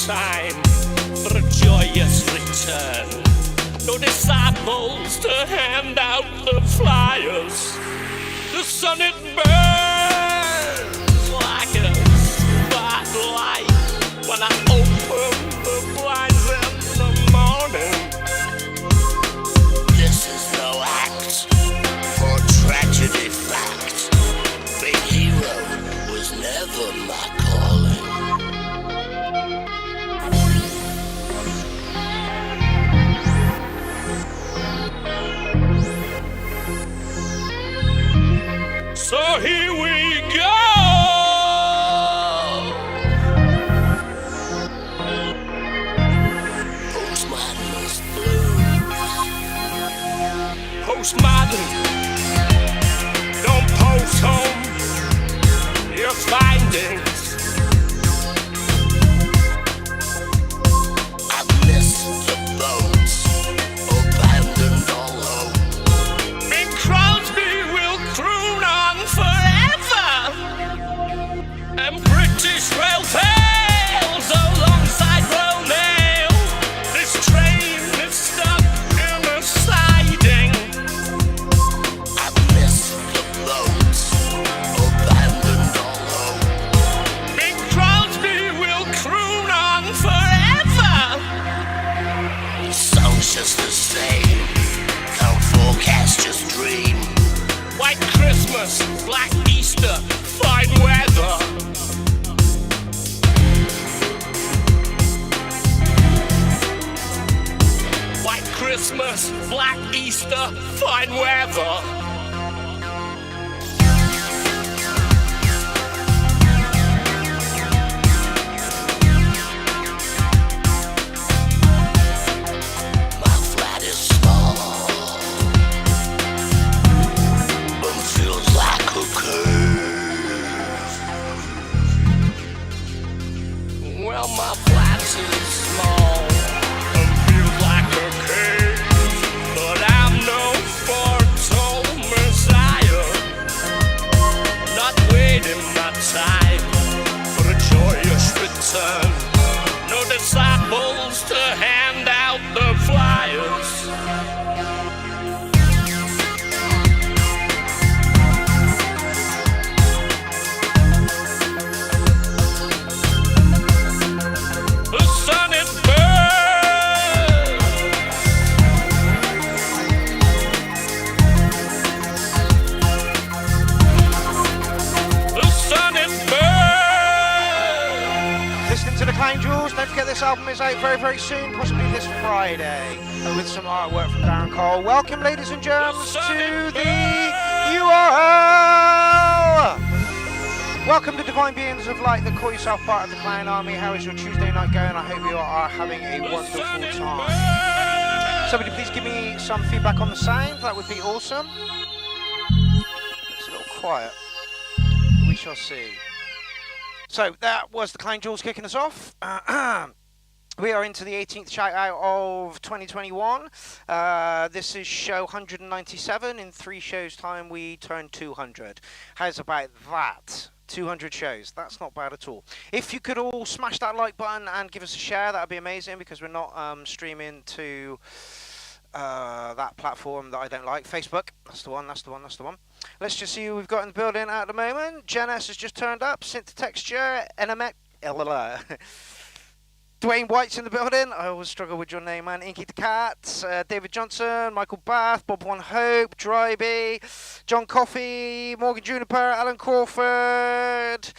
time for a joyous return. No disciples to hand out the flyers. The sun it burns like a spotlight when I open the blinds in the morning. This is no act for tragedy fact. Big hero was never my calling. So here we go. Postmodernism blues. Postmodern. Don't post home your findings. I've missed the boats, abandoned all hope. Big Crosby will croon on forever, and British rail fails alongside rail mail. This train is stuck in a siding. I've missed the boats, abandoned all hope. Big Crosby will croon on forever. The song's just the same. Can't forecast, just dream. White Christmas, Black Easter, fine weather. White Christmas, Black Easter, fine weather. My flat is small, but feels like a curve. Well, my flat is small and feels like a cave, but I'm no foretold messiah, not waiting my time for a joyous return. No disciples to hand out the flyers. The sun it burns. The sun it burns. Listening to the Klein Jewels. Don't forget this album is out very, very soon, possibly this Friday, with some artwork from Darren Cole. Welcome, ladies and germs, to the URL. Welcome to Divine Beings of Light that call yourself part of the Clown Army. How is your Tuesday night going? I hope you are having a wonderful time. Somebody please give me some feedback on the sound. That would be awesome. It's a little quiet. We shall see. So that was the Klein Jewels kicking us off. We are into the 18th shout out of 2021. This is show 197. In 3 shows' time, we turn 200. How's about that? 200 shows. That's not bad at all. If you could all smash that like button and give us a share, that would be amazing, because we're not streaming to that platform that I don't like. Facebook. That's the one. That's the one. That's the one. Let's just see who we've got in the building at the moment. Jen S has just turned up. Synth Texture. NMX. Dwayne White's in the building. I always struggle with your name, man. Inky the Cat, David Johnson, Michael Bath, Bob One Hope, Dryby, John Coffey, Morgan Juniper, Alan Crawford,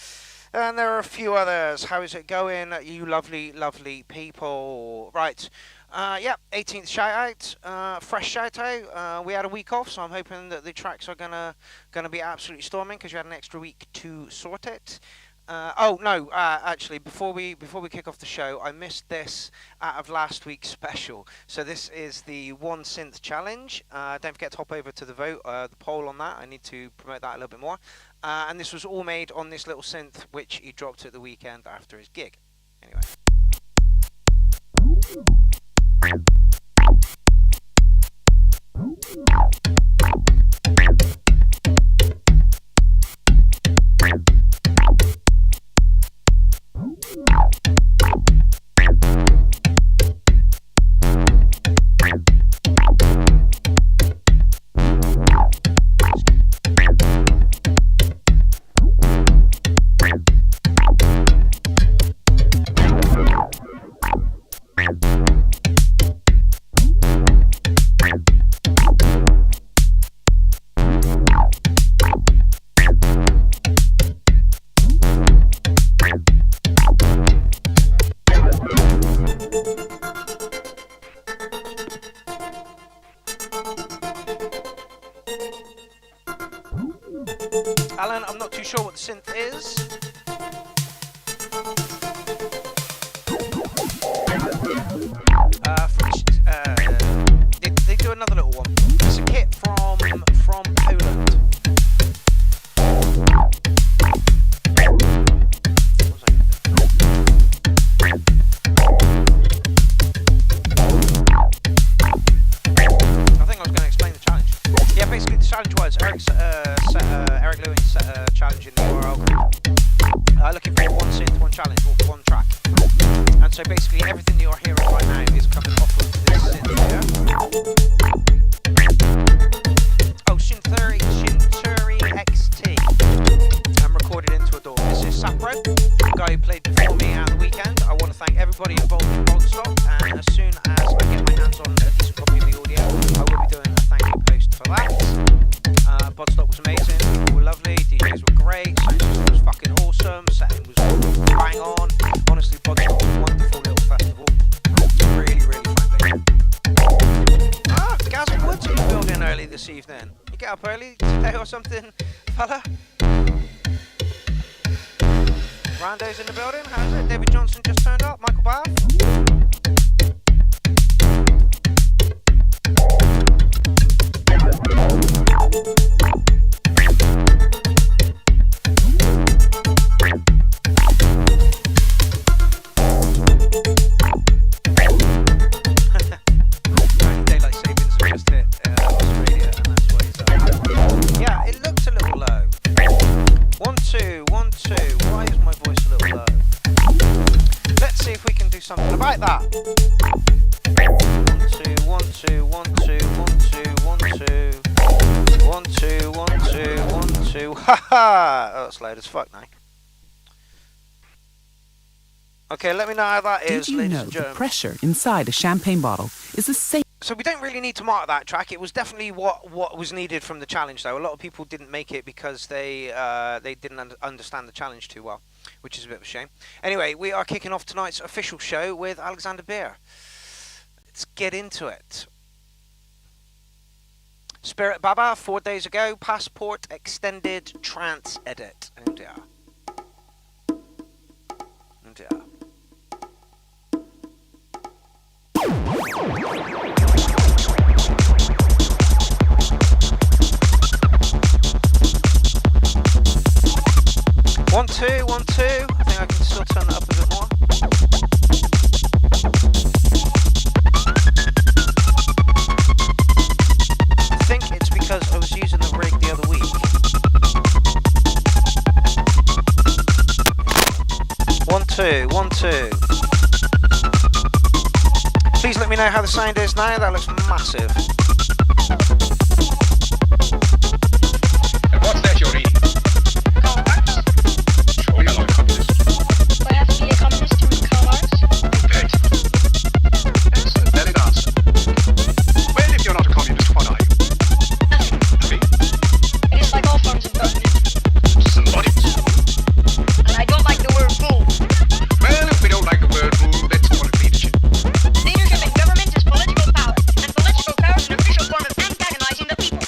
and there are a few others. How is it going, you lovely, lovely people? Right. Yeah, 18th shout out, fresh shout out. We had a week off, so I'm hoping that the tracks are gonna be absolutely storming, because you had an extra week to sort it. Actually, before we kick off the show, I missed this out of last week's special. So this is the One Synth Challenge. Don't forget to hop over to the vote, the poll on that. I need to promote that a little bit more. And this was all made on this little synth, which he dropped at the weekend after his gig. Anyway. too sure what the synth is. They do another little one. It's a kit from Poland. Basically the challenge was Eric Lewin set a challenge in the URL group, looking for one synth, one challenge, or one track. And so basically everything you're hearing right now is coming off of this synth here. Oh, Shinturi XT. I'm recorded into a DAW. This is Sapro, the guy who played before me at the weekend. I want to thank everybody involved in Bogstop, and as soon as I get my hands on a decent copy of the audio, I will be doing a thank you post for that. Bodstock was amazing, people were lovely, DJs were great, sound system was fucking awesome, setting was bang on. Honestly, Bodstock was a wonderful little festival. Really, really friendly. Gaz and Woods in the building early this evening. You get up early today or something, fella? Rando's in the building, how's it? David Johnson just turned up, Michael Bath. 1, 2, 1, 2. Why is my voice a little low? Let's see if we can do something about that. 1, 2, 1, 2, 1, 2, 1, 2, 1, 2, 1, 2, 1, 2, 1, 2. Haha! Oh, that's loud as fuck now. Okay, let me know how that is, ladies and gentlemen. The pressure inside a champagne bottle is the same. So we don't really need to mark that track. It was definitely what was needed from the challenge, though. A lot of people didn't make it because they didn't understand the challenge too well, which is a bit of a shame. Anyway, we are kicking off tonight's official show with Alexander Beer. Let's get into it. Spirit Baba, 4 days ago. Passport Extended Trance Edit. Oh dear. Oh dear. 1, 2, 1, 2. I think I can still turn that up a bit more. I think it's because I was using the rig the other week. 1, 2, 1, 2. Please let me know how the sound is now. That looks massive. And what's that you're eating? Sure, you're not a communist. Do I have to be a communist to read Karl Marx? Bet. That's a valid answer. Well, if you're not a communist, what are you? Nothing. Nothing? It is like all forms of government. Somebody. And I don't like the word rule. Well, if we don't like the word rule, let's call it leadership. Leadership in government is political power, and political power is an official form of antagonizing the people.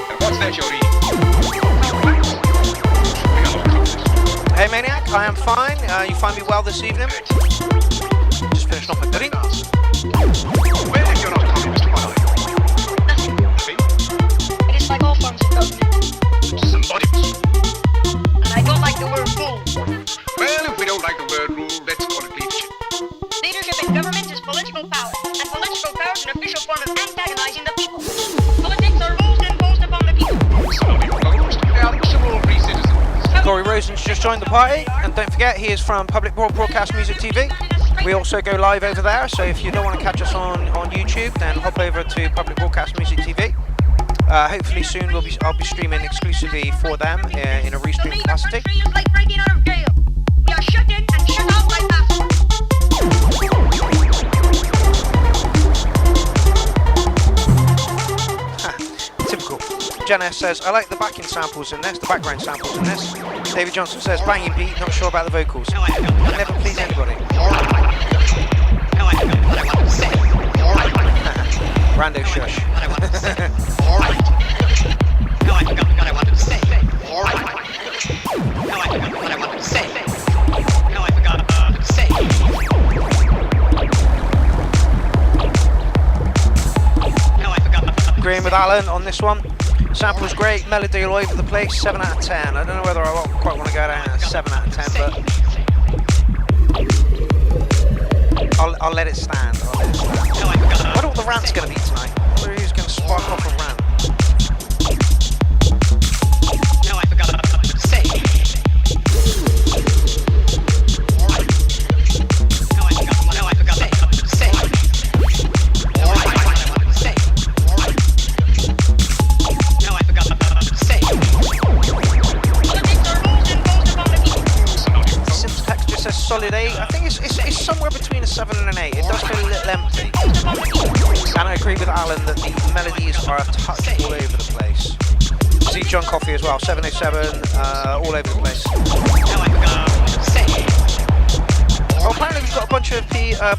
And what's that you're eating? Sure, you're not a communist. Hey Maniac, I am fine. You find me well this evening? Bet. Just finished off my pudding. Answer. Well, if you're not a communist, what are you? Nothing. Nothing? It is like all forms of government. Somebody. And I don't like the word rule. Well, if we don't like the word rule, let's call it leadership. Leadership in government is political power, and political power is an official form of antagonizing the people. Politics are rules imposed upon the people. Some people opposed. They are chivalry citizens. Corey Rosen's just joined the party, and don't forget he is from Public Broadcast Music TV. We also go live over there, so if you don't want to catch us on YouTube, then hop over to Public Broadcast Music TV. Hopefully soon I'll be streaming exclusively for them in a restream capacity. Is like breaking out of jail. We are shut in and shut out like passwords. Typical. Jenna says, I like the backing samples in this, the background samples in this. David Johnson says, banging beat, not sure about the vocals. Never please anybody. Rando shush. Agreeing with Alan on this one. Sample's great, melody all over the place, 7 out of 10. I don't know whether I quite want to go down at 7 out of 10, but I'll let it stand. I wonder what the rant's going to be tonight. I wonder who's going to spark off a rant. Solid 8. I think it's somewhere between a 7 and an 8. It does feel a little empty. And I agree with Alan that the melodies are a touch all over the place. See John Coffey as well, 707, all over the place. Oh, apparently we've got a bunch of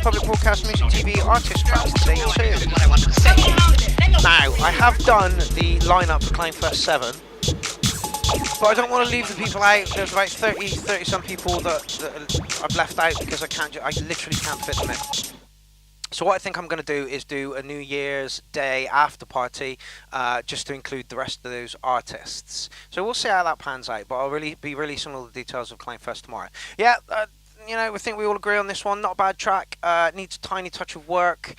public broadcast music TV artist tracks today too. Now, I have done the lineup for Clownfest 7. But I don't want to leave the people out. There's about 30 some people that I've left out because I literally can't fit them in. So what I think I'm going to do is do a New Year's Day after party, just to include the rest of those artists. So we'll see how that pans out. But I'll be releasing all the details of Clownfest tomorrow. Yeah, you know, I think we all agree on this one. Not a bad track. Needs a tiny touch of work.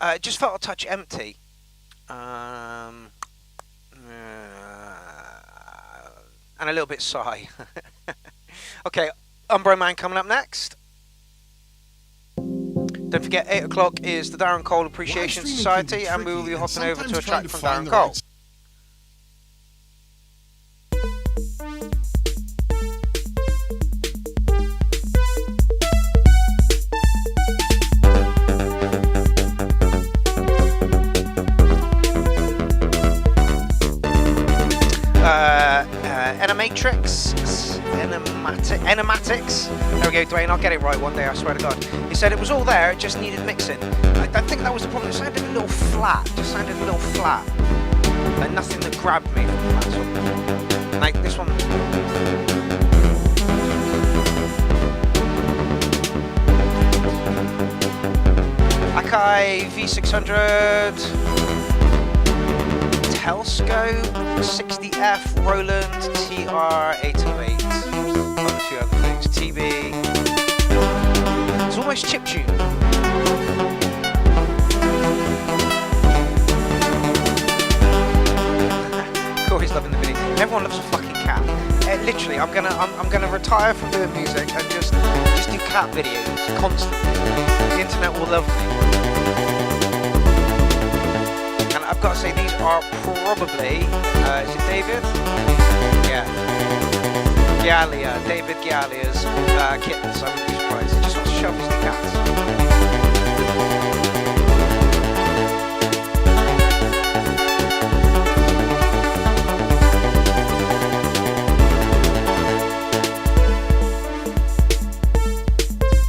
It just felt a touch empty. And a little bit sigh. Okay, Umbro Man coming up next. Don't forget, 8 o'clock is the Darren Cole Appreciation Society, and we will be hopping over to a track from Darren Cole. Enematics. There we go, Dwayne. I'll get it right one day, I swear to God. He said it was all there, it just needed mixing. I think that was the problem. It sounded a little flat. Just sounded a little flat. Like nothing that grabbed me from that sort of. Like this one. Akai V600. Telescope 60F Roland TR808. A few other things. TB. It's almost chiptune. Corey's loving the video. Everyone loves a fucking cat. Literally, I'm gonna retire from doing music and just do cat videos constantly. The internet will love me. And I've got to say, these are probably, is it David? Yeah. David Gialia's kittens. I wouldn't be surprised. He just wants to show off his new cats.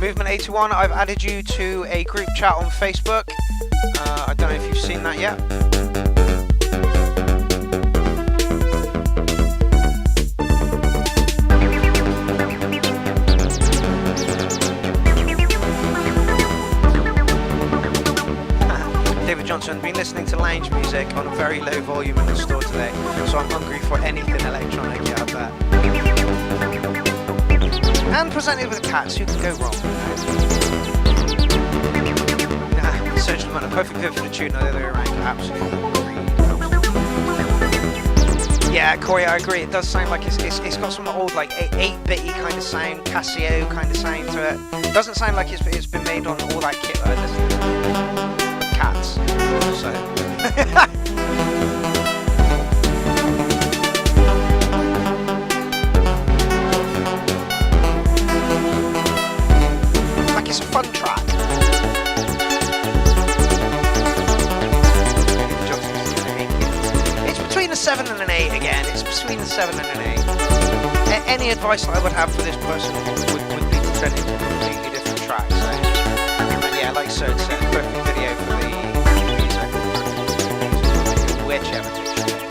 Movement 81, I've added you to a group chat on Facebook. I don't know if you've seen that yet. David Johnson, been listening to lounge music on a very low volume in the store today, so I'm hungry for anything electronic. Yeah, I bet. And presented with cats, who can go wrong? Nah, Surgeon Man, a perfect fit for the tune, no the other way around, absolutely. Yeah, Corey, I agree. It does sound like it's got some old like 8-bitty kind of sound, Casio kind of sound to it. It doesn't sound like it's been made on all that kit. Cats. So. 7 and an 8 again. It's between the 7 and an 8. Any advice I would have for this person would be presented a completely different track. So, and yeah, like so, it's a perfect video for the music, whichever takes your pick.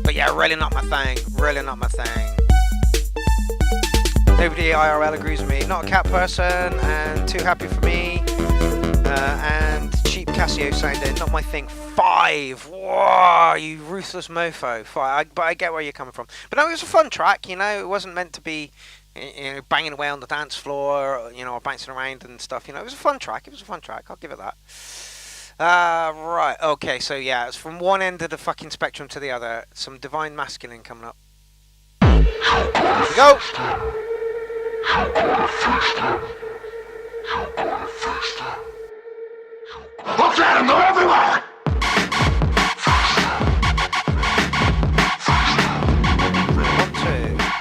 But yeah, really not my thing. Really not my thing. Nobody IRL agrees with me. Not a cat person, and too happy for me. And cheap Casio sounding, not my thing. 5. Whoa, you ruthless mofo. 5. But I get where you're coming from. But no, it was a fun track. You know, it wasn't meant to be, you know, banging away on the dance floor, or, you know, or bouncing around and stuff. You know, it was a fun track. It was a fun track. I'll give it that. Right. Okay. So yeah, it's from one end of the fucking spectrum to the other. Some divine masculine coming up. Here we go. Look at them, they're everywhere!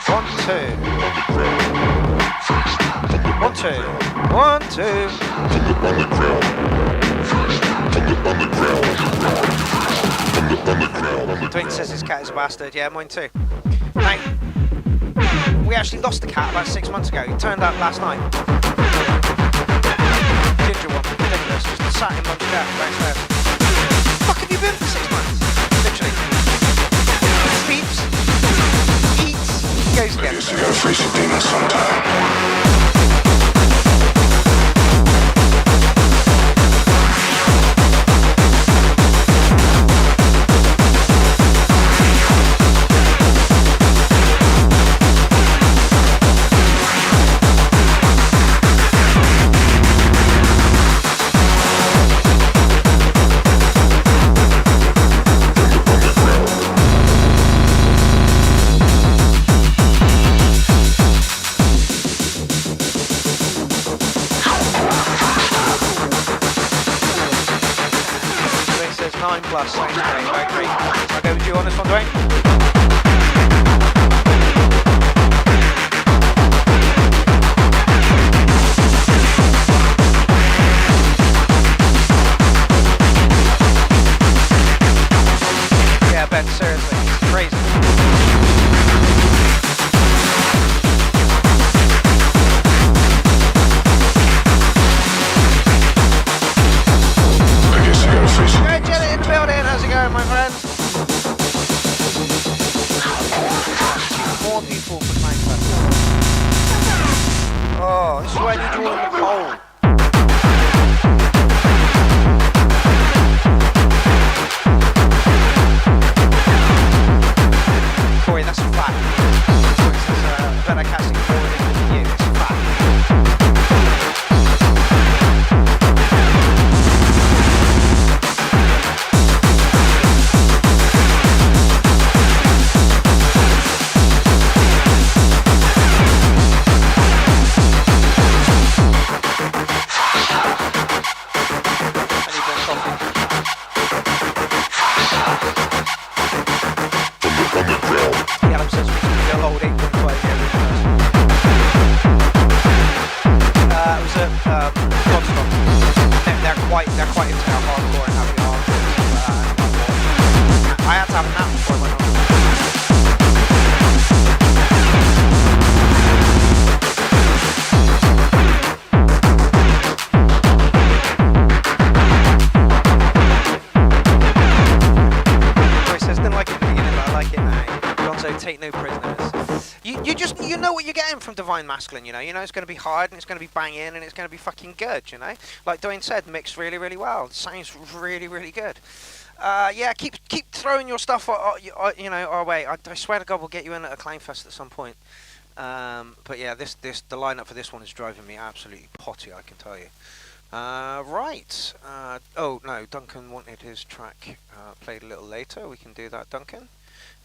1, 2. 1, 2. 1, 2. Dwayne says his cat is a bastard. Yeah, mine too. Now, we actually lost the cat about 6 months ago. He turned up last night. Ginger one, ridiculous. Just sat in mum's chair downstairs. Fuck have you been for 6 months? Literally. Sleeps, eats, goes again. I guess you gotta face your demons sometime. Plus, thanks, Dwayne. I agree. I'll go with you on this one, Dwayne. Yeah, Ben, seriously, it's crazy. My friend. More people for Minecraft. Oh, this is why I need you all in the cold. Corey, that's a fact. I bet I can't see forward into you. It's a fact. They're quite into their hardcore and happy hardcore. I had to have a nap before I went on. He says, didn't like it in the beginning, but I like it now. Gonzo, take no prisoners. You know what you're getting from Divine Masculine, you know it's going to be hard and it's going to be banging and it's going to be fucking good, you know. Like Dwayne said, mixed really, really well. It sounds really, really good. Yeah, keep throwing your stuff, you know, our way. I swear to God, we'll get you in at a Clownfest at some point. But yeah, the lineup for this one is driving me absolutely potty, I can tell you. Right. Oh no, Duncan wanted his track played a little later. We can do that, Duncan.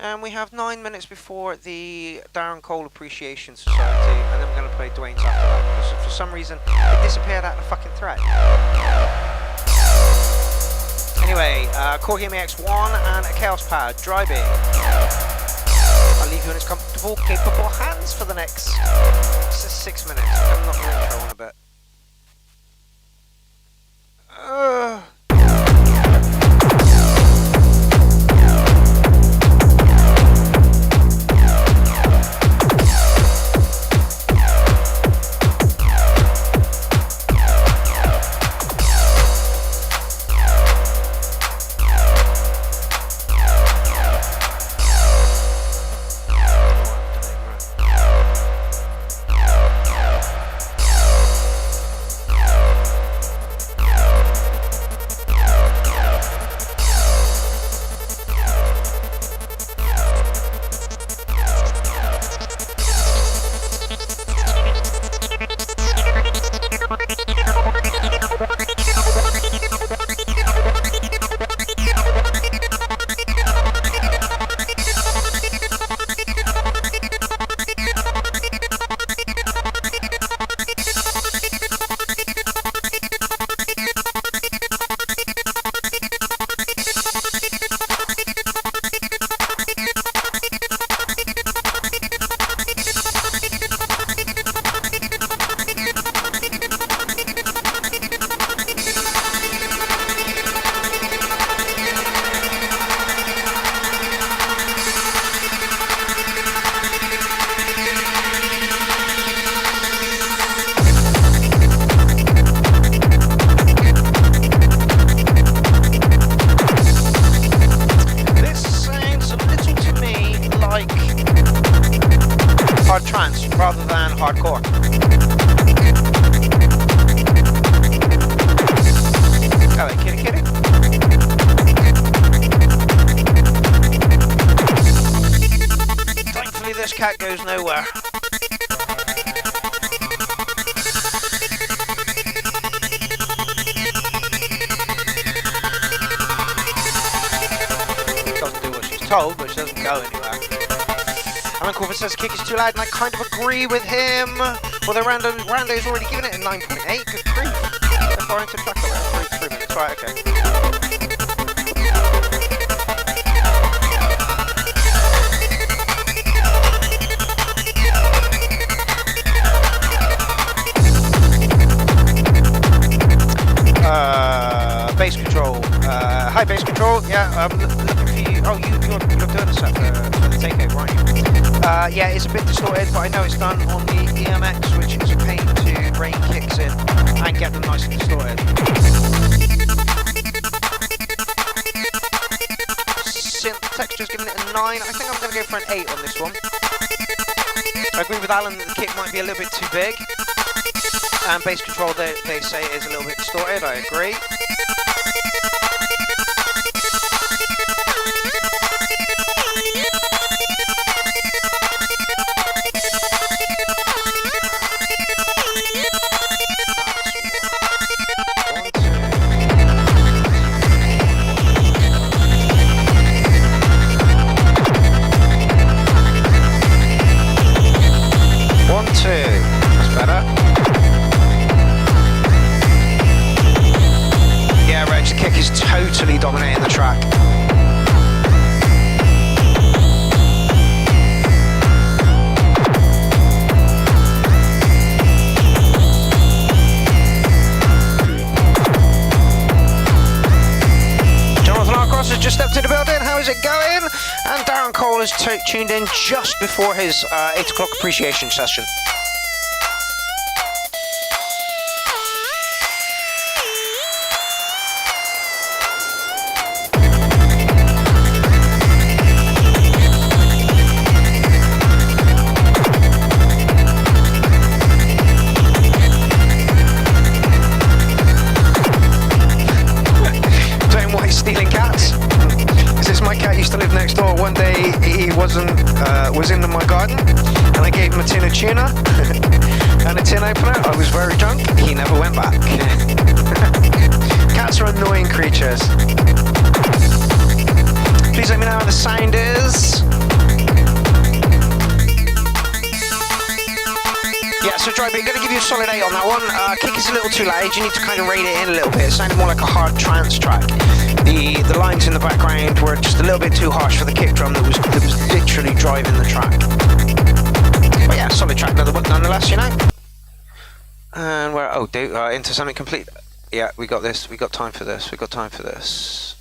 And we have 9 minutes before the Darren Cole Appreciation Society, and then we're going to play Dwayne's after that. So for some reason, it disappeared out of the fucking thread. Anyway, Corgi MX1 and a Chaos Pad, driving. I'll leave you in his comfortable, capable hands for the next says 6 minutes. I'm not really sure on a bit. Rather than hardcore. Oh, wait, kitty. Thankfully this cat goes nowhere. Doesn't do what she's told, but she doesn't go anywhere. Alan Corbett says kick is too loud, and I kind of agree with him. Although Rando's already given it a 9.8. Good grief. So far into track already. 3 minutes. Right, okay. Bass control. Hi, bass control. Yeah, I'm looking for you. Oh, you're doing a set for the takeover, aren't you? Yeah, it's a bit distorted, but I know it's done on the EMX, which is a pain to rein kicks in and get them nice and distorted. Synth texture's giving it a 9. I think I'm going to go for an 8 on this one. I agree with Alan that the kick might be a little bit too big. And bass control, they say it is a little bit distorted. I agree. Totally dominating the track. Jonathan Arcross has just stepped to the building. How is it going? And Darren Cole has tuned in just before his 8 o'clock appreciation session. Was in my garden, and I gave him a tin of tuna and a tin opener. I was very drunk. He never went back. Cats are annoying creatures. Please let me know how the sound is. Yeah, so Drybeat, I'm going to give you a solid 8 on that one. Kick is a little too loud. You need to kind of rein it in a little bit. It sounded more like a hard trance track. The lines in the background were just a little bit too harsh for the kick drum that was literally driving the track. But yeah, solid track nonetheless, you know. And we're into something complete. Yeah, we got this. We got time for this. We got time for this.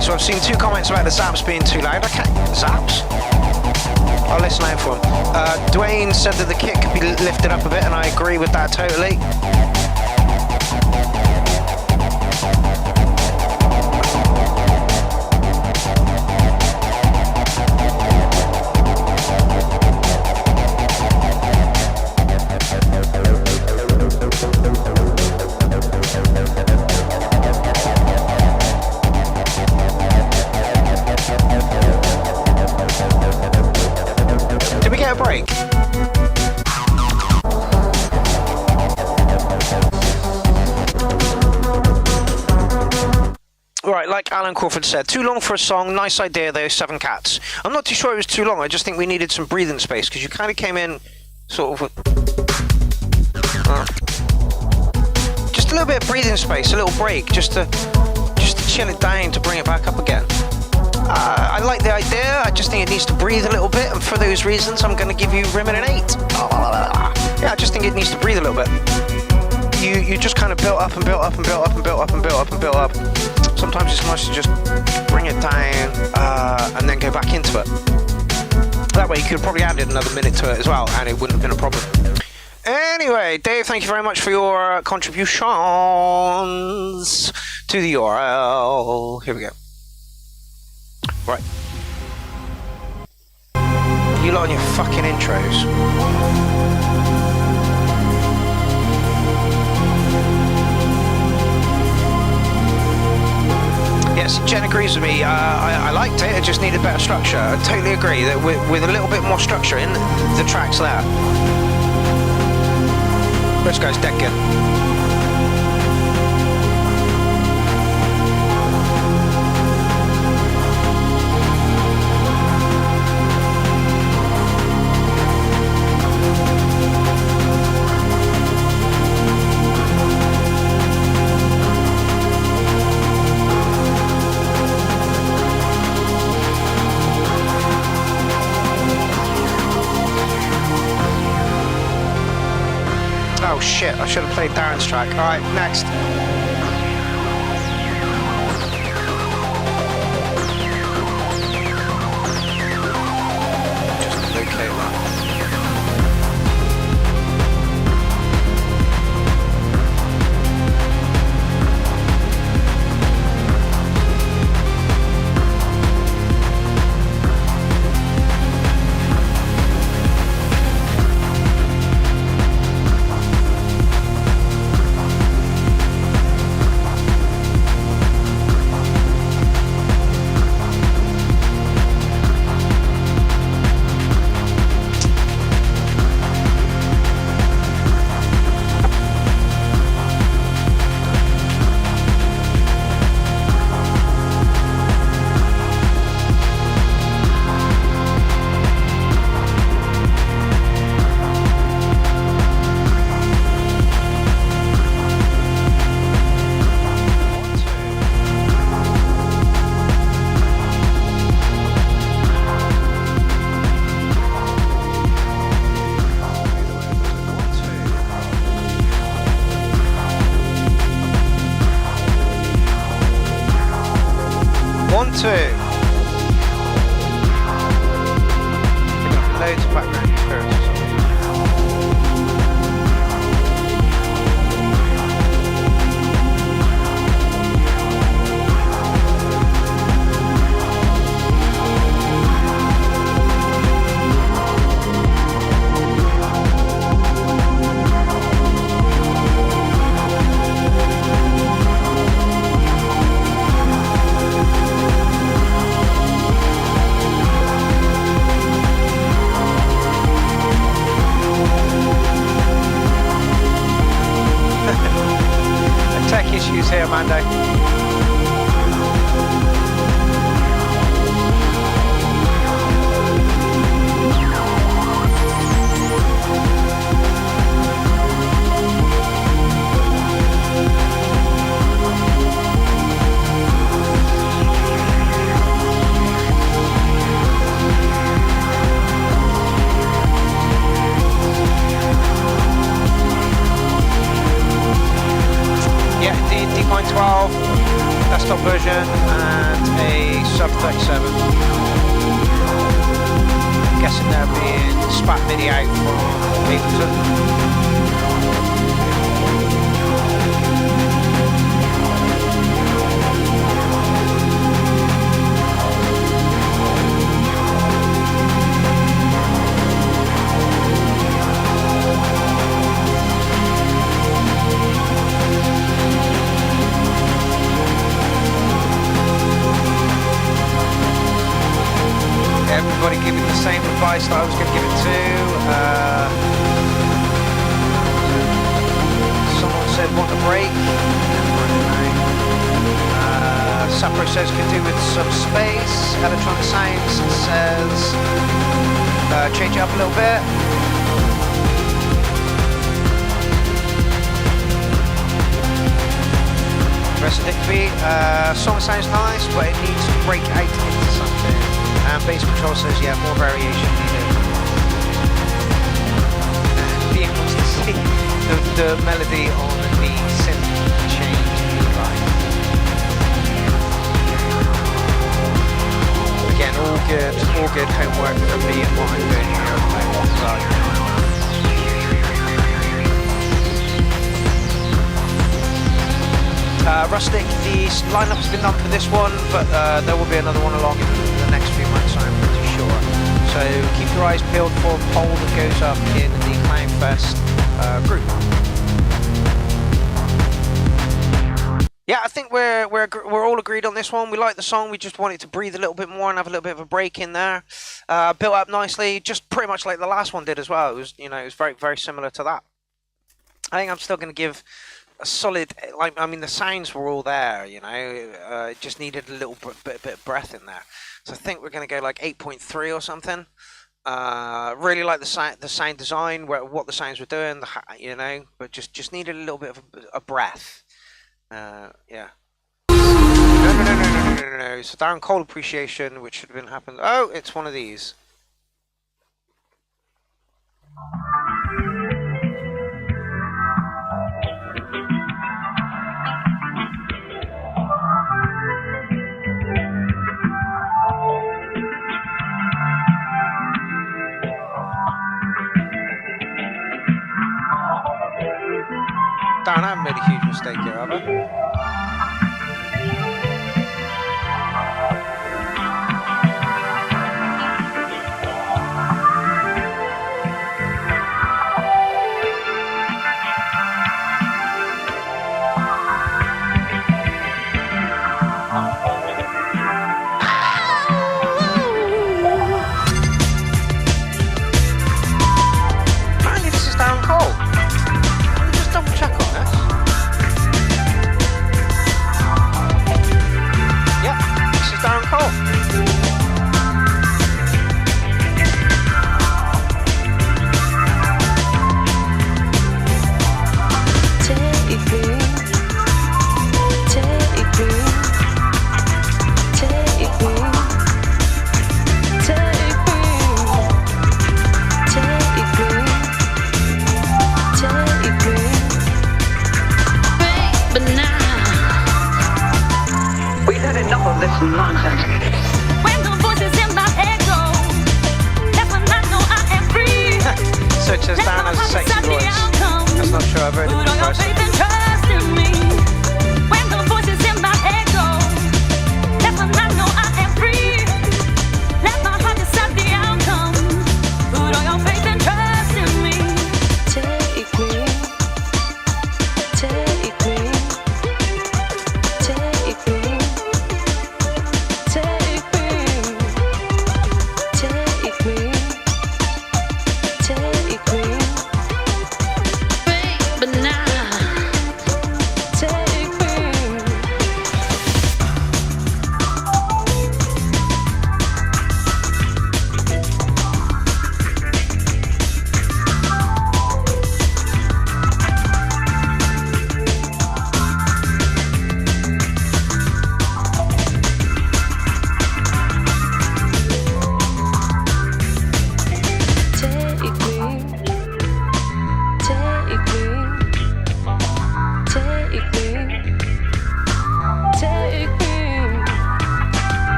So I've seen 2 comments about the zaps being too loud. Okay, zaps? I'll listen out for them. Dwayne said that the kit could be lifted up a bit, and I agree with that totally. Break. Right, like Alan Crawford said, too long for a song, nice idea though, 7 cats. I'm not too sure it was too long, I just think we needed some breathing space, because you kind of came in sort of... just a little bit of breathing space, a little break, just to chill it down, to bring it back up again. I like the idea, I just think it needs to breathe a little bit, and for those reasons I'm going to give you Rimmon an 8. Yeah, I just think it needs to breathe a little bit. You just kind of built up and built up and built up and built up and built up and built up. Sometimes it's nice to just bring it down and then go back into it. That way you could have probably added another minute to it as well, and it wouldn't have been a problem. Anyway, Dave, thank you very much for your contributions to the URL. Here we go. Right. You lot on your fucking intros. Yes, Jen agrees with me. I liked it, it just needed better structure. I totally agree that with a little bit more structure in the tracks there. This guy's dead good. Oh shit, I should have played Darren's track. Alright, next. Just locate that. Two. Loads of background experience or something. Tech issues here, Mando. Yeah, D.12 desktop version and a sub 37. I'm guessing they're being spat MIDI out from Ableton. Everybody giving the same advice that I was going to give it to. Someone said want a break. Sapro says could do with some space. Electronic Sounds says change it up a little bit. Rest of Digby, song sounds nice, but it needs to break out into something. And Bass Control says, yeah, more variation needed. Ian wants to see the melody on the synth change line. Again, all good homework for me and what I'm doing here at the moment. So. Rustic, the lineup has been done for this one, but there will be another one along in the next few months, I'm pretty sure. So keep your eyes peeled for a poll that goes up in the Clownfest group. Yeah, I think we're all agreed on this one. We like the song. We just wanted to breathe a little bit more and have a little bit of a break in there. Built up nicely, just pretty much like the last one did as well. It was, you know, it was very, very similar to that. I think I'm still going to give a solid. Like, I mean, the sounds were all there. You know, it just needed a little bit of breath in there. So I think we're going to go like 8.3 or something. Really like the sound design, what the sounds were doing. You know, but just needed a little bit of a breath. Yeah. No. So Darren Cole appreciation, which should have been happened. Oh, it's one of these. Darren, I haven't made a huge mistake here, have I? Apparently this is Darren Cole. Let me just double check on this. Yep, this is Darren Cole. We've had enough of this nonsense. When the voices in my head go, that's when I know I am free. Such as Darren has a sexy voice. That's not true, I've heard it Put all in your person. faith and trust in me. When the voices in my head go, that's when I know I am free. Let my heart decide the outcome. Put all your faith and trust in me. Take me, take me, take me, take me, take me, take me. But now, take me.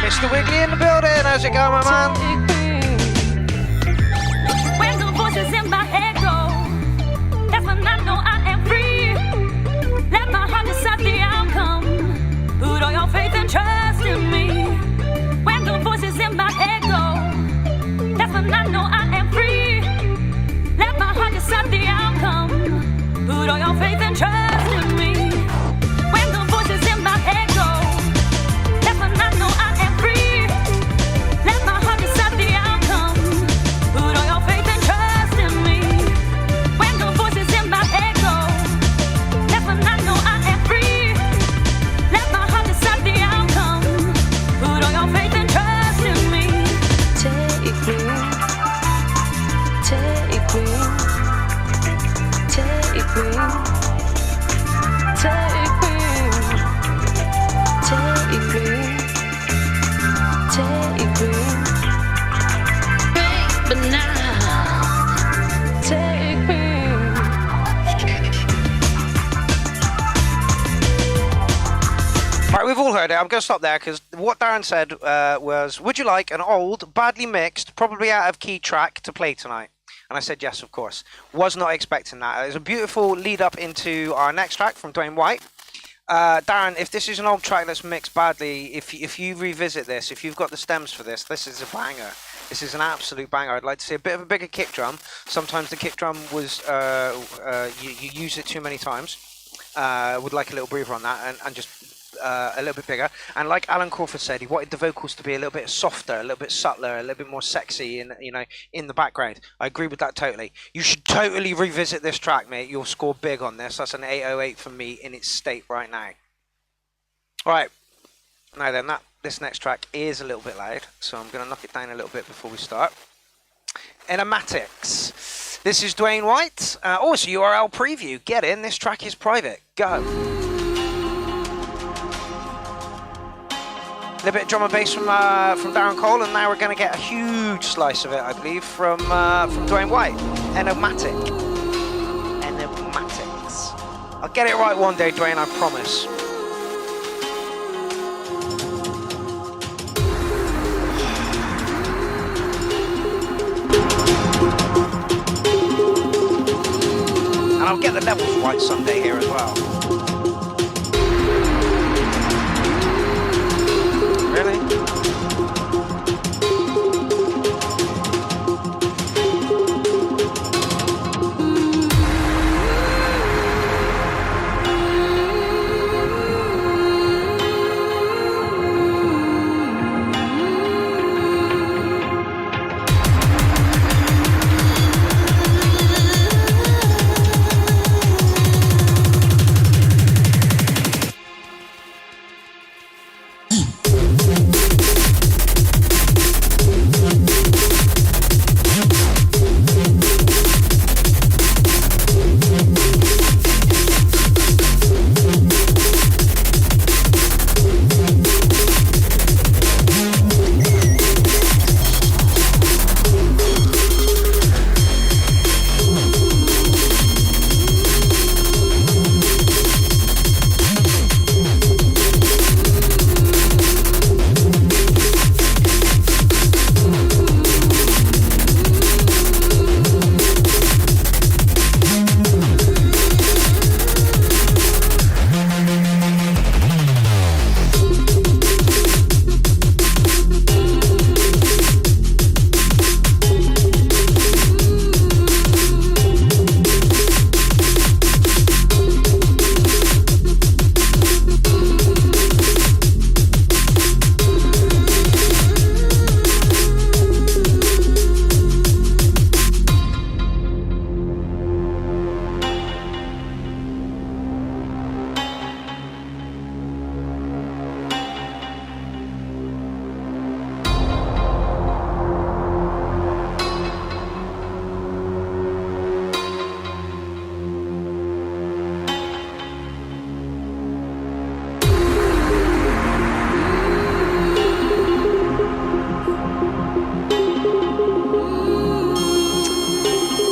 Mr. Wiggly in the building, how's it going, my man? When the voices in my head go, that's when I know I am free. Let my heart decide the outcome. Put all your faith and trust in me. When the voices in my head go, that's when I know I am free. Let my heart decide the outcome. Put all your faith and trust in me. When the voices in my head go, that's when I know I am free. Let my heart decide the outcome. Put all your faith and trust in me. When the voices in my head go, that's when I know I am free. Let my heart decide the outcome. Put all your faith and trust in me. Take me, take me, take me, take me, take me. But now, take me. Right, we've all heard it. I'm going to stop there because what Darren said was, would you like an old, badly mixed, probably out of key track to play tonight? And I said yes, of course. Was not expecting that. It was a beautiful lead up into our next track from Dwayne White. Darren, if this is an old track that's mixed badly, if you revisit this, if you've got the stems for this, this is a banger. This is an absolute banger. I'd like to see a bit of a bigger kick drum. Sometimes the kick drum was, you use it too many times. Would like a little breather on that and just a little bit bigger. And like Alan Crawford said, he wanted the vocals to be a little bit softer, a little bit subtler, a little bit more sexy in, you know, in the background. I agree with that totally. You should totally revisit this track, mate. You'll score big on this. That's an 808 for me in its state right now. All right. Now then, this next track is a little bit loud, so I'm going to knock it down a little bit before we start. Enematics. This is Dwayne White. Also, URL preview. Get in. This track is private. Go. A little bit of drum and bass from Darren Cole, and now we're going to get a huge slice of it, I believe, from Dwayne White. Enematics. I'll get it right one day, Dwayne, I promise. And I'll get the levels right someday here as well. Really?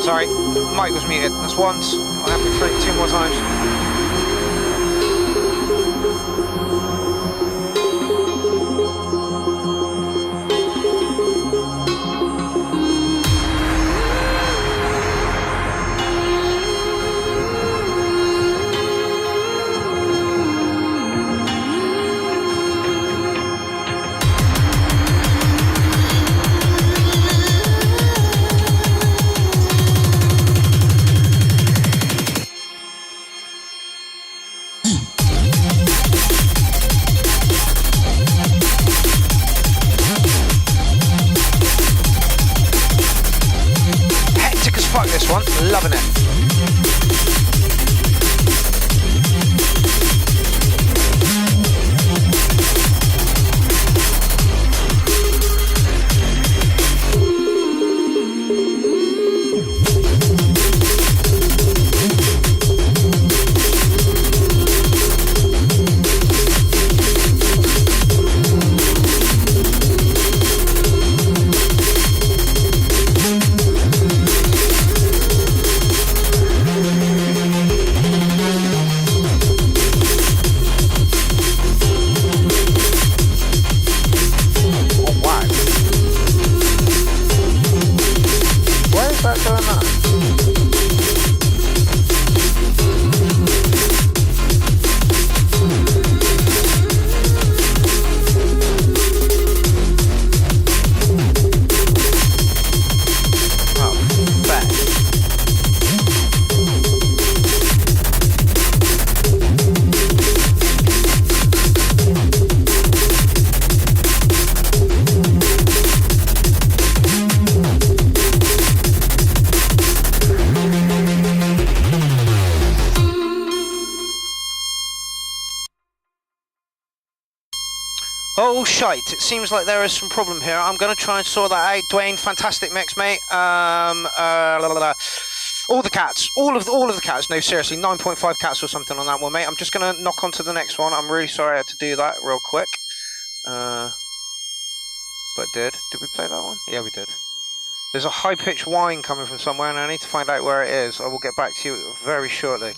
Sorry, mic was muted. That's once. I'll have to three, 2 more times. Loving it. Oh shite, it seems like there is some problem here. I'm going to try and sort that out. Dwayne, fantastic mix, mate. All the cats, all of the cats. No, seriously, 9.5 cats or something on that one, mate. I'm just going to knock on to the next one. I'm really sorry I had to do that real quick. But did we play that one? Yeah, we did. There's a high-pitched whine coming from somewhere and I need to find out where it is. I will get back to you very shortly.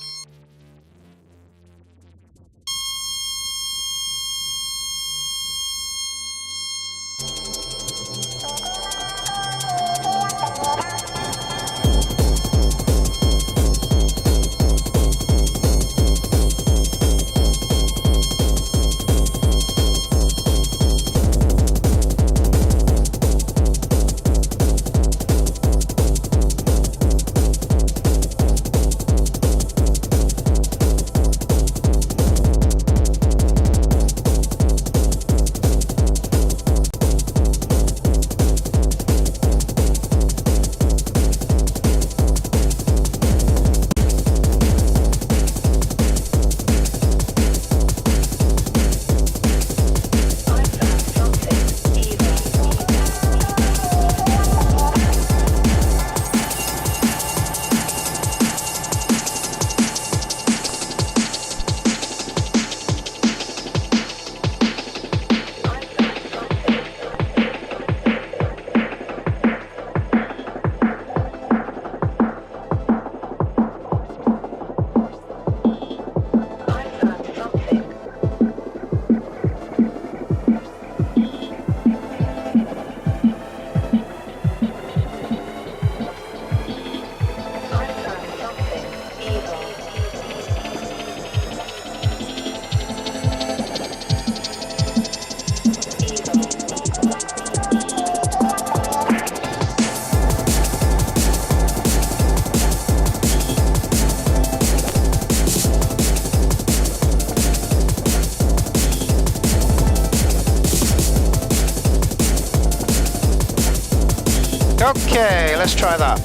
Okay, let's try that.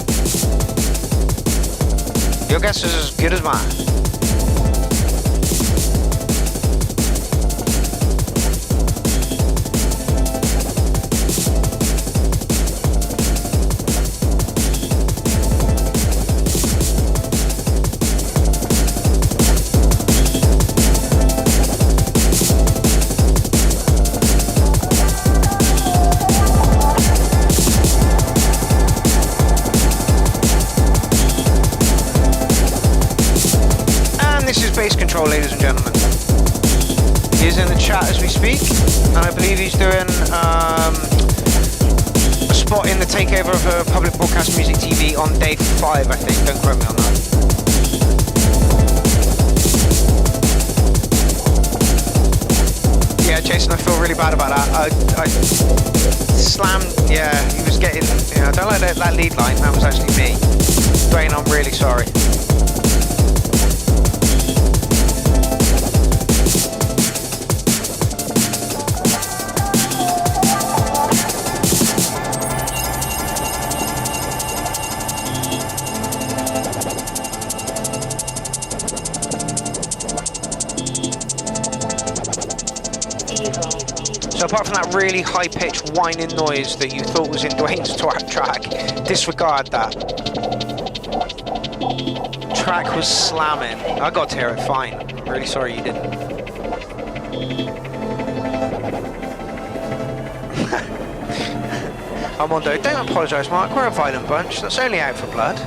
Your guess is as good as mine. Bass control, ladies and gentlemen. He's in the chat as we speak, and I believe he's doing a spot in the takeover of Public Broadcast Music TV on day 5, I think. Don't quote me on that. Yeah, Jason, I feel really bad about that. I slammed, yeah, he was getting, you know, I don't like that lead line, that was actually me. Dwayne, I'm really sorry. So apart from that really high-pitched whining noise that you thought was in Dwayne's track, disregard that. Track was slamming. I got to hear it fine. I'm really sorry you didn't. Armando, don't apologise, Mark. We're a violent bunch. That's only out for blood.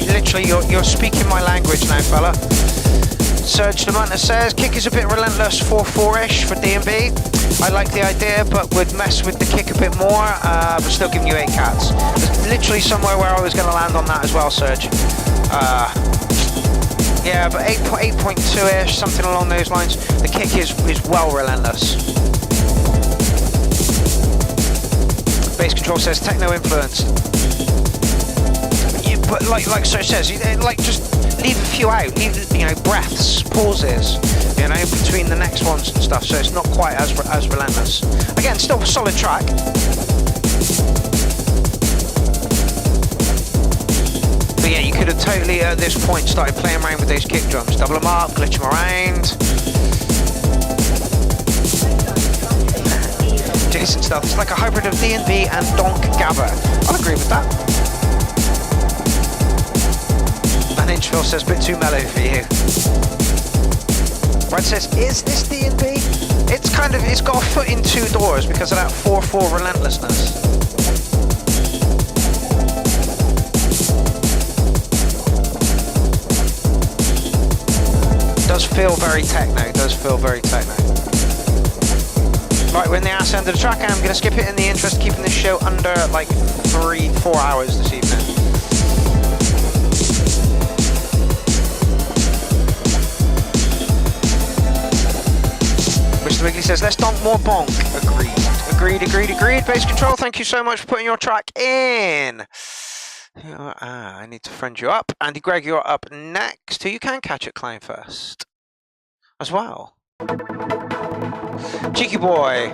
Literally, you're speaking my language now, fella. Serge Demanta says, kick is a bit relentless, 4-4-ish for D&B. I like the idea, but would mess with the kick a bit more, but still giving you 8 cats. There's literally somewhere where I was going to land on that as well, Serge. Yeah, but 8.2-ish, something along those lines. The kick is well relentless. Bass control says techno influence. Yeah, but like Serge says, like just leave a few out, leave, you know, breaths, pauses, you know, between the next ones and stuff, so it's not quite as relentless. Again, still a solid track. But yeah, you could have totally at this point started playing around with those kick drums, double them up, glitch them around. Jason stuff, it's like a hybrid of D&B and Donk Gabba. I'll agree with that. And Inchville says, bit too mellow for you. Brad says, is this D&B? It's kind of, it's got a foot in 2 doors because of that 4/4 relentlessness. Does feel very techno, does feel very techno. Right, we're in the ass end of the track, and I'm going to skip it in the interest of keeping this show under like 3-4 hours this evening. Mr. Wiggly says, let's donk more bonk. Agreed. Bass control, thank you so much for putting your track in. I need to friend you up. Andy Gregg, you're up next. Who you can catch at Clown First as well. Cheeky boy.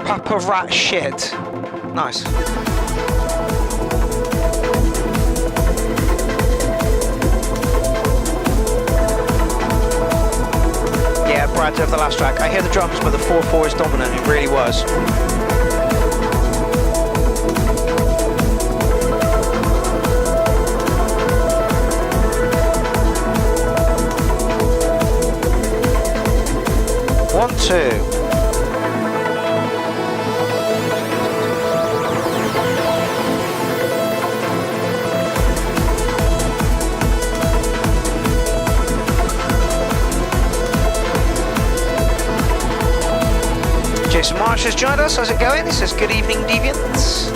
Papa rat shit. Nice. Yeah, Brad's over the last track. I hear the drums, but the 4/4 is dominant. It really was. One, two. Jason Marsh has joined us. How's it going? He says, good evening, Deviants.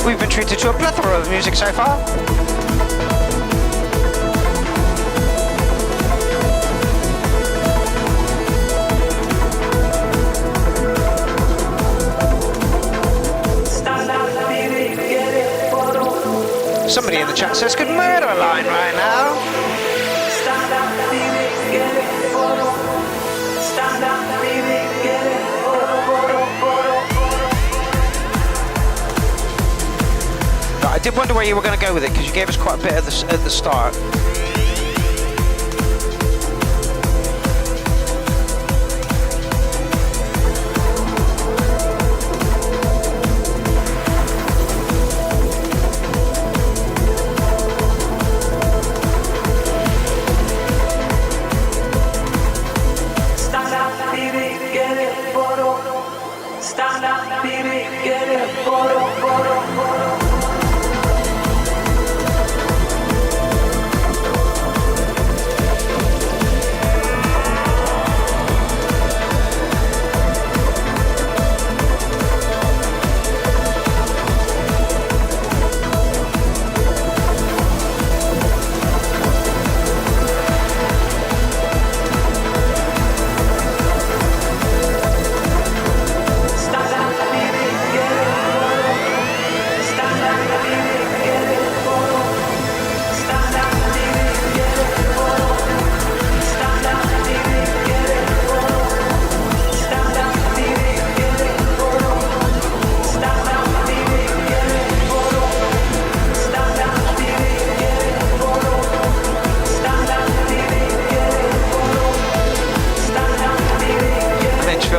We've been treated to a plethora of music so far. Somebody in the chat says, could murder a line right now. I did wonder where you were going to go with it, because you gave us quite a bit at the start.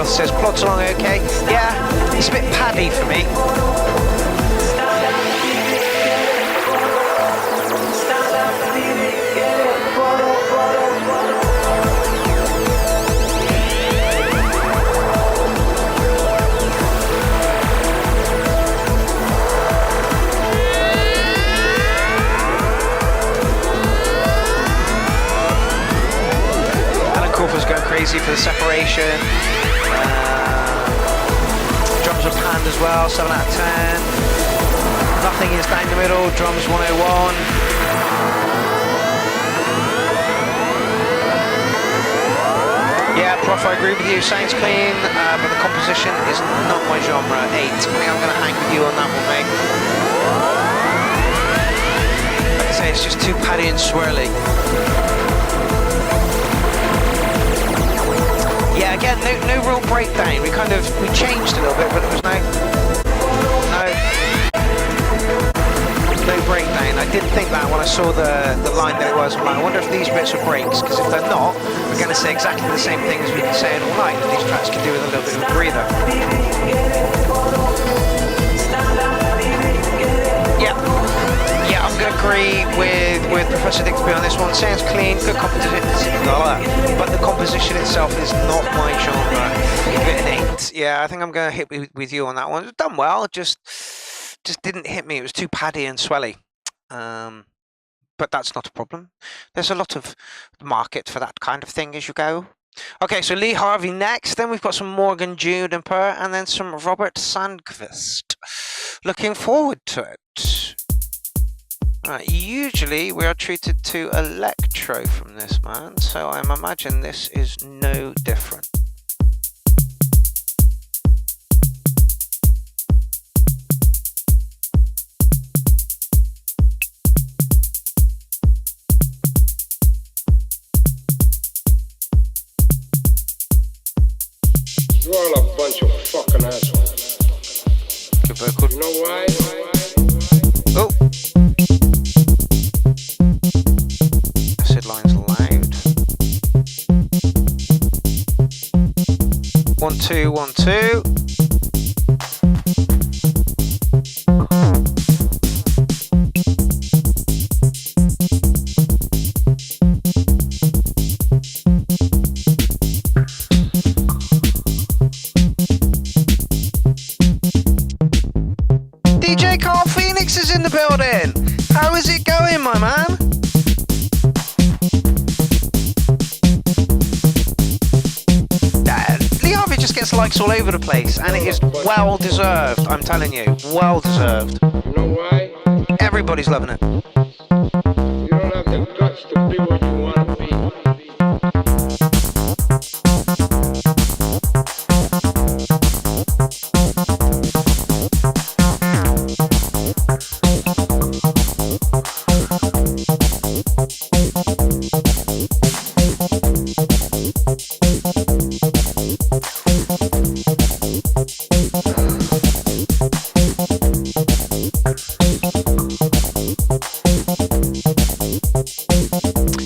Says plods along okay. Yeah, it's a bit paddy for me. Alan Crawford's going crazy for the separation. sound as well, 7 out of 10. Nothing is down the middle, drums 101. Yeah, Prof, I agree with you, sounds clean, but the composition is not my genre. 8, I think I'm going to hang with you on that one, mate. Like I say, it's just too paddy and swirly. Yeah, again, no real breakdown. We changed a little bit, but there was no breakdown. I did think that when I saw the line that it was. I'm like, I wonder if these bits are breaks, because if they're not, we're going to say exactly the same thing as we've been saying all night, that these tracks can do with a little bit of a breather. Yeah, I'm going to agree with Professor Digsby on this one. Sounds clean, good composition, but the composition itself is not my genre. Give it an 8. Yeah, I think I'm going to hit with you on that one. It's done well, just didn't hit me. It was too paddy and swelly. But that's not a problem. There's a lot of market for that kind of thing as you go. Okay, so Lee Harvey next. Then we've got some Morgan Jude and Per, and then some Robert Sandqvist. Looking forward to it. Right, usually we are treated to electro from this man, so I imagine this is no different. You're all a bunch of fucking assholes. Good vocal. You know why? Oh! Acid line's loud. 1 2 1 2. DJ Carl Phoenix is in the building. How is it going, my man? Lee Harvey just gets likes all over the place, and it is well deserved. I'm telling you, well deserved. You know why? Everybody's loving it. You don't have the guts to be what you want to be.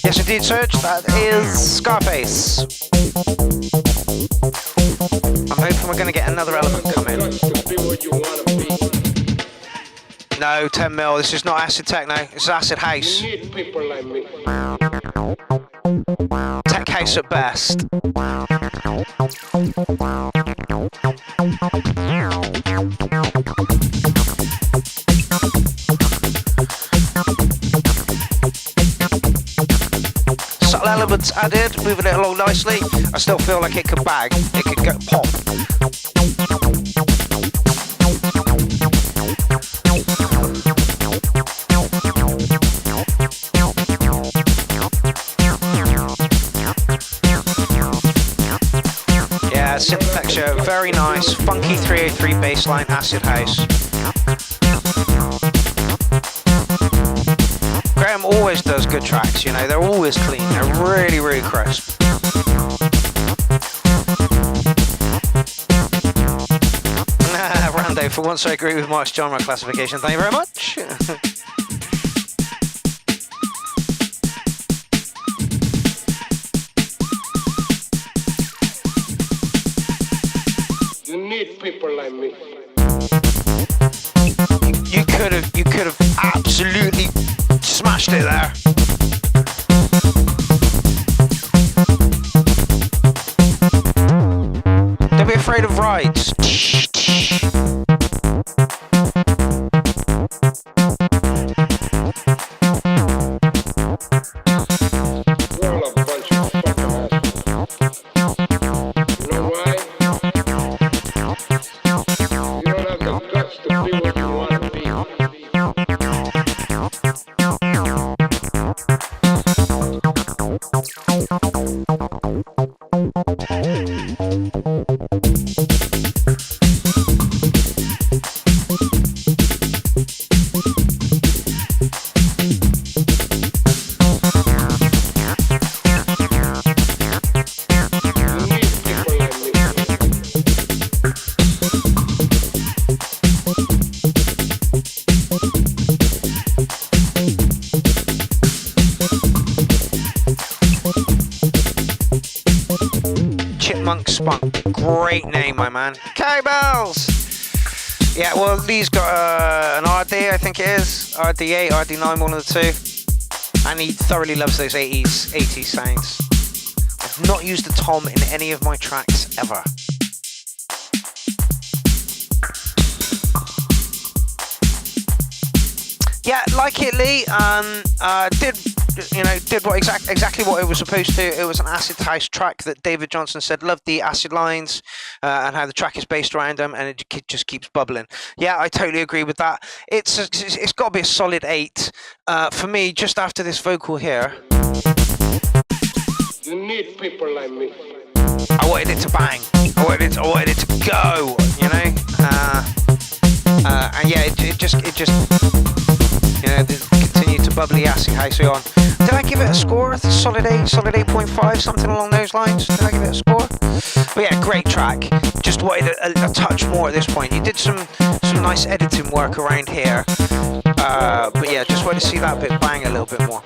Yes, indeed, Serge. That is Scarface. I'm hoping we're going to get another element come in. Guts to be what you want to be. No, 10 mil. This is not acid techno. It's acid house. You need people like me. Tech house at best. Subtle elements added, moving it along nicely. I still feel like it could bag. It could go pop. Yeah, simple texture, very nice, funky 303 bassline acid house. Graham always does good tracks, you know, they're always clean, they're really, really crisp. Rando, for once I agree with Mark's genre classification, thank you very much. You need people like me. You could have absolutely smashed it there. Don't be afraid of rides. You're all a bunch of fucking assholes. You know why? You don't have Spunk. Great name, my man. Cowbells! Yeah, well, Lee's got an RD, I think it is. RD8, RD9, one of the two. And he thoroughly loves those 80s sounds. I've not used the tom in any of my tracks ever. Yeah, like it, Lee. Did what exactly what it was supposed to. It was an acid house track that David Johnson said loved the acid lines and how the track is based around them, and it just keeps bubbling. Yeah, I totally agree with that. It's got to be a solid 8 for me. Just after this vocal here, You need people like me. I wanted it to bang. I wanted it to go. You know, and yeah, it just. Continue to bubbly acid house on. Did I give it a score? Solid 8, solid 8.5, something along those lines. Did I give it a score? But yeah, great track. Just wanted a touch more at this point. You did some nice editing work around here. But yeah, just wanted to see that bit bang a little bit more.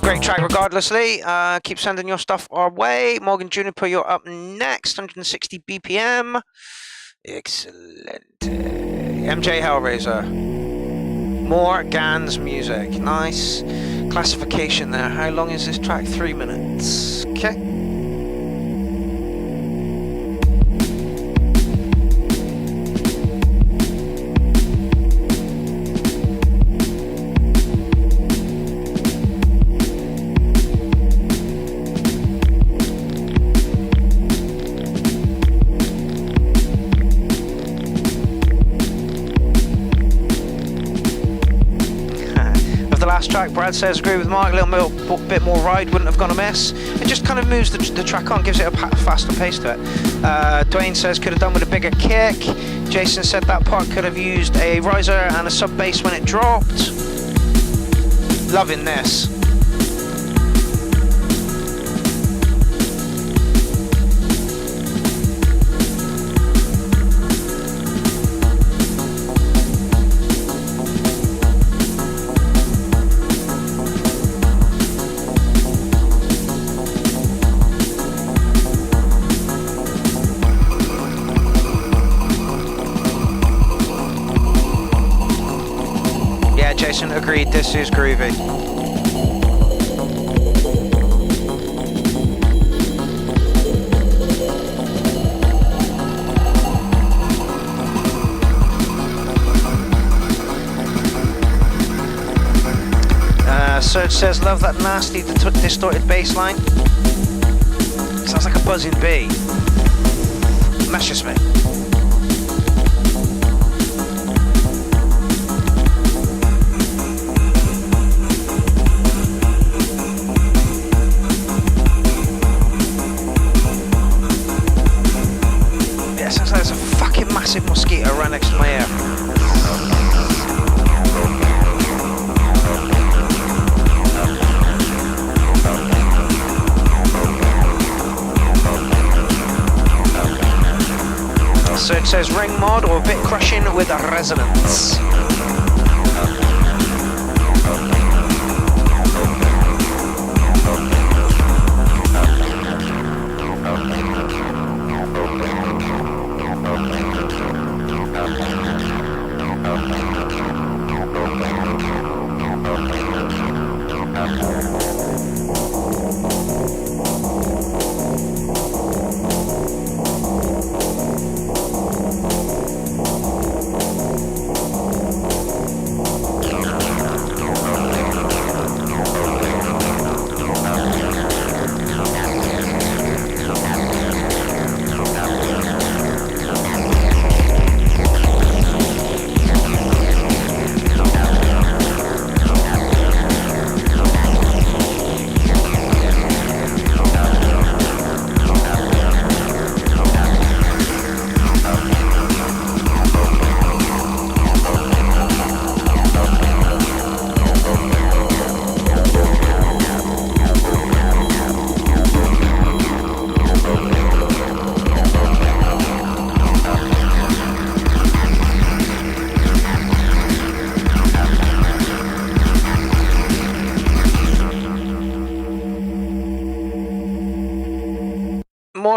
Great track regardlessly. Keep sending your stuff our way. Morgan Juniper, you're up next. 160 BPM. Excellent. MJ Hellraiser. More Gans music. Nice classification there. How long is this track? 3 minutes. Okay. Track, Brad says, agree with Mark, a little bit more ride wouldn't have gone amiss. It just kind of moves the track on, gives it a faster pace to it. Dwayne says, could have done with a bigger kick. Jason said that part could have used a riser and a sub bass when it dropped. Loving this. Agreed, this is groovy. Serge says, love that nasty distorted bass line. Sounds like a buzzing bee. Meshes me. Massive mosquito right next to my ear. So it says ring mod or bit crushing with a resonance.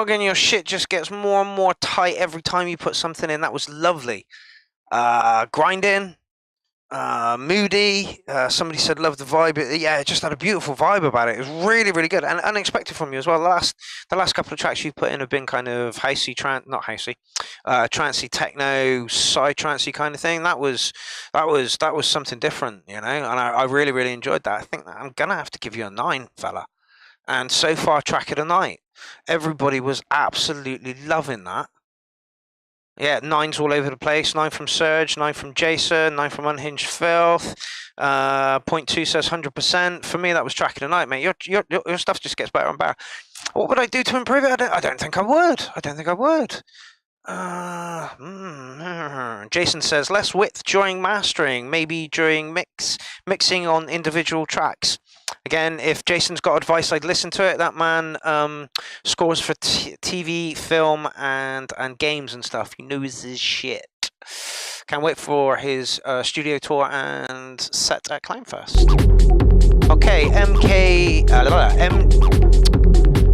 Morgan, your shit just gets more and more tight every time you put something in. That was lovely. Grinding. Moody. Somebody said love the vibe. Yeah, it just had a beautiful vibe about it. It was really, really good and unexpected from you as well. The last couple of tracks you put in have been kind of housey, trancey techno, psy-trancey kind of thing. That was something different, you know. And I really, really enjoyed that. I think that I'm gonna have to give you a 9, fella. And so far, track of the night, everybody was absolutely loving that. Yeah, 9s all over the place. 9 from Serge, 9 from Jason, 9 from Unhinged Filth. 0.2 says 100%. For me, that was track of the night, mate. Your stuff just gets better and better. What would I do to improve it? I don't think I would. Jason says less width during mastering, maybe during mixing on individual tracks. Again, if Jason's got advice, I'd listen to it. That man scores for TV, film, and games and stuff. He knows his shit. Can't wait for his studio tour and set at Clownfest. Okay,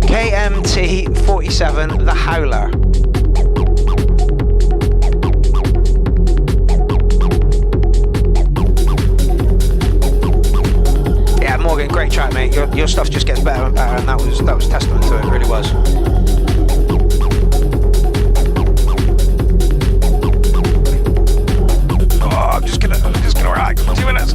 KMT47, The Howler. Morgan, great track, mate. Your stuff just gets better and better, and that was testament to it. It really was. Oh, I'm just gonna ride 2 minutes.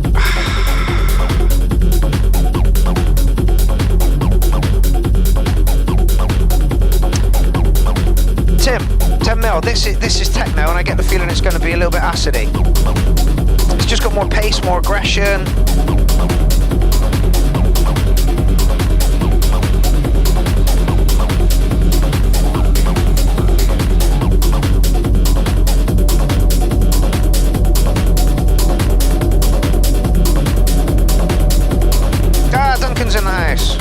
Tim Mill, this is techno, and I get the feeling it's going to be a little bit acidy. It's just got more pace, more aggression. Duncan's in the house.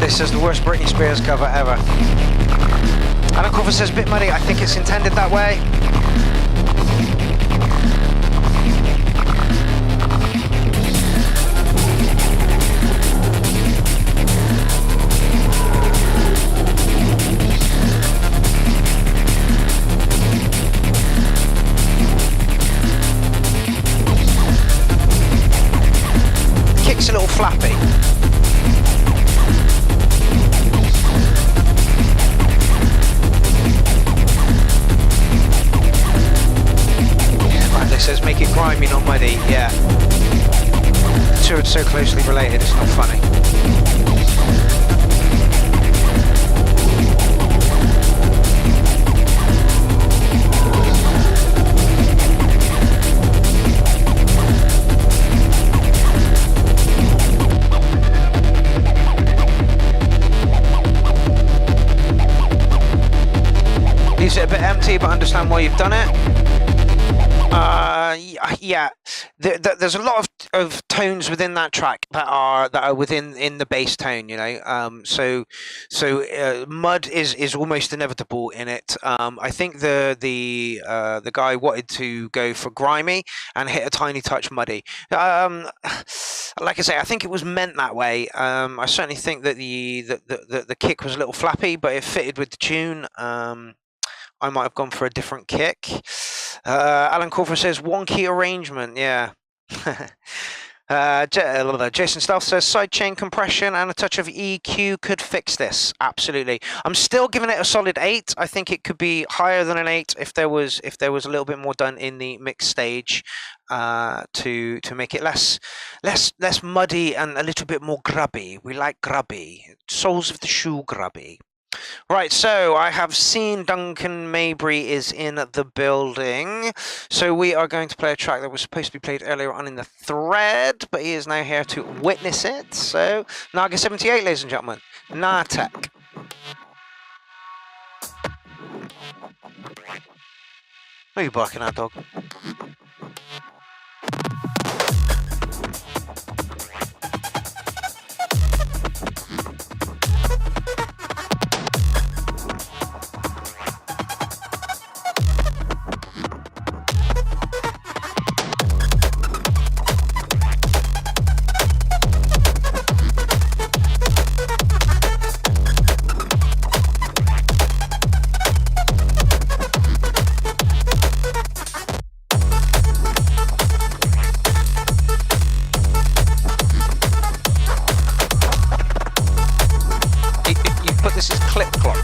Says the worst Britney Spears cover ever. Alan Crawford says bit muddy. I think it's intended that way. Kick's a little flappy. Says make it grimy, not muddy. Yeah, the two are so closely related, it's not funny. leaves it a bit empty, but understand why you've done it. Yeah, there's a lot of tones within that track that are within the bass tone, you know. So mud is almost inevitable in it. I think the guy wanted to go for grimy and hit a tiny touch muddy. Like I say, I think it was meant that way. I certainly think that the kick was a little flappy, but it fitted with the tune. I might have gone for a different kick. Alan Corver says wonky arrangement. Yeah. Jason Stealth says sidechain compression and a touch of EQ could fix this. Absolutely. I'm still giving it a solid 8. I think it could be higher than an 8 if there was a little bit more done in the mix stage to make it less muddy and a little bit more grubby. We like grubby. Soles of the shoe grubby. Right, so I have seen Duncan Mabry is in the building. So we are going to play a track that was supposed to be played earlier on in the thread, but he is now here to witness it. So, Naga 78, ladies and gentlemen. Nartek. What are you barking at, dog? This is clip clop.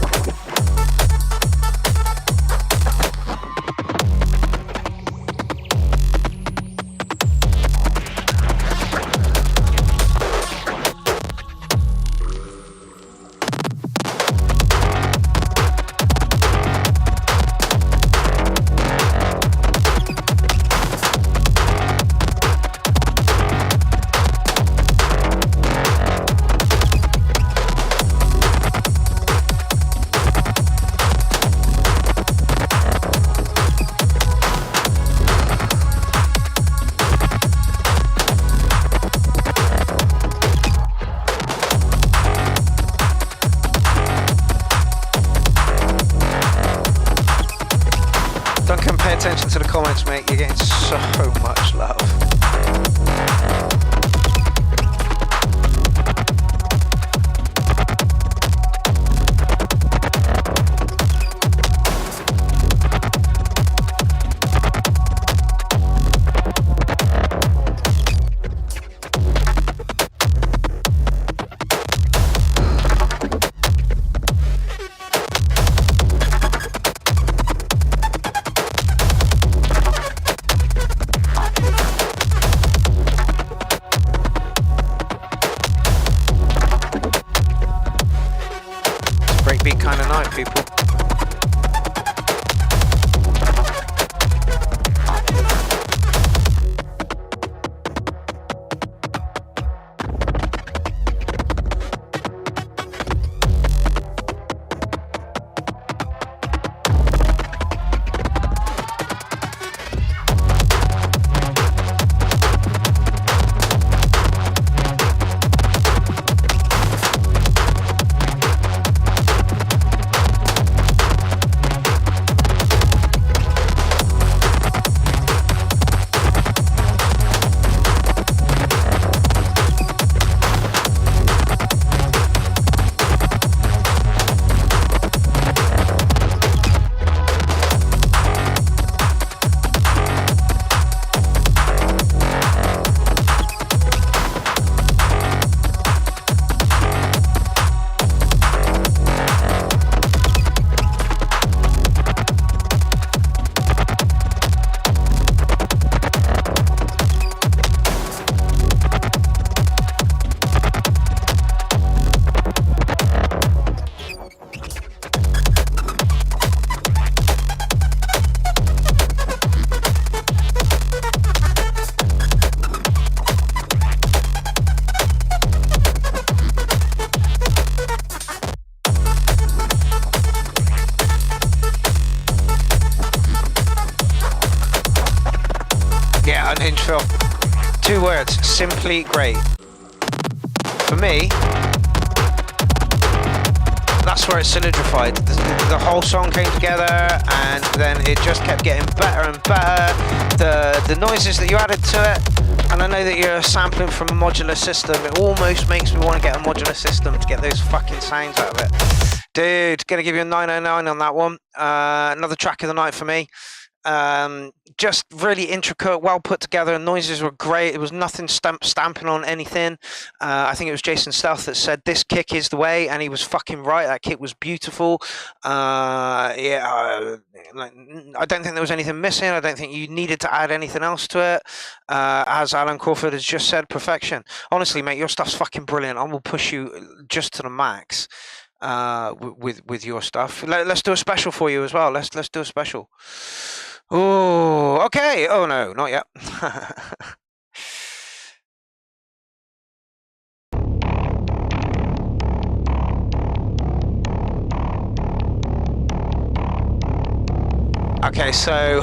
Attention to the comments, mate. You're getting so much love. Breakbeat kind of night, people. 2 words, simply great. For me, that's where it solidified. The whole song came together, and then it just kept getting better and better. The noises that you added to it, and I know that you're sampling from a modular system, it almost makes me want to get a modular system to get those fucking sounds out of it. Dude, gonna give you a 909 on that one. Another track of the night for me. Just really intricate, well put together. Noises were great. It was nothing stamping on anything. I think it was Jason Stealth that said this kick is the way, and he was fucking right. That kick was beautiful. I don't think there was anything missing. I don't think you needed to add anything else to it. As Alan Crawford has just said, perfection. Honestly, mate, your stuff's fucking brilliant. I will push you just to the max with your stuff. Let's do a special for you as well. Let's do a special. Oh, okay. Oh no, not yet. Okay, so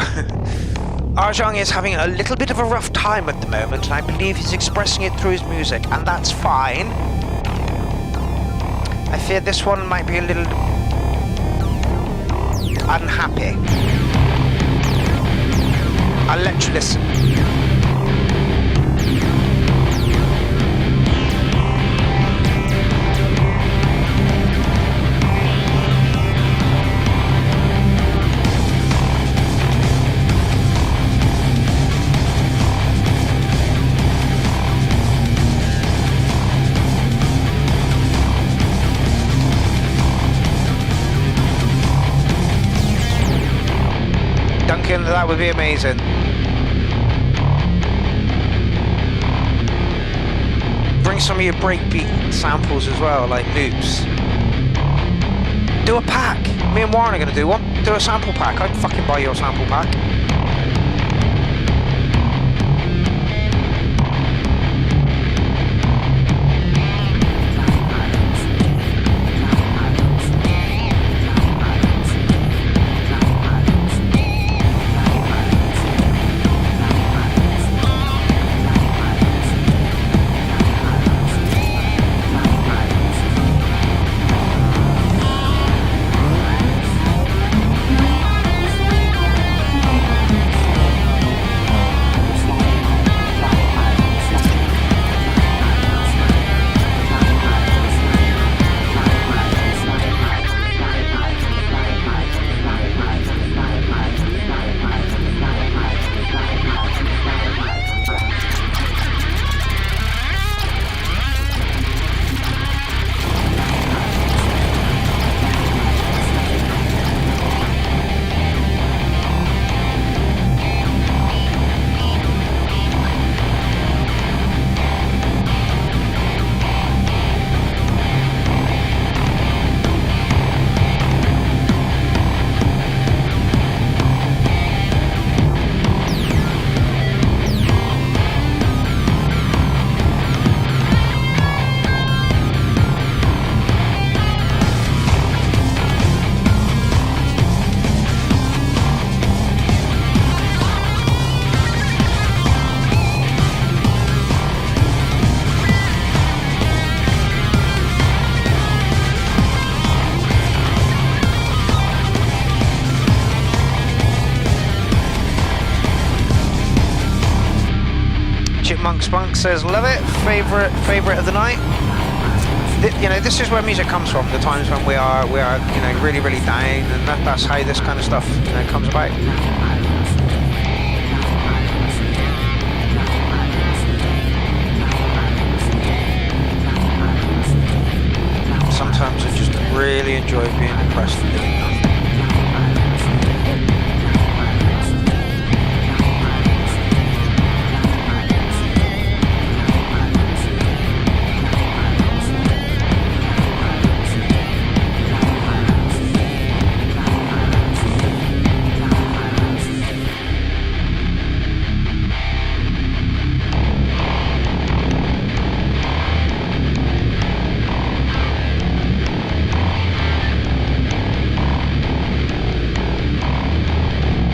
Arjang is having a little bit of a rough time at the moment, and I believe he's expressing it through his music, and that's fine. I fear this one might be a little unhappy. I'll let you listen. Duncan, that would be amazing. Bring some of your breakbeat samples as well, like loops. Do a pack. Me and Warren are going to do one. Do a sample pack. I'd fucking buy your sample pack. Spunk says, love it, favorite of the night. You know, this is where music comes from, the times when we are you know, really down, and that's how this kind of stuff, you know, comes about. Sometimes I just really enjoy being depressed and doing nothing.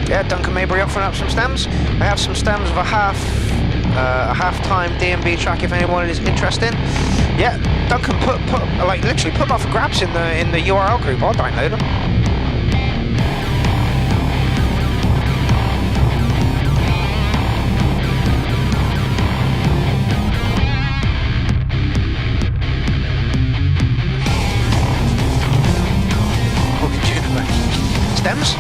Yeah, Duncan Mabry offering up some stems. I have some stems of a half a half-time D&B track if anyone is interested. Yeah, Duncan put like literally put them up for grabs in the URL group. I'll download them. Stems?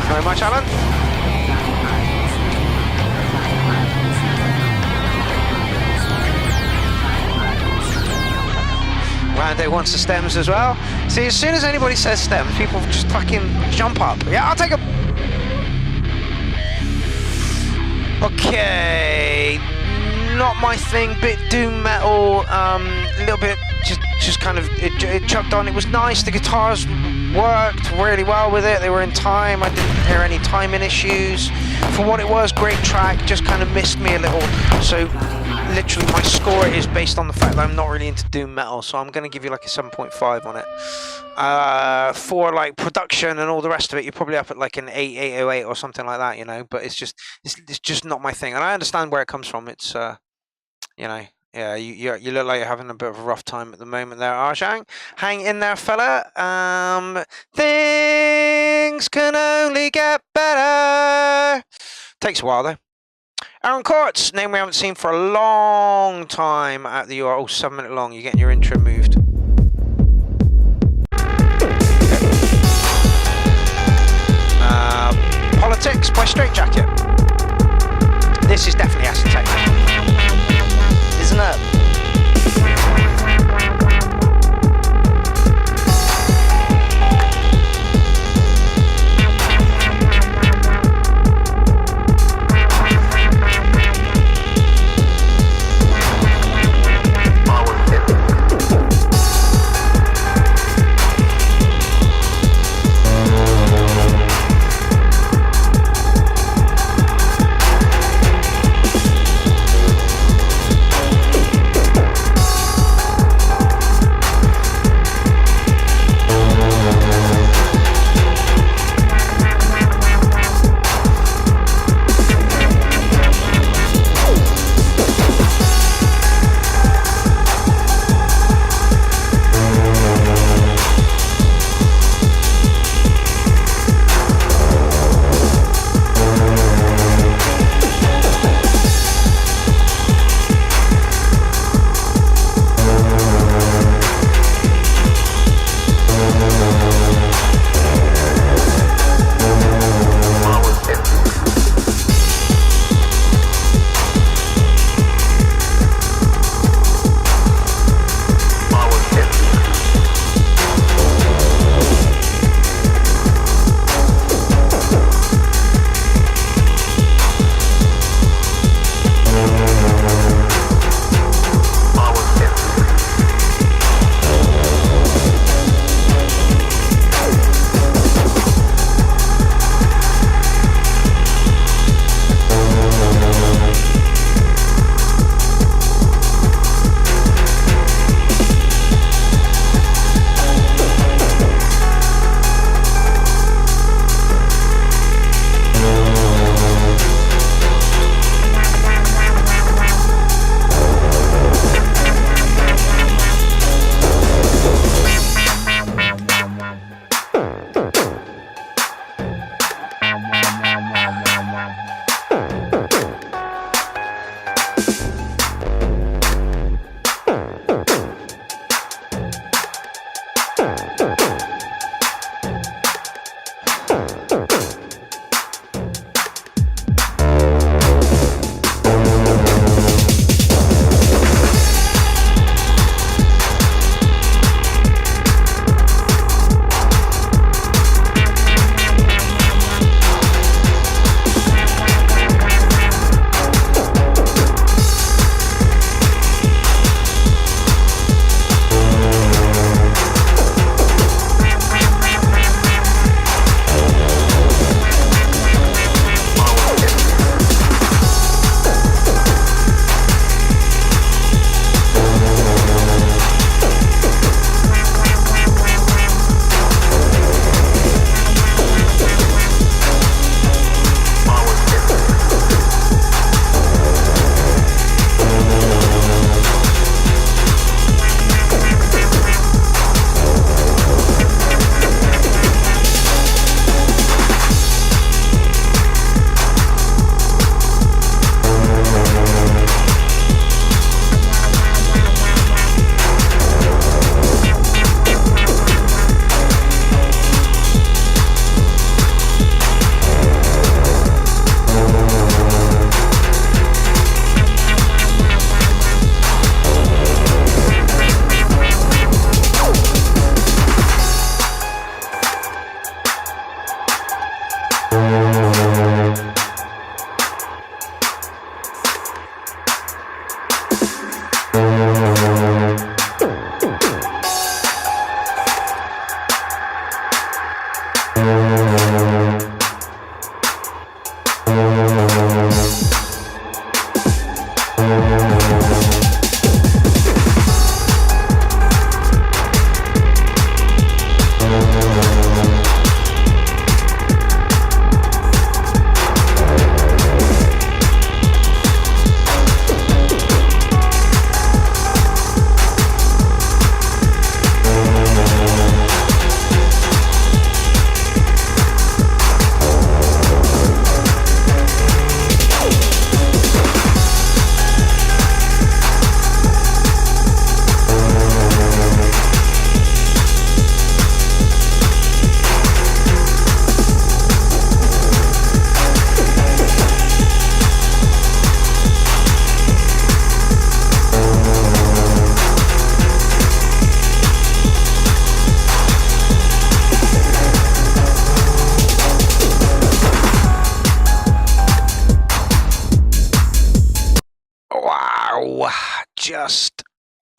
Very much, Alan. Rando wants the stems as well. See, as soon as anybody says stems, people just fucking jump up. Yeah, I'll take them. Okay, not my thing. Bit doom metal, a little bit just kind of it chugged on. It was nice. The guitars worked really well with it. They were in time. I didn't hear any timing issues. For what it was, great track. Just kind of missed me a little. So literally my score is based on the fact that I'm not really into doom metal. So I'm going to give you like a 7.5 on it. For like production and all the rest of it, you're probably up at like an 808 or something like that, you know. But it's just not my thing. And I understand where it comes from. It's you know. Yeah, you look like you're having a bit of a rough time at the moment there, Arjang. Hang in there, fella. Things can only get better. Takes a while, though. Aaron Courts, name we haven't seen for a long time at the URL. Oh, 7 minute long. You're getting your intro moved. Politics by Straight Jacket. This is definitely acid techno. Isn't it?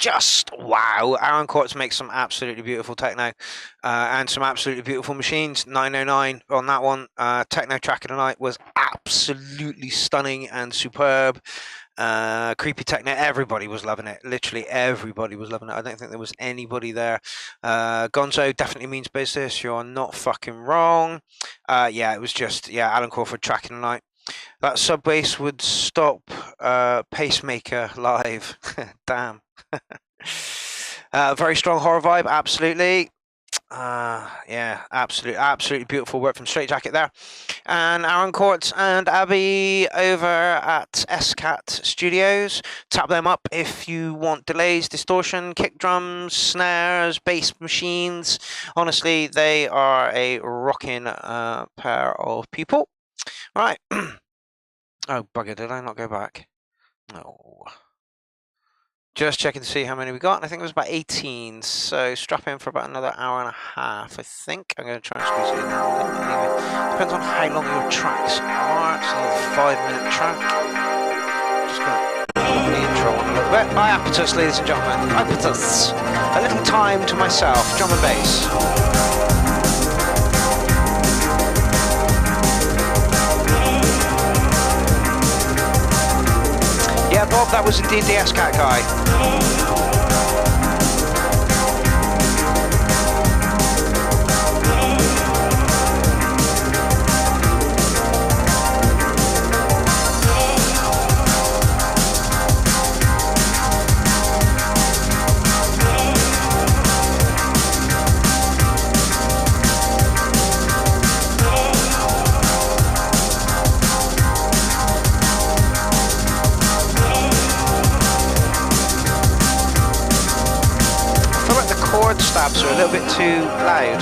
just wow. Aaron Quartz makes some absolutely beautiful techno and some absolutely beautiful machines. 909 on that one. Techno track of the night was absolutely stunning and superb. Creepy techno, everybody was loving it. Literally everybody was loving it. I don't think there was anybody there. Gonzo definitely means business. You're not fucking wrong. Yeah, it was just, yeah, Alan Crawford track of the night. That sub bass would stop Pacemaker live. Damn. Very strong horror vibe, absolutely. Yeah, absolutely beautiful work from Straight Jacket there. And Aaron Quartz and Abby over at SCAT Studios. Tap them up if you want delays, distortion, kick drums, snares, bass machines. Honestly, they are a rocking pair of people. Right. Oh, bugger, did I not go back? No. Just checking to see how many we got. I think it was about 18. So strap in for about another hour and a half, I think. I'm going to try and squeeze it in. Anyway, depends on how long your tracks are. It's a 5-minute track. Just going to put the intro on a little bit. My Apatus, ladies and gentlemen. Apatus. A little time to myself. Drum and bass. Yeah, Bob, that was indeed the SCAT guy. Stabs are a little bit too loud.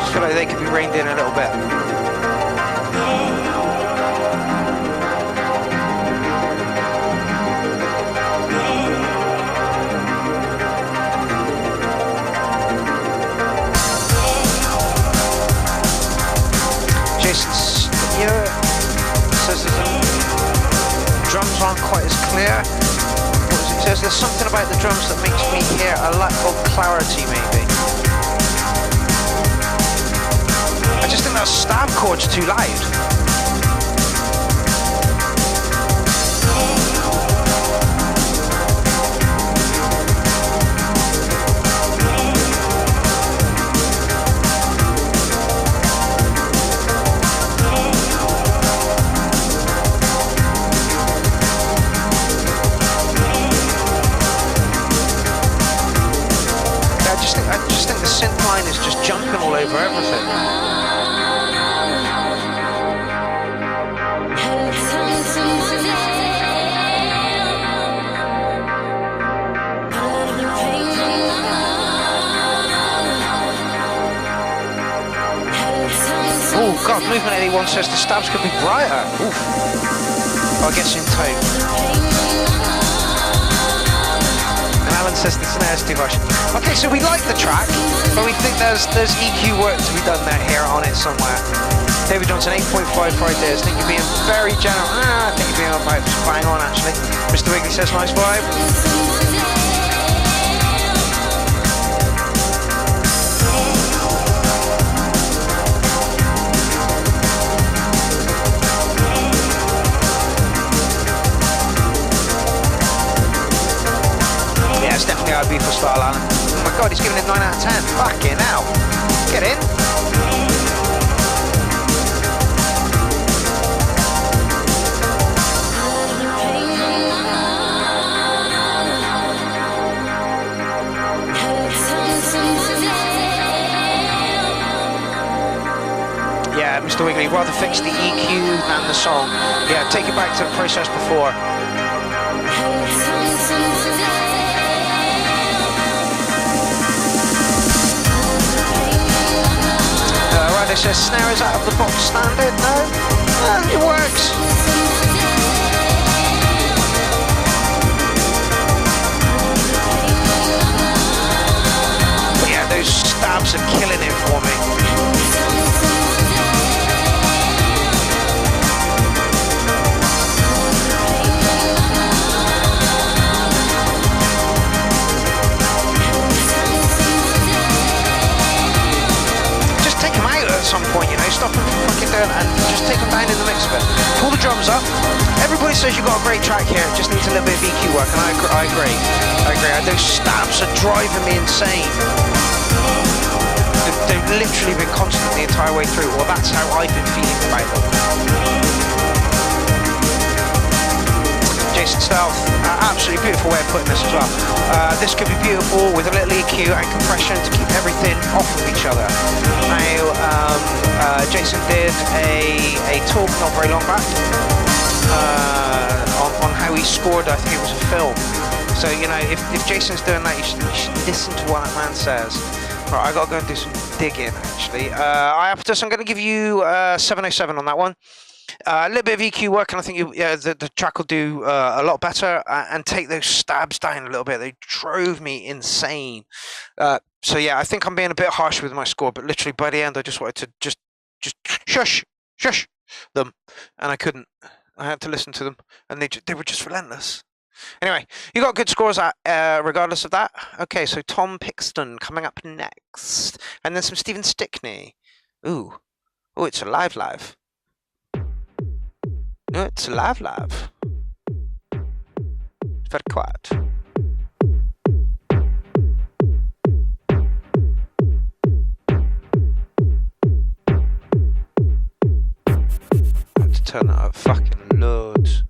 Just feel like they could be reined in a little bit. Jason, you know, says drums aren't quite as clear. He says there's something about the drums that makes me hear a lack of clarity, maybe. I just think that stab chord's too loud. I just think the synth line is just jumping all over everything. Oh god, movement 81 says the stabs could be brighter. Oof. Oh, I guess in tone. Alan says the snare's too harsh. Okay, so we like the track, but we think there's EQ work to be done here on it somewhere. David Johnson, 8.5 for ideas. I think you're being very general. I think you're being about bang on, actually. Mr. Wiggly says nice vibe. It's definitely our beautiful style, Alan. Oh my god, he's giving it 9 out of 10. Fucking hell. Get in. Yeah, Mr. Wiggly, rather fix the EQ than the song. Yeah, take it back to the process before. It says snare is out of the box standard. No, it works. But yeah, those stabs are killing it for me. it. Pull the drums up. Everybody says you've got a great track here. It just needs a little bit of EQ work, and I agree. Those stabs are driving me insane. They've literally been constant the entire way through. Well, that's how I've been feeling about them. Jason Stealth, absolutely beautiful way of putting this as well. This could be beautiful with a little EQ and compression to keep everything off of each other. Now, Jason did a talk not very long back on how he scored, I think it was a film. So, you know, if Jason's doing that, you should listen to what that man says. Right, I got to go and do some digging, actually. I'm going to give you 707 on that one. A little bit of EQ work, and I think the track will do a lot better, and take those stabs down a little bit. They drove me insane. So yeah, I think I'm being a bit harsh with my score, but literally by the end, I just wanted to just shush them, and I couldn't. I had to listen to them, and they were just relentless. Anyway, you got good scores regardless of that. Okay, so Tom Pixton coming up next, and then some Stephen Stickney. Ooh, it's a live. No, it's live. It's very quiet. I have to turn that up fucking loads.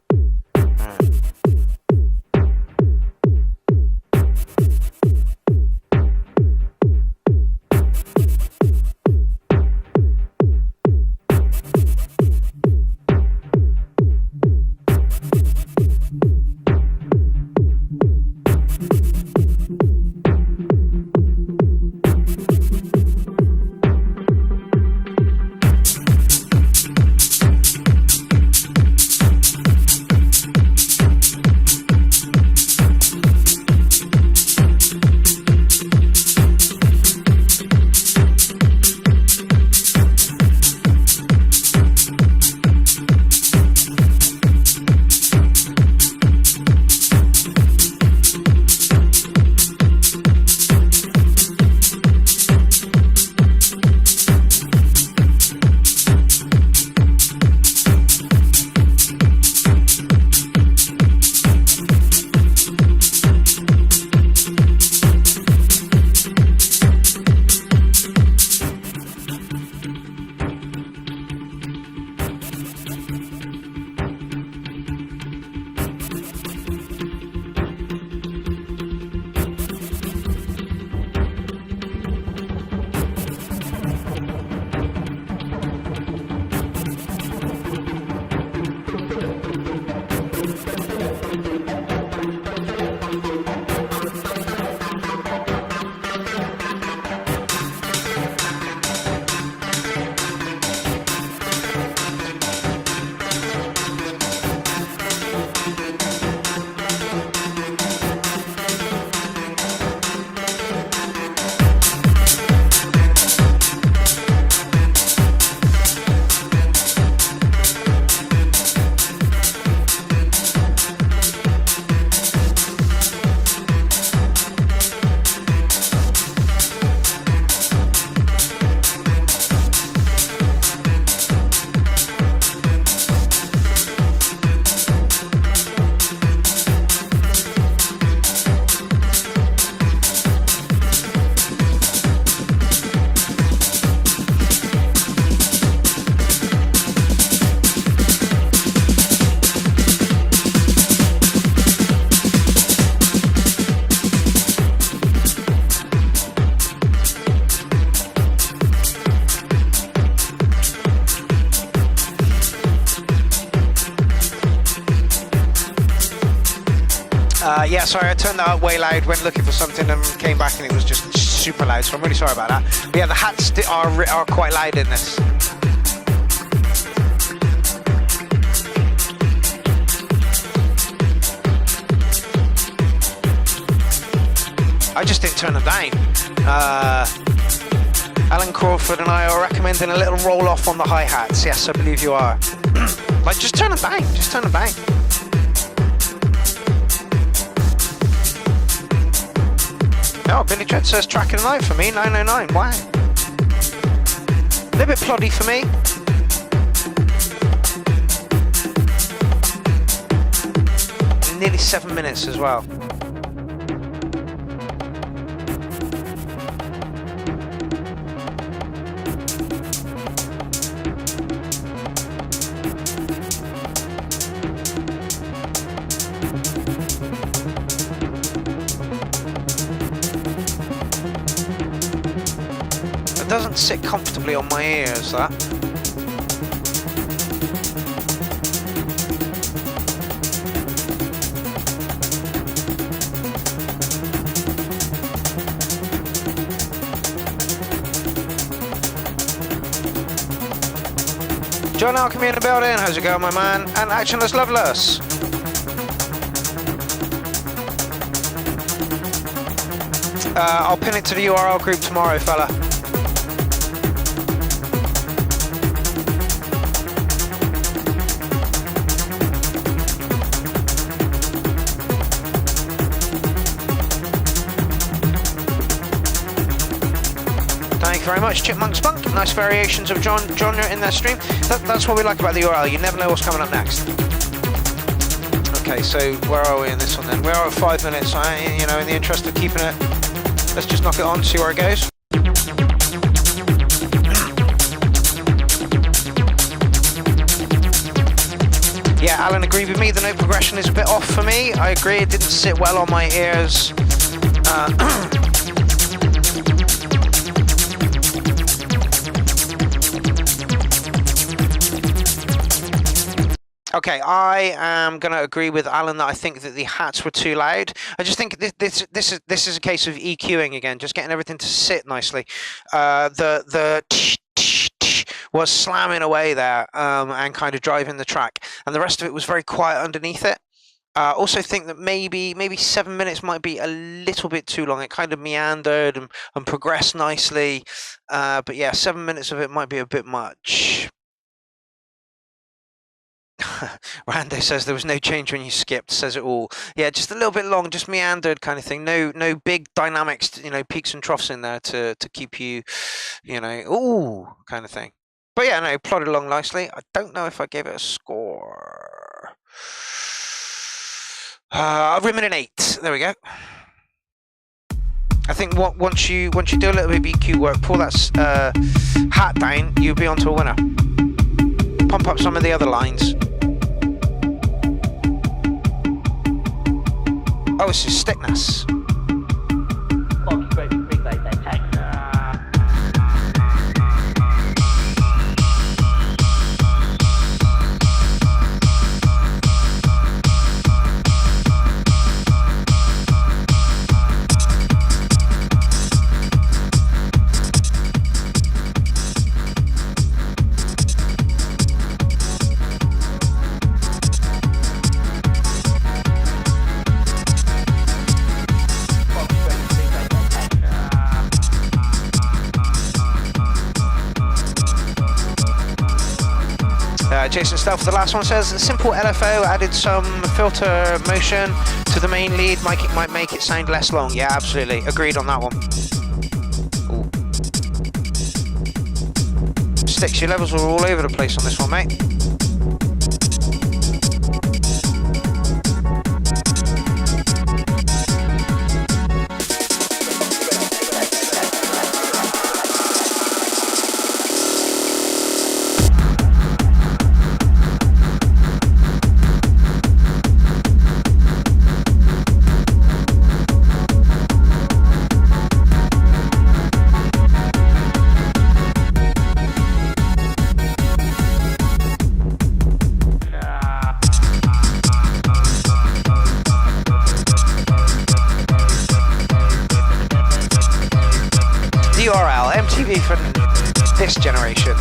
Yeah, sorry, I turned that up way loud, went looking for something and came back and it was just super loud, so I'm really sorry about that. But yeah, the hats are quite loud in this. I just didn't turn them down. Alan Crawford and I are recommending a little roll off on the hi-hats. Yes, I believe you are. Like, just turn them down, just turn them down. Oh, Billy Dread says track of the night for me, 909, wow. A little bit ploddy for me. nearly 7 minutes as well. It doesn't sit comfortably on my ears, that. John Alchemy in the building, how's it going, my man? And Actionless Loveless. I'll pin it to the URL group tomorrow, fella. Thank you very much, Chipmunk Spunk. Nice variations of genre in their stream. That's what we like about the URL. You never know what's coming up next. Okay, so where are we in this one then? We are at 5 minutes. You know, in the interest of keeping it, let's just knock it on, see where it goes. Yeah, Alan agreed with me. The note progression is a bit off for me. I agree. It didn't sit well on my ears. Okay, I am going to agree with Alan that I think that the hats were too loud. I just think this is a case of EQing again, just getting everything to sit nicely. The was slamming away there and kind of driving the track, and the rest of it was very quiet underneath it. Also think that maybe 7 minutes might be a little bit too long. It kind of meandered and progressed nicely, but yeah, 7 minutes of it might be a bit much. Rando says there was no change when you skipped, says it all. Yeah, just a little bit long, just meandered kind of thing. No big dynamics, you know, peaks and troughs in there to keep you, you know, ooh, kind of thing. But yeah, no, plodded along nicely. I don't know if I gave it a score. I've given it an 8. There we go. I think once you do a little bit of EQ work, pull that hat down, you'll be onto a winner. Pump up some of the other lines. Oh, this is stickness. Jason Stealth for the last one says, simple LFO, added some filter motion to the main lead, might make it sound less long. Yeah, absolutely. Agreed on that one. Ooh. Sticks, your levels are all over the place on this one, mate. For this generation.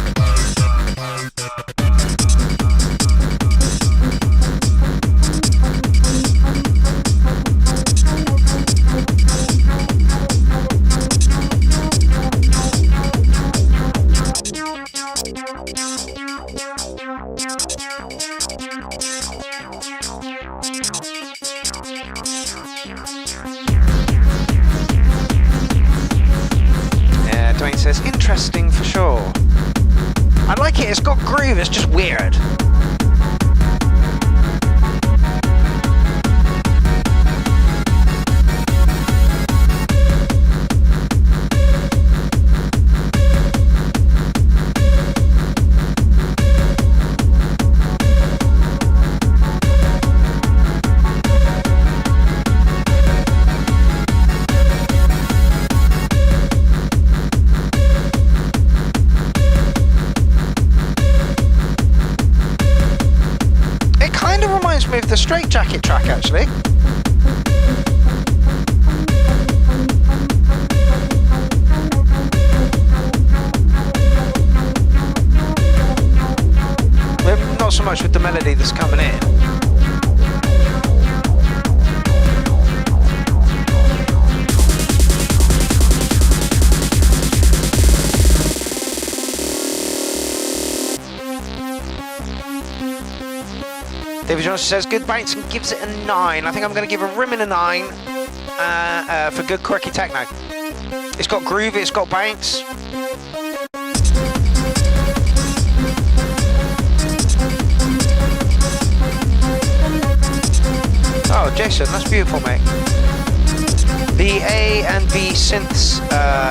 Says interesting for sure. I like it, it's got groove, it's just weird. straight jacket track actually. Not so much with the melody that's coming in. David Johnson says good bounce and gives it a 9. I think I'm going to give a rimming a 9 for good quirky techno. It's got groove, it's got bounce. Oh, Jason, that's beautiful, mate. The A and B synths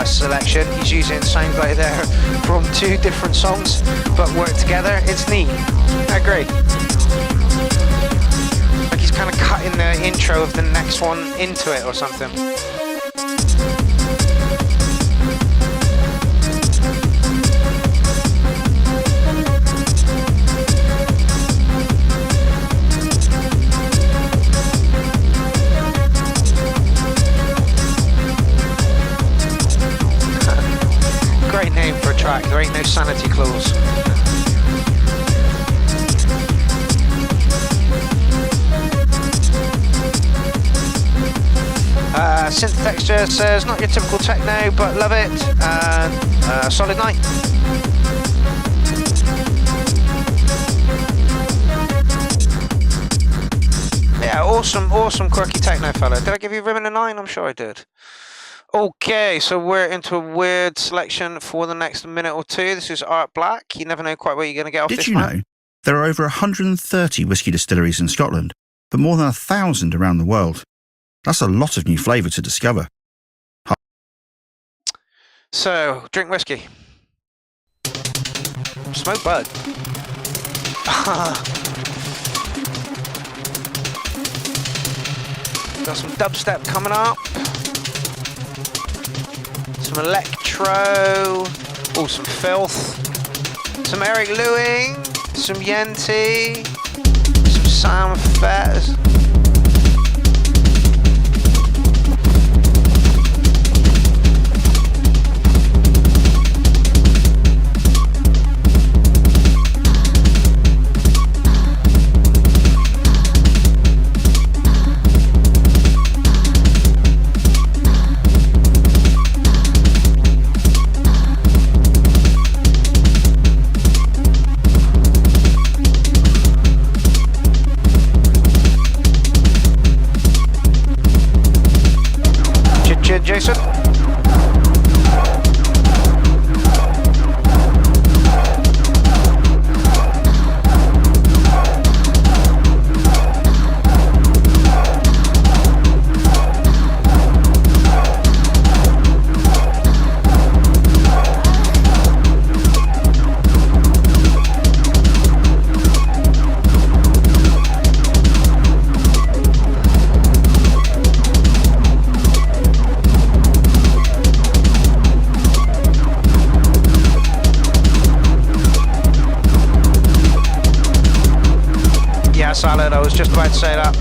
selection he's using sounds like they're from 2 different songs, but work together. It's neat. I agree. Like he's kind of cutting the intro of the next one into it or something. Great name for a track, there ain't no sanity clause. Synth Texture says, not your typical techno, but love it, and solid night. Yeah, awesome quirky techno fella. Did I give you ribbon a 9? I'm sure I did. Okay, so we're into a weird selection for the next minute or two. This is Art Black. You never know quite where you're going to get off Did this you man. know there are over 130 whisky distilleries in Scotland, but more than 1,000 around the world? That's a lot of new flavour to discover. So, drink whiskey. Smoke bud. Got some dubstep coming up. Some electro. Oh, some filth. Some Eric Lewing. Some Yenti. Some Sam Fez. Jason. Salad, I was just about to say that.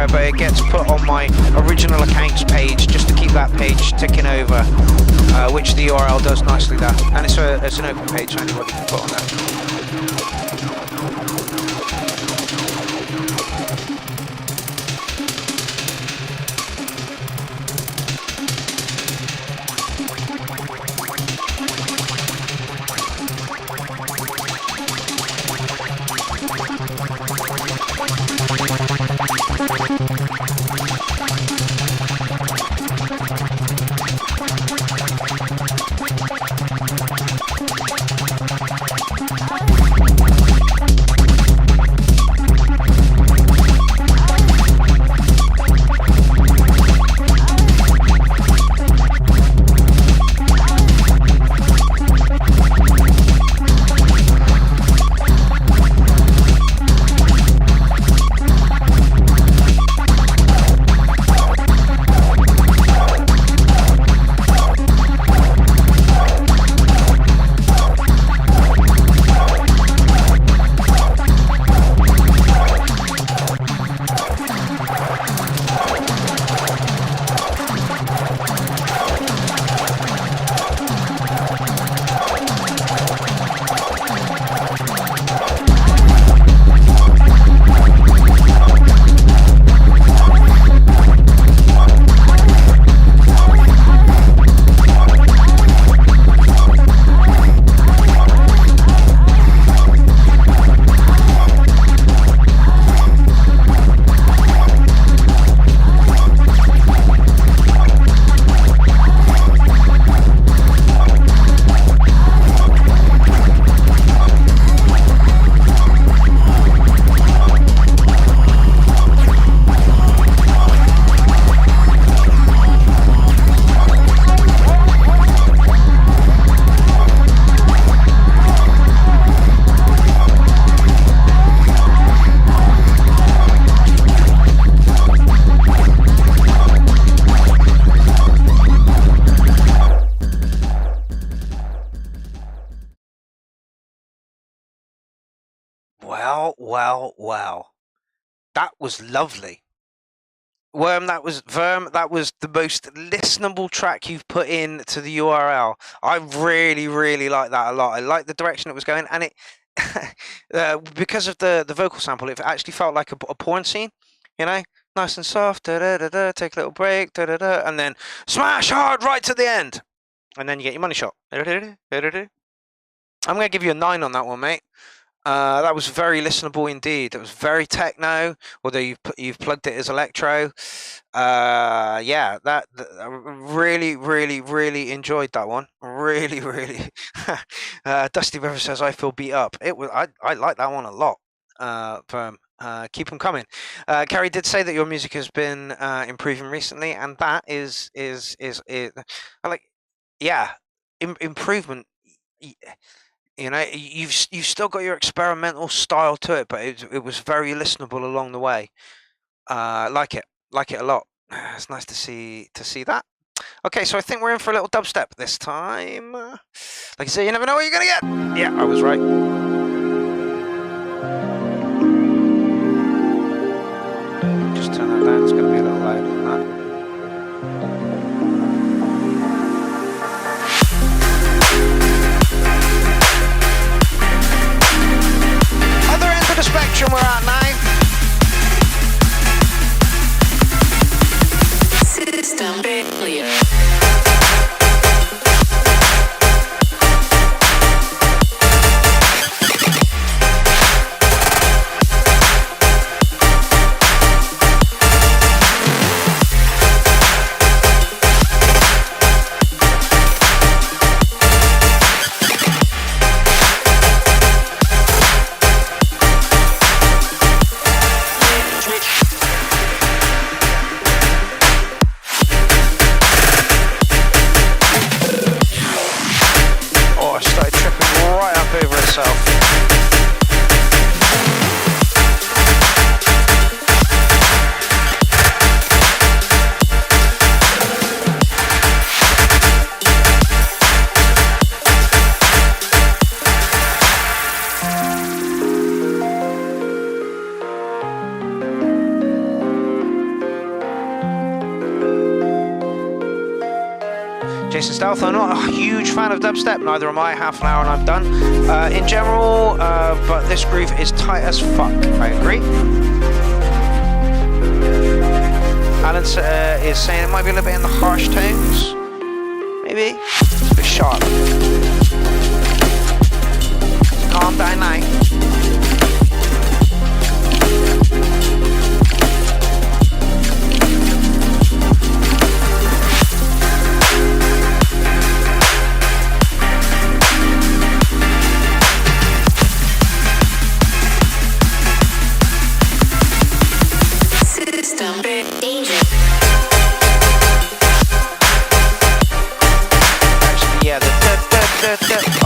there, but it gets put on my original accounts page just to keep that page ticking over, which the URL does nicely there. And it's an open page, so anybody can put on there. Wow. That was lovely. Worm, that was the most listenable track you've put in to the URL. I really like that a lot. I like the direction it was going, and it because of the vocal sample, it actually felt like a porn scene, you know, nice and soft, take a little break, and then smash hard right to the end, and then you get your money shot. I'm gonna give you a 9 on that one, mate. That was very listenable indeed. It was very techno, although you've plugged it as electro. Yeah, I really enjoyed that one. Really. Dusty River says I feel beat up. I like that one a lot. Keep them coming. Carrie did say that your music has been improving recently, and that is improvement. You know, you've still got your experimental style to it, but it was very listenable along the way. Like it a lot. It's nice to see that. Okay, so I think we're in for a little dubstep this time. Like I say, you never know what you're gonna get. Yeah, I was right. Just turn that down. It's gonna be a little louder than that. The spectrum we're at now. System failure. Jason Stealth, I'm not a huge fan of dubstep, neither am I. Half an hour and I'm done. In general, but this groove is tight as fuck. I agree. Alan is saying it might be a little bit in the harsh tones. Maybe. It's a bit sharp. Calm down now.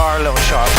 Are a little sharp.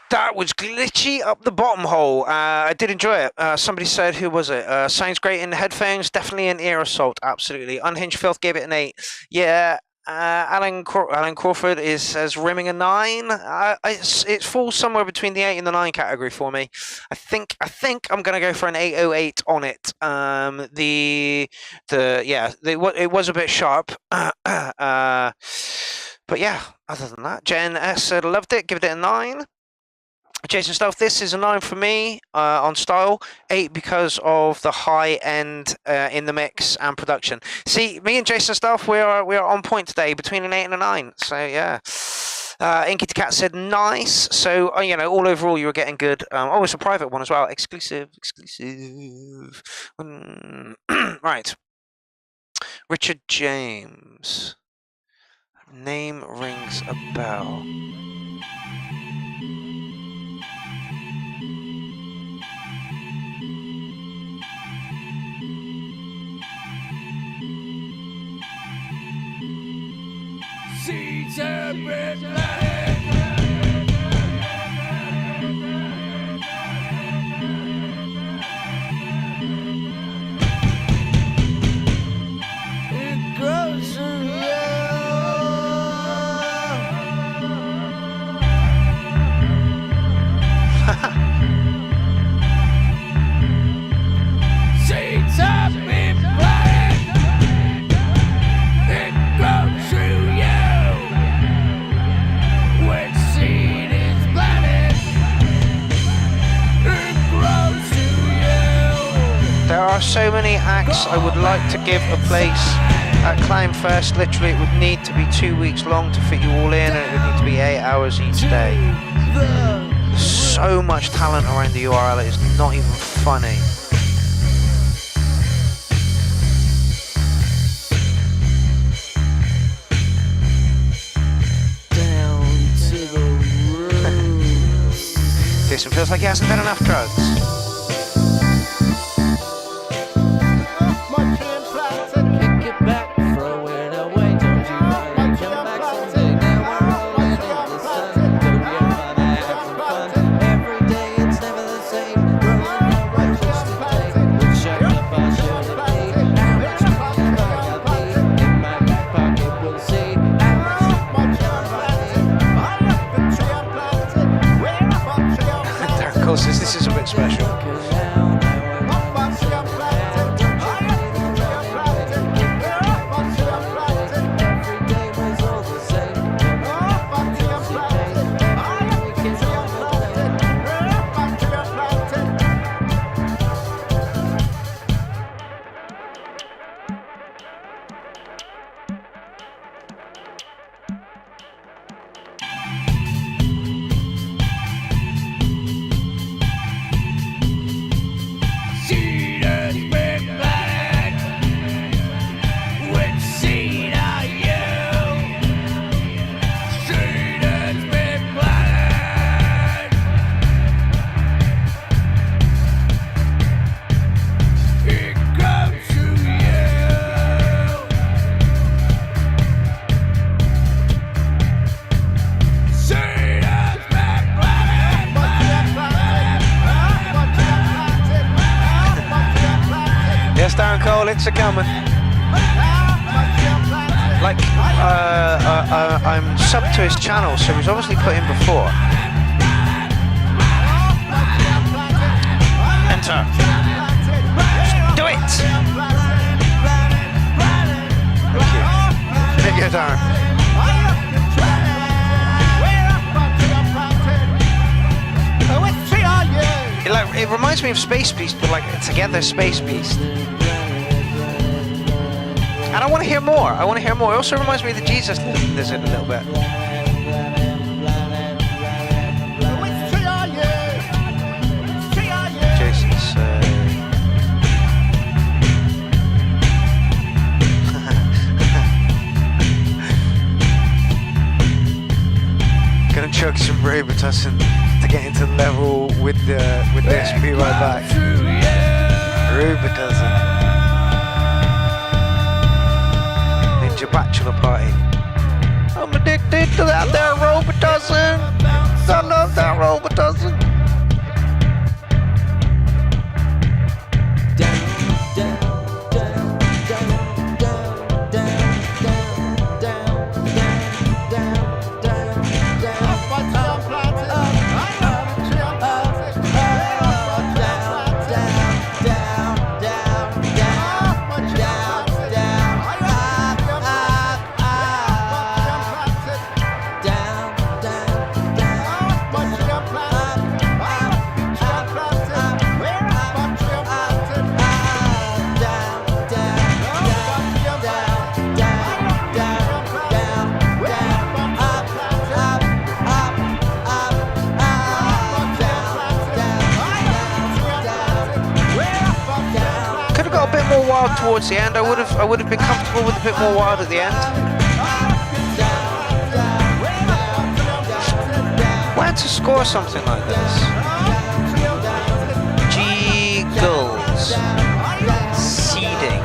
That was glitchy up the bottom hole. I did enjoy it. Somebody said, who was it? Sounds great in the headphones. Definitely an ear assault. Absolutely. Unhinged Filth gave it an 8. Yeah. Alan Crawford says rimming a 9. It falls somewhere between the 8 and the 9 category for me. I think I'm gonna go for an 808 on it. It was a bit sharp. But yeah, other than that, Jen S said loved it. Give it a 9. Jason Stealth, this is a 9 for me on style, 8 because of the high end in the mix and production. See, me and Jason Stealth, we are on point today, between an 8 and a 9. So yeah. Inky the Cat said nice. So all overall you were getting good. Oh, it's a private one as well. Exclusive. Right. Richard James. Name rings a bell. There are so many acts I would like to give a place at Clownfest. Literally, it would need to be 2 weeks long to fit you all in, and it would need to be 8 hours each day. There's so much talent around the URL, it is not even funny. Jason feels like he hasn't done enough drugs. This is a bit special. Yes, Darren Cole, it's a coming. Like, I'm subbed to his channel, so he's obviously put in before. Enter. Just do it! Thank you. Thank you, Darren. It reminds me of Space Beast, but like together Space Beast. And I want to hear more. I want to hear more. It also reminds me of the Jesus Lizard a little bit. Jason's. Gonna chug some Robitussin to get into level with this. Be right back. Robitussin. Ninja Bachelor Party. I'm addicted to that there Robitussin. I love that Robitussin. Towards the end, I would have been comfortable with a bit more wild at the end. Where to score something like this? G-Gulls. Seeding.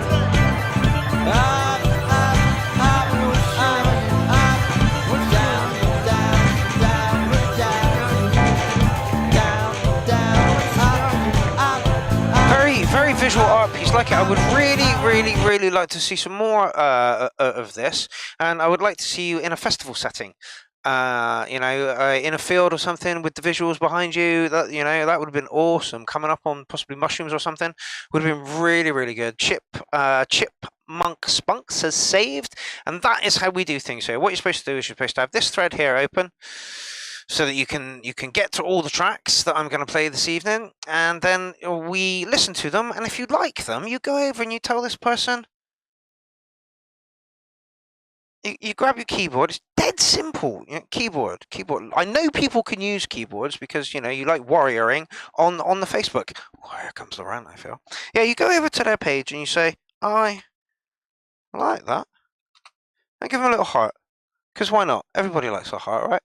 Very visual art piece, like it. I would really like to see some more of this, and I would like to see you in a festival setting, in a field or something with the visuals behind you. That that would have been awesome. Coming up on possibly mushrooms or something would have been really good. Chipmunk Spunk says saved, and that is how we do things here. What you're supposed to do is you're supposed to have this thread here open, so that you can get to all the tracks that I'm going to play this evening, and then we listen to them, and if you like them, you go over and you tell this person. You grab your keyboard. It's dead simple. Keyboard. I know people can use keyboards because you like warrioring on the Facebook. Oh, here comes the rant, I feel. Yeah, you go over to their page and you say, I like that, and give them a little heart, because why not? Everybody likes a heart, right?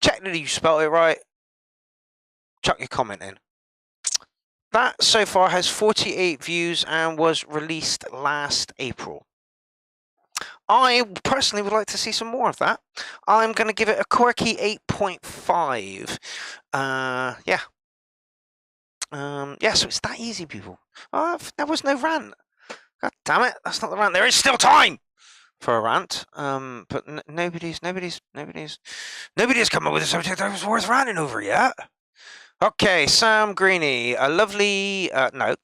Check that you spelled it right. Chuck your comment in. That so far has 48 views and was released last April. I personally would like to see some more of that. I'm going to give it a quirky 8.5. Yeah, so it's that easy, people. There was no rant. God damn it, that's not the rant. There is still time for a rant, but nobody's come up with a subject that was worth ranting over yet. Okay, Sam Greeny, a lovely, live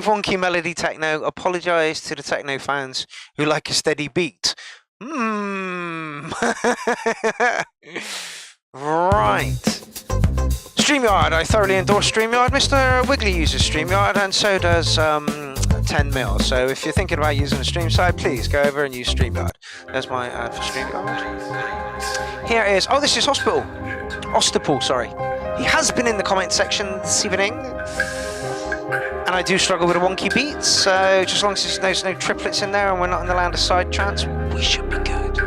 wonky melody techno. Apologise to the techno fans who like a steady beat. Right. StreamYard, I thoroughly endorse StreamYard. Mr. Wiggly uses StreamYard, and so does 10 mil. So if you're thinking about using a stream side, please go over and use StreamYard. There's my ad for StreamYard. Here is, this is Ostapol, sorry. He has been in the comment section this evening. And I do struggle with a wonky beat, so just as long as there's no triplets in there and we're not in the land of side trance, we should be good.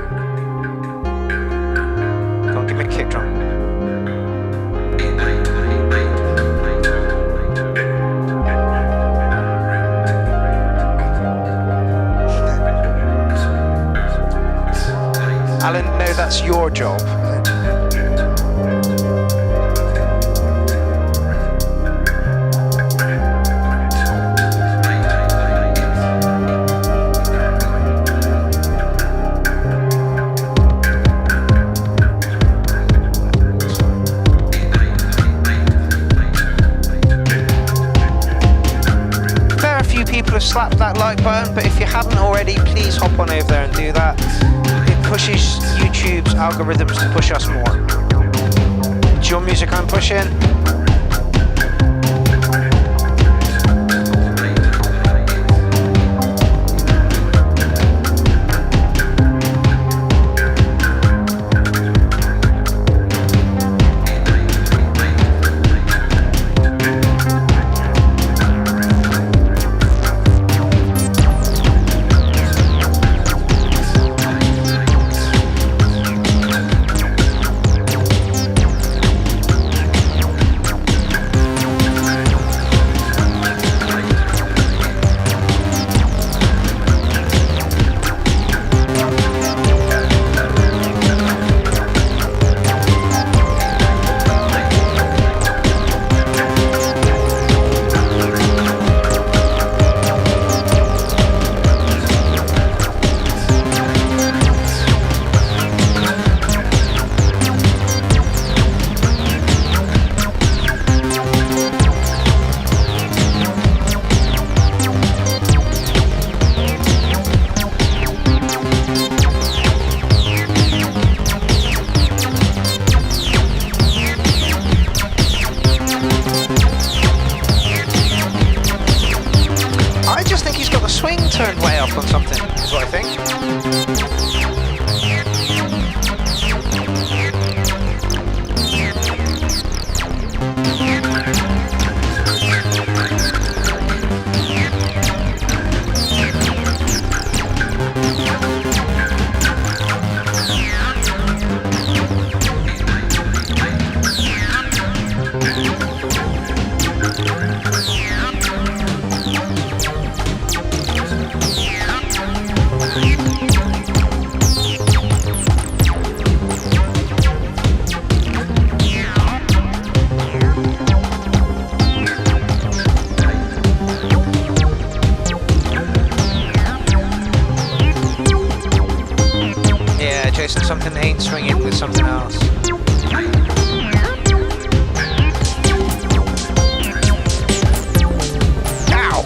Come on, give me a kick drum. Alan, no, that's your job. people have slapped that like button, but if you haven't already, please hop on over there and do that. It pushes YouTube's algorithms to push us more. It's your music I'm pushing. Turned way up on something, is what I think. Something ain't swinging with something else. Ow!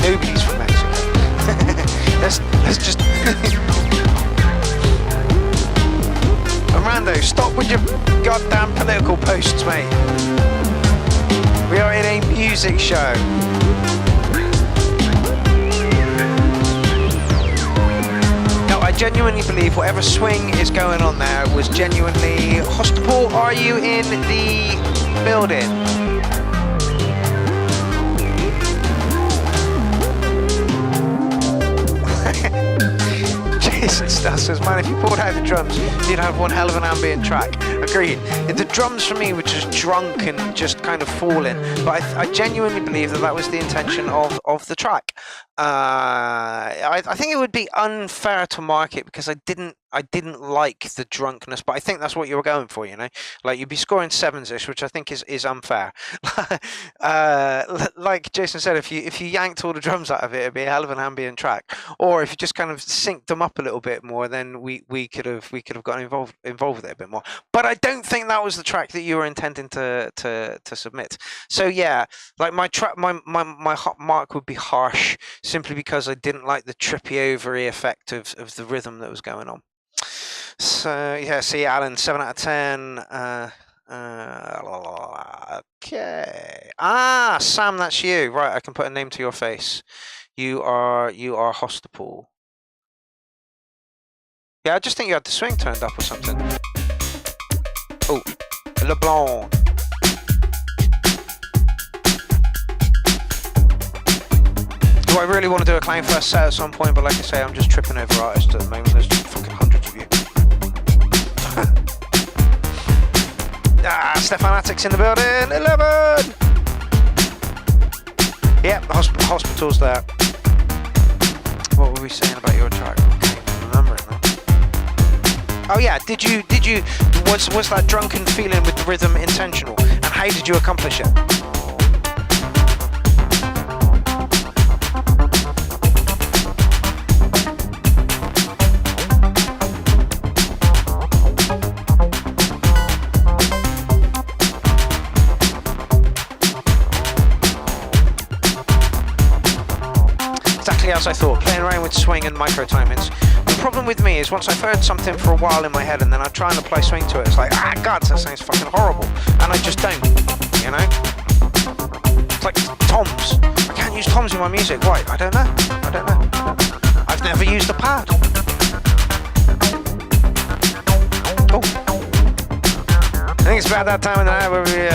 Nobody's from Mexico. let's just Armando, stop with your goddamn political posts, mate. We are in a music show. No, I genuinely believe whatever swing is going on there was genuinely hostile. Are you in the building? Jason Stuss says, man, if you pulled out the drums, you'd have one hell of an ambient track. Agreed. The drums for me were just drunk and just kind of falling, but I genuinely believe that was the intention of the track. I think it would be unfair to mark it because I didn't like the drunkenness, but I think that's what you were going for, you know? Like, you'd be scoring 7s-ish, which I think is unfair. Like Jason said, if you yanked all the drums out of it, it'd be a hell of an ambient track. Or if you just kind of synced them up a little bit more, then we could have gotten involved with it a bit more. But I don't think that was the track that you were intending to submit. So yeah, like my mark would be harsh, simply because I didn't like the trippy overy effect of the rhythm that was going on. So yeah, see Alan, 7 out of 10. Okay. Sam, that's you. Right, I can put a name to your face. You are Hostapole. Yeah, I just think you had the swing turned up or something. Oh, LeBlanc. Do I really want to do a Clown First set at some point? But like I say, I'm just tripping over artists at the moment. There's just fucking hundreds of you. Stefanatics in the building. 11. Yep, the hospital's there. What were we saying about your track? I can't even remember it now. Oh yeah, was that drunken feeling with the rhythm intentional? And how did you accomplish it? Exactly as I thought, playing around with swing and micro timings. The problem with me is once I've heard something for a while in my head and then I try and apply swing to it, it's like, ah, God, that sounds fucking horrible. And I just don't, you know? It's like toms. I can't use toms in my music. Why? I don't know. I've never used a pad. Oh. I think it's about that time of the night where we...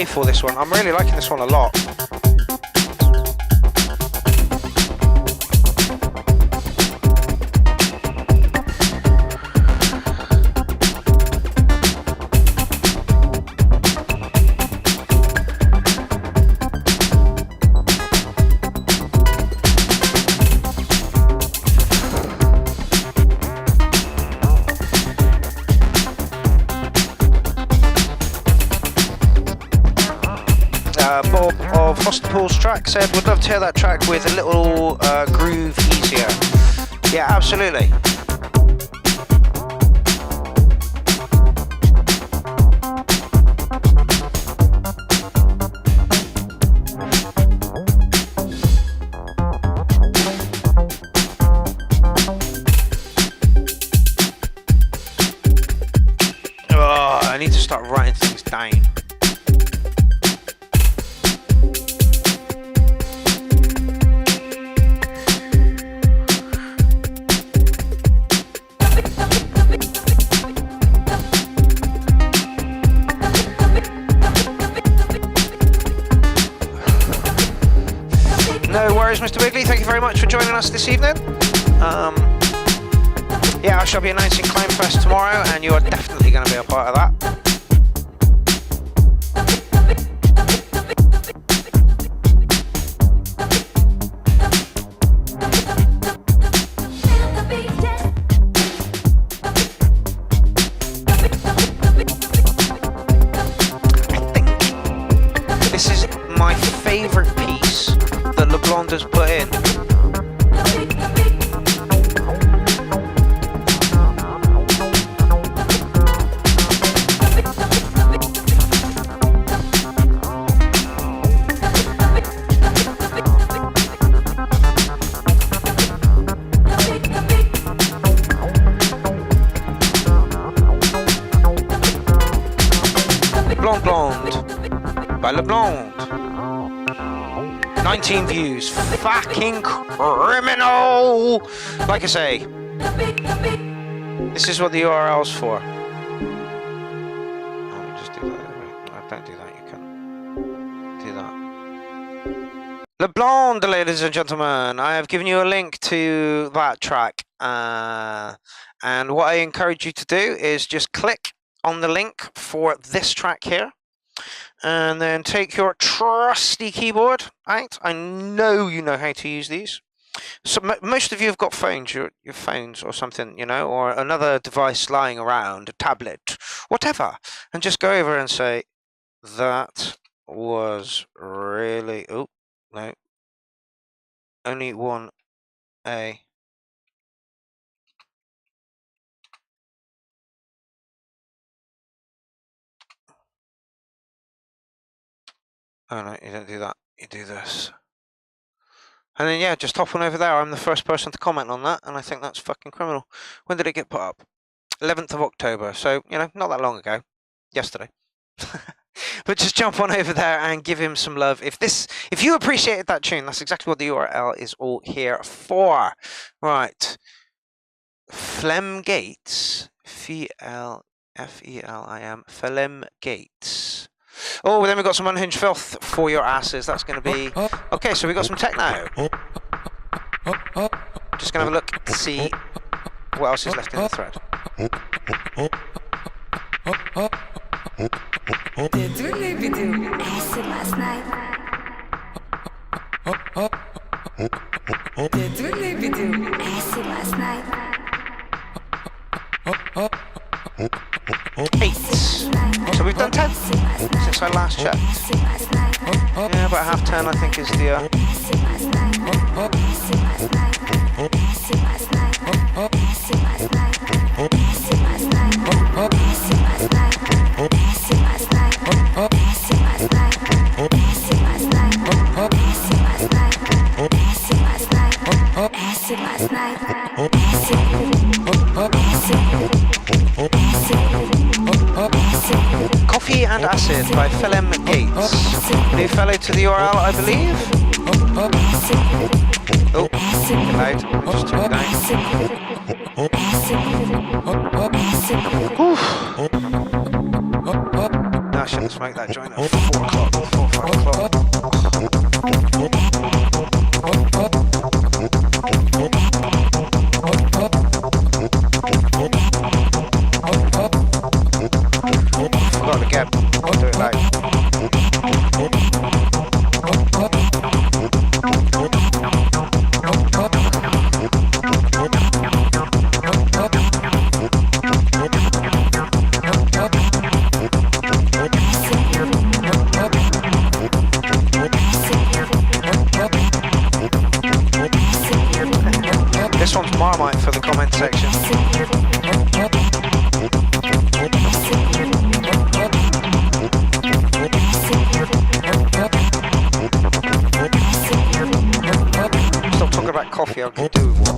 for this one. I'm really liking this one a lot. Track said would love to hear that track with a little groove easier. Yeah, absolutely. Oh, I need to start writing things down. Mr. Wigley, thank you very much for joining us this evening. Yeah, I shall be announcing Clownfest tomorrow, and you are definitely going to be a part of that. I think this is my favourite piece that LeBlanc has put in. Blonde by LeBlanc. 19 views. Fucking criminal! Like I say, this is what the URL's for. Let me just do that. No, don't do that. You can do that. LeBlanc, ladies and gentlemen. I have given you a link to that track. And what I encourage you to do is just click on the link for this track here. And then take your trusty keyboard out. I know you know how to use these. So most of you have got phones, your phones or something, you know, or another device lying around, a tablet, whatever. And just go over and say, that was really... Oh, no. Only one A. Oh no, you don't do that. You do this. And then, yeah, just hop on over there. I'm the first person to comment on that, and I think that's fucking criminal. When did it get put up? 11th of October. So, you know, not that long ago. Yesterday. But just jump on over there and give him some love. If you appreciated that tune, that's exactly what the URL is all here for. Right. Flem Gates. F-E-L-F-E-L-I-M. Flem Gates. Oh, then we've got some unhinged filth for your asses. That's going to be... Okay, so we've got some techno. Just going to have a look to see what else is left in the thread. Did we maybe do acid last night? Did we maybe do acid last night? 8. So we've done 10 since I last checked. Yeah, about half 10 I think is the... Coffee and Acid by Phelim Gates. New fellow to the URL, I believe. Oh, loud. Just turn it down. No, I shouldn't smoke that joint at 4 o'clock, 4 or 5 o'clock. Forgot again. I'll do it loud. This one's Marmite for the comment section. Stop talking about coffee, I can do one.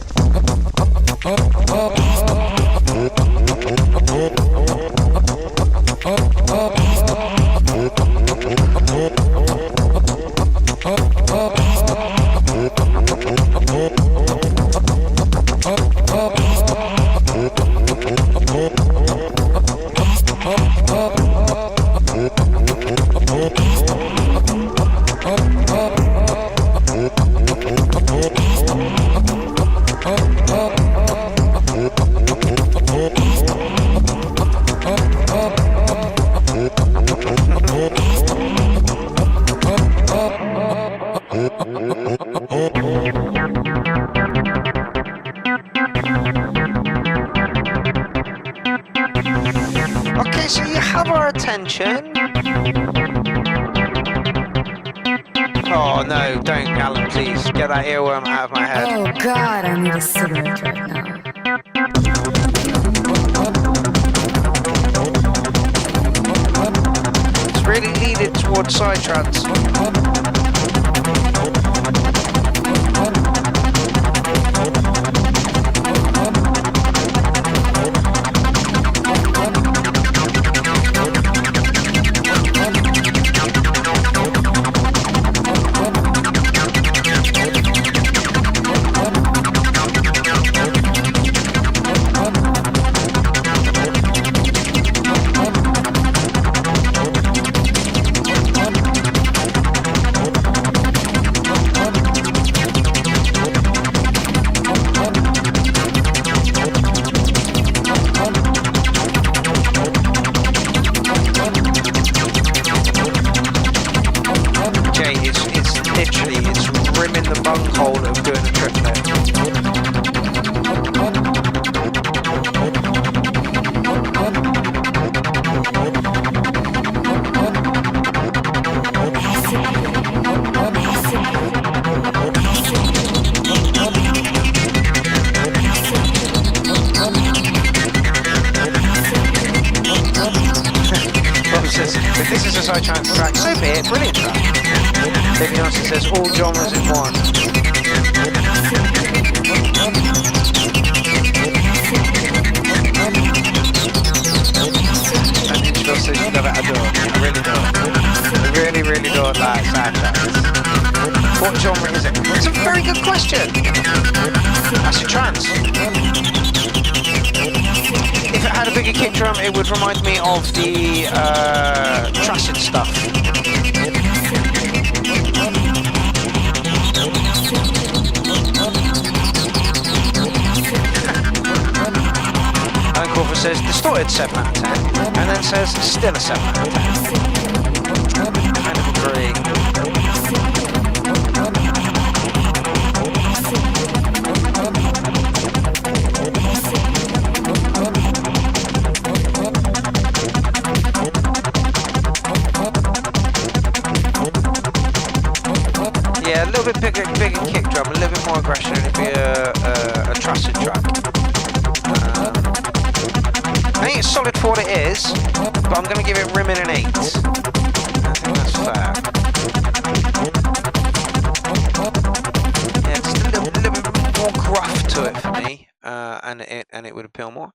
Okay, so you have our attention. Oh no, don't, Alan, please. Get that earworm out of my head. Oh God, I need a cigarette right now. It's really leading towards side trance. If this is a side chance track, so be it. Brilliant track. David Johnson says all genres in one. question. Acid trance. If it had a bigger kick drum, it would remind me of the Tracid stuff. And Corver says distorted 7 out of 10, and then says still a 7 out of 10. Kind of agree. Yeah, a little bit bigger kick drum, a little bit more aggression, it'd be a Tracid track. I think it's solid for what it is, but I'm going to give it rimming an 8. I think that's fair. Yeah, just a little bit more gruff to it for me, and it would appeal more.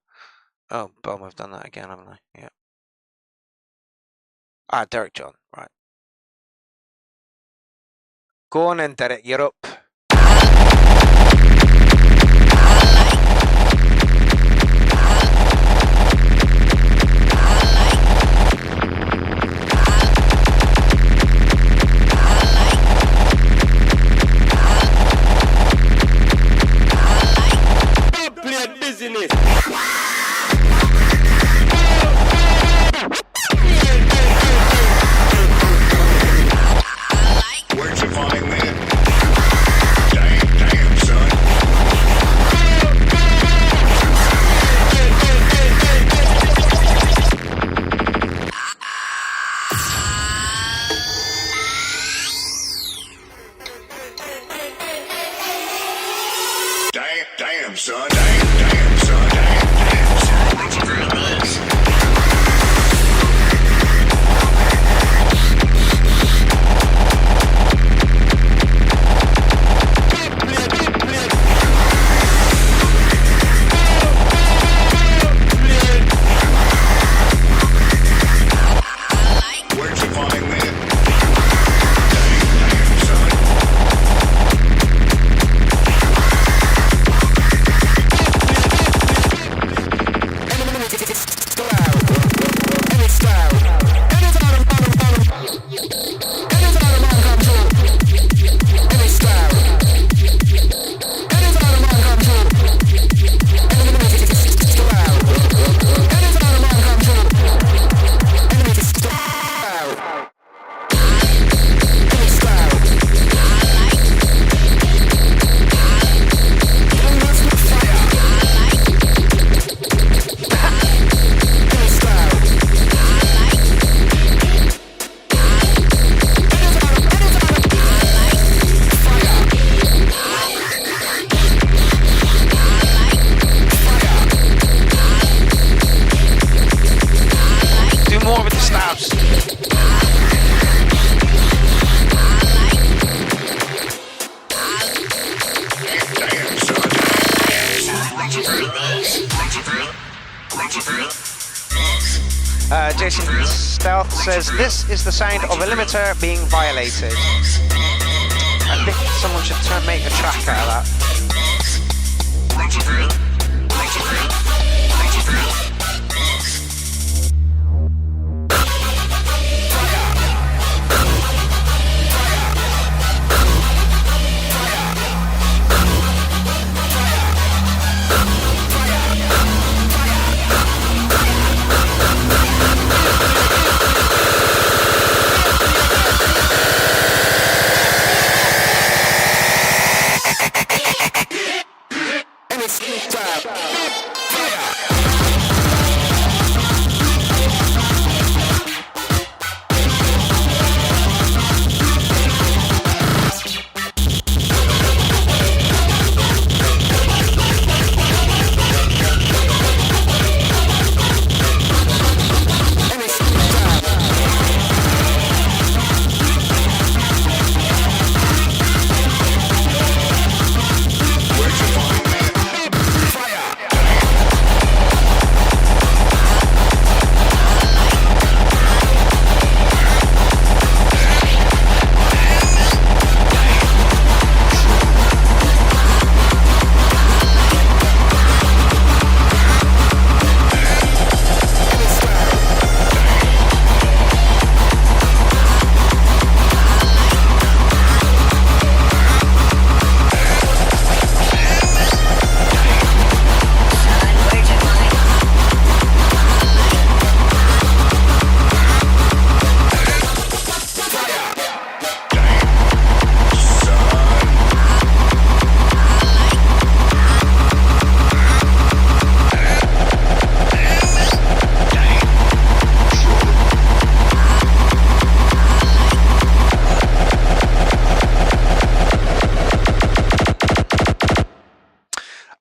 Oh, bum, I've done that again, haven't I? Yeah. Ah, Derek John, right. Go on then, Derek, you're up. Where'd you find that? Damn, son. Damn, son. Damn, son. What's your real this? Jason Stealth says, this is the sound of a limiter being violated. I think someone should make a track out of that. Fire!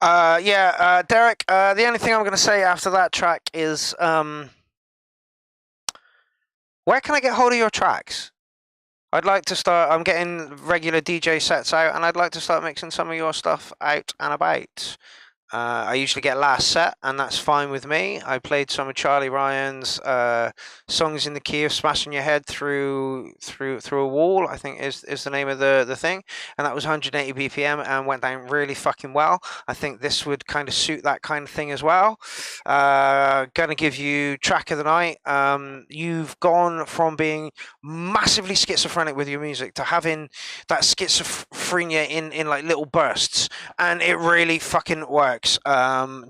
Derek, the only thing I'm going to say after that track is, where can I get hold of your tracks? I'd like to start, I'm getting regular DJ sets out, and I'd like to start mixing some of your stuff out and about. I usually get last set, and that's fine with me. I played some of Charlie Ryan's songs in the key of smashing your head through a wall, I think is the name of the thing, and that was 180 BPM and went down really fucking well. I think this would kind of suit that kind of thing as well. Gonna give you track of the night. You've gone from being massively schizophrenic with your music to having that schizophrenia in like little bursts, and it really fucking works.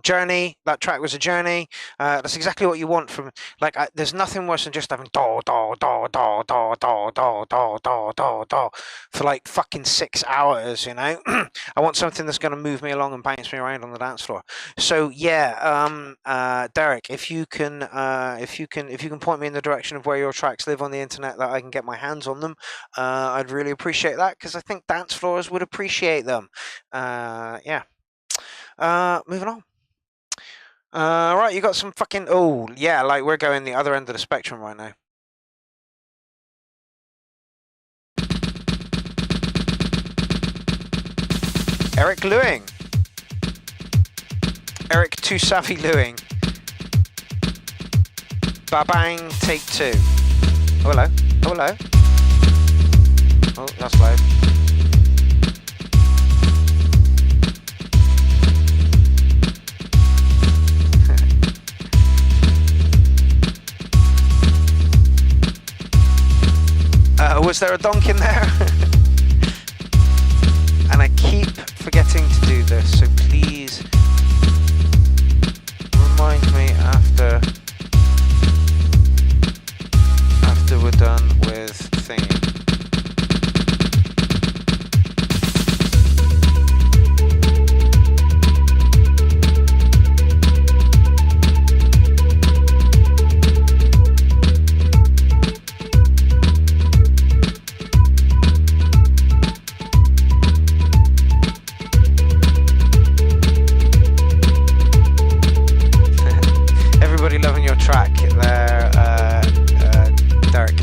Journey, that track was a journey. That's exactly what you want from, like, there's nothing worse than just having do do do do do do do do do do do for like fucking 6 hours, you know. I want something that's going to move me along and bounce me around on the dance floor. So yeah, Derek, if you can point me in the direction of where your tracks live on the internet that I can get my hands on them, I'd really appreciate that, because I think dance floors would appreciate them. Yeah. Moving on. Right, you got some fucking, oh yeah, like we're going the other end of the spectrum right now. Eric Lewing. Eric Too Savvy Lewing. Babang, take 2. Oh, hello. Oh, hello. Oh, that's loud. Was there a donk in there? And I keep forgetting to do this, so please remind me after we're done with thingy. Loving your track there, Derek.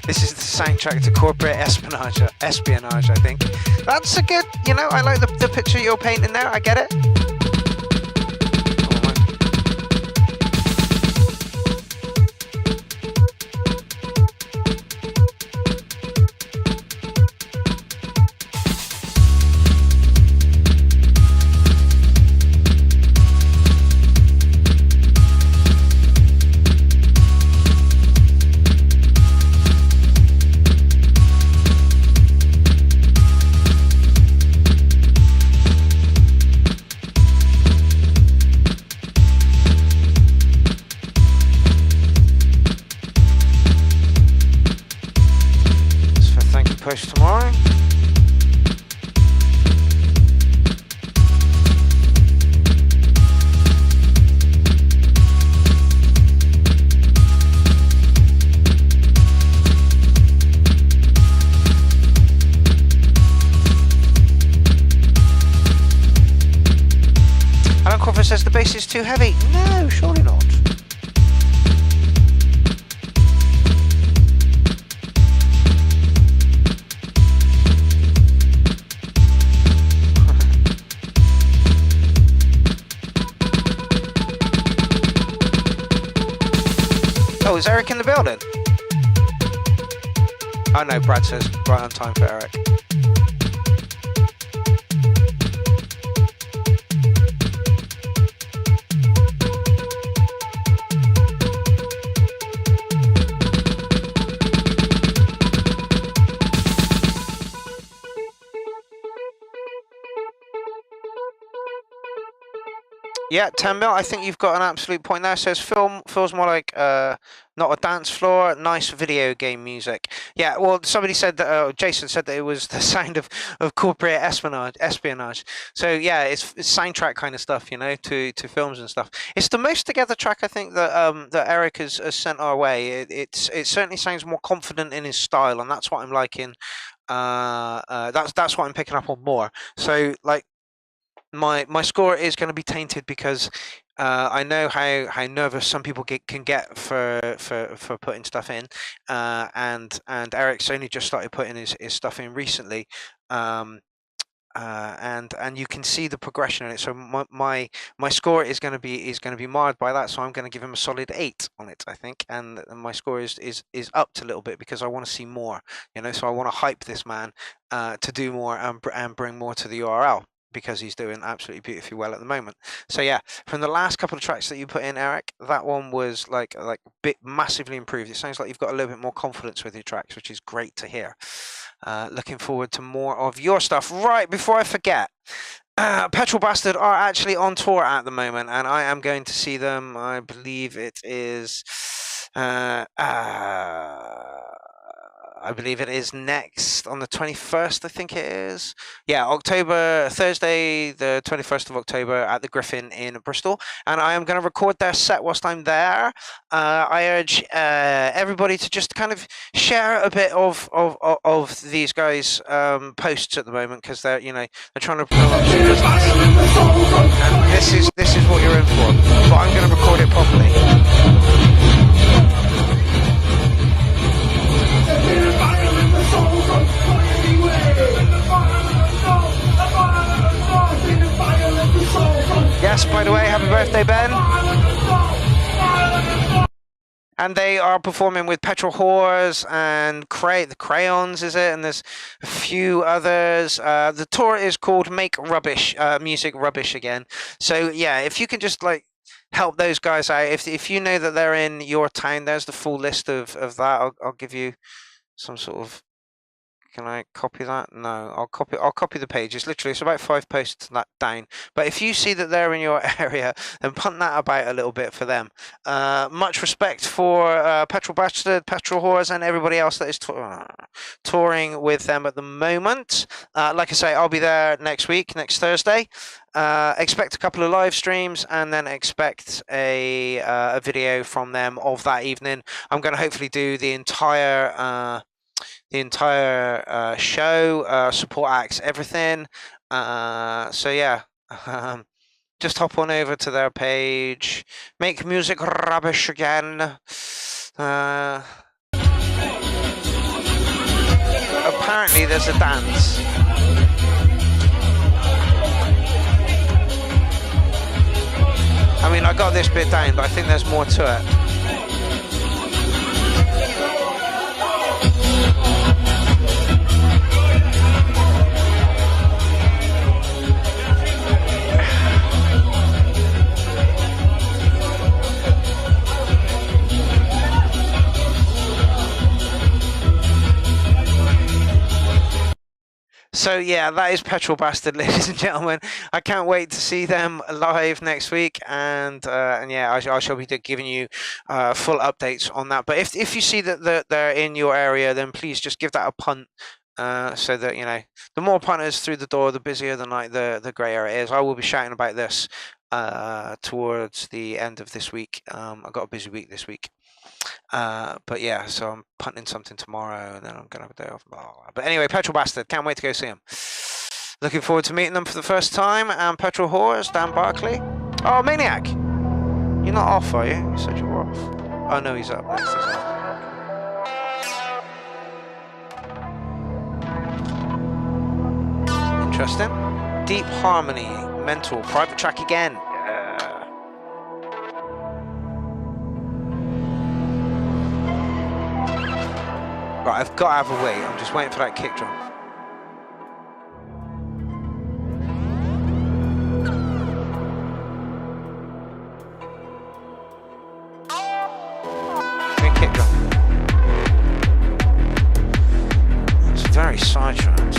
This is the soundtrack to corporate espionage, I think. That's a good, you know, I like the picture you're painting there, I get it. Push tomorrow. Alan Crawford says the bass is too heavy. No, surely not. Oh, is Eric in the building? Oh no, Brad says right on time for Eric. Yeah, 10 mil. I think you've got an absolute point there. It says feels more like not a dance floor, nice video game music. Yeah, well, somebody said that. Jason said that it was the sound of corporate espionage. So yeah, it's soundtrack kind of stuff, you know, to films and stuff. It's the most together track I think that that Eric has sent our way. It certainly sounds more confident in his style, and that's what I'm liking. That's what I'm picking up on more. So like. My score is going to be tainted because I know how nervous some people can get for putting stuff in, and Eric's only just started putting his stuff in recently, and you can see the progression in it. So my score is going to be marred by that. So I'm going to give him a solid 8 on it, I think, and my score is upped a little bit because I want to see more, you know. So I want to hype this man to do more and bring more to the URL, because he's doing absolutely beautifully well at the moment. So yeah, from the last couple of tracks that you put in, Eric, that one was like bit massively improved. It sounds like you've got a little bit more confidence with your tracks, which is great to hear. Looking forward to more of your stuff. Right, before I forget, Petrol Bastard are actually on tour at the moment, and I am going to see them. I believe it is I believe it is next on the 21st, I think it is. Yeah, Thursday, the 21st of October at the Griffin in Bristol. And I am going to record their set whilst I'm there. I urge everybody to just kind of share a bit of these guys' posts at the moment, because they're trying to promote some business. And this is what you're in for. But I'm going to record it properly. Yes, by the way, happy birthday, Ben. And they are performing with Petrol Whores and the Crayons, is it? And there's a few others. The tour is called Make Rubbish, Music Rubbish Again. So yeah, if you can just like help those guys out, if you know that they're in your town, there's the full list of that. I'll give you some sort of. Can I copy that? No, I'll copy the page. It's about 5 posts down. But if you see that they're in your area, then punt that about a little bit for them. Much respect for Petrol Bastard, Petrol Whores, and everybody else that is touring with them at the moment. Like I say, I'll be there next Thursday. Expect a couple of live streams, and then expect a video from them of that evening. I'm going to hopefully do the entire show, support acts, everything. So yeah, just hop on over to their page. Make Music Rubbish Again. Apparently there's a dance. I mean, I got this bit down, but I think there's more to it. So yeah, that is Petrol Bastard, ladies and gentlemen. I can't wait to see them live next week, and yeah, I shall be giving you full updates on that. But if you see that they're in your area, then please just give that a punt, so that the more punters through the door, the busier the night, the greater it is. I will be shouting about this towards the end of this week. I've got a busy week this week. But yeah, so I'm punting something tomorrow, and then I'm gonna have a day off. Blah, blah, blah. But anyway, Petrol Bastard, can't wait to go see him. Looking forward to meeting them for the first time. And Petrol Whores, Dan Barkley. Oh, Maniac, you're not off, are you? You said you were off. Oh no, he's up next. Interesting. Deep Harmony, Mental, private track again. Right, I've got to have a wait. I'm just waiting for that kick drum. Green kick drum. It's very sidetracks.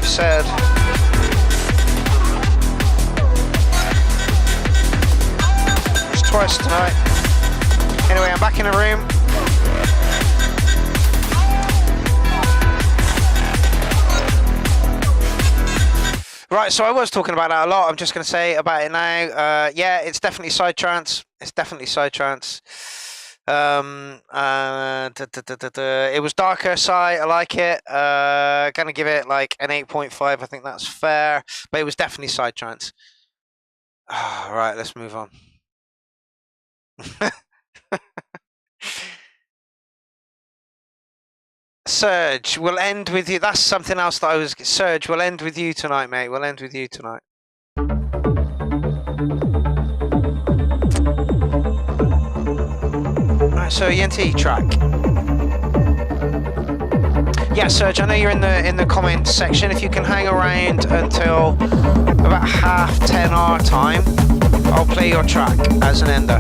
said. It's twice tonight. Anyway, I'm back in the room. Right, so I was talking about that a lot. I'm just going to say about it now. Yeah, it's definitely psytrance. It's definitely psytrance. It was darker Psy. I like it. Gonna give it like an 8.5. I think that's fair. But it was definitely psytrance. Right, let's move on. Surge, we'll end with you. That's something else that I was. Surge, we'll end with you tonight, mate. We'll end with you tonight. Right, so Yenti track. Yeah, Surge, I know you're in the comments section. If you can hang around until about 10:30 our time, I'll play your track as an ender.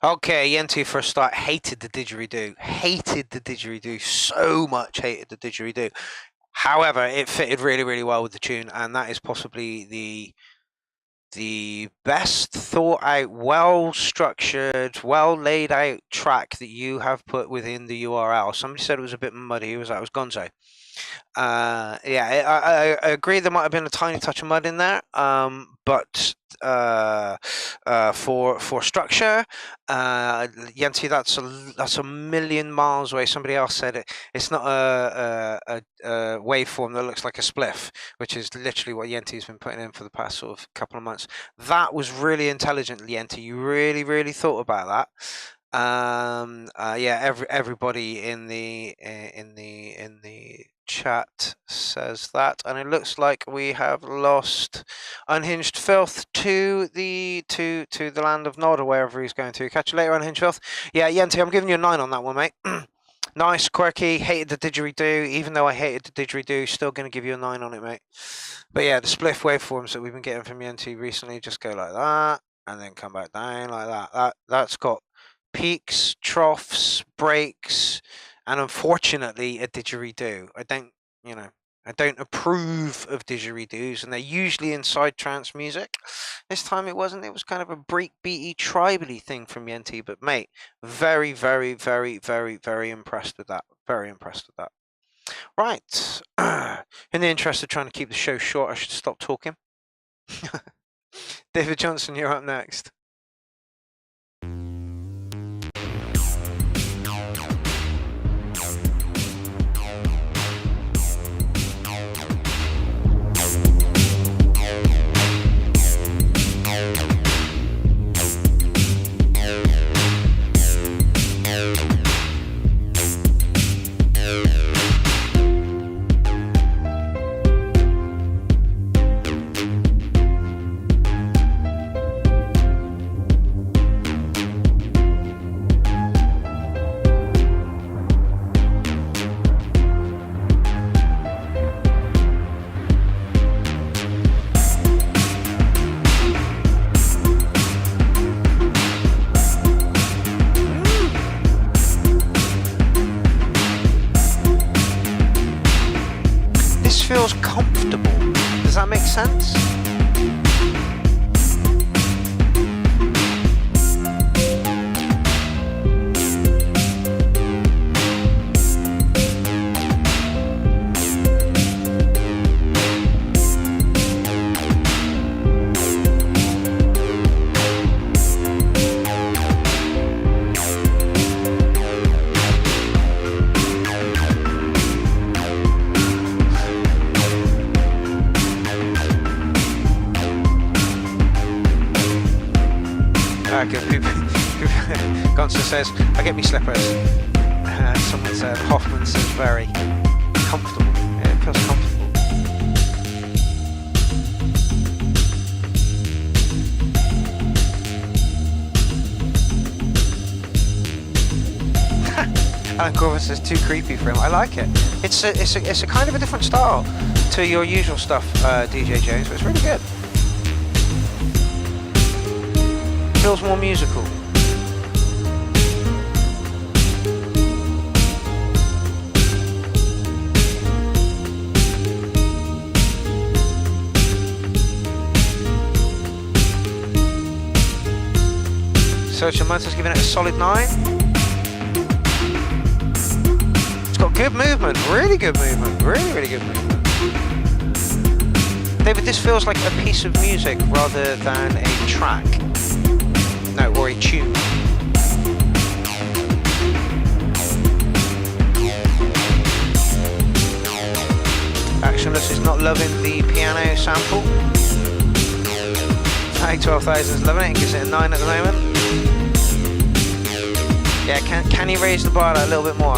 Okay, Yenti for a start hated the didgeridoo. Hated the didgeridoo so much. Hated the didgeridoo. However, it fitted really, really well with the tune, and that is possibly the best thought out, well structured, well laid out track that you have put within the URL. Somebody said it was a bit muddy. It was Gonzo. Yeah, I agree. There might have been a tiny touch of mud in there, but for structure, Yanti, that's a million miles away. Somebody else said it's not a waveform that looks like a spliff, which is literally what Yenti's been putting in for the past sort of couple of months. That was really intelligent, Yenti. You really thought about that. Yeah, everybody in the chat says that, and it looks like we have lost Unhinged Filth to the land of Nod, or wherever he's going to. Catch you later, Unhinged Filth. Yeah, Yenti, I'm giving you a 9 on that one, mate. Nice, quirky. Hated the didgeridoo. Even though I hated the didgeridoo, still going to give you a 9 on it, mate. But yeah, the spliff waveforms that we've been getting from Yenti recently just go like that, and then come back down like that. That's got peaks, troughs, breaks, and unfortunately a didgeridoo. I don't approve of didgeridoos, and they're usually inside trance music. This time it wasn't. It was kind of a breakbeaty, tribally thing from Yenti. But mate, very, very, very, very, very impressed with that. Very impressed with that. Right. In the interest of trying to keep the show short, I should stop talking. David Johnson, you're up next. Feels comfortable. Does that make sense? Gonzo says, I get me slippers. Someone said, Hoffman says, very comfortable. Yeah, it feels comfortable. Alan Corvus says, too creepy for him. I like it. It's a kind of a different style to your usual stuff, DJ Jones, but it's really good. Feels more musical. Search and Motor's giving it a solid 9. It's got good movement, really good movement, really good movement. David, this feels like a piece of music rather than a track. No, or a tune. Actionless is not loving the piano sample. Tag 12,000 is loving it, gives it a 9 at the moment. Yeah, can you raise the bar a little bit more?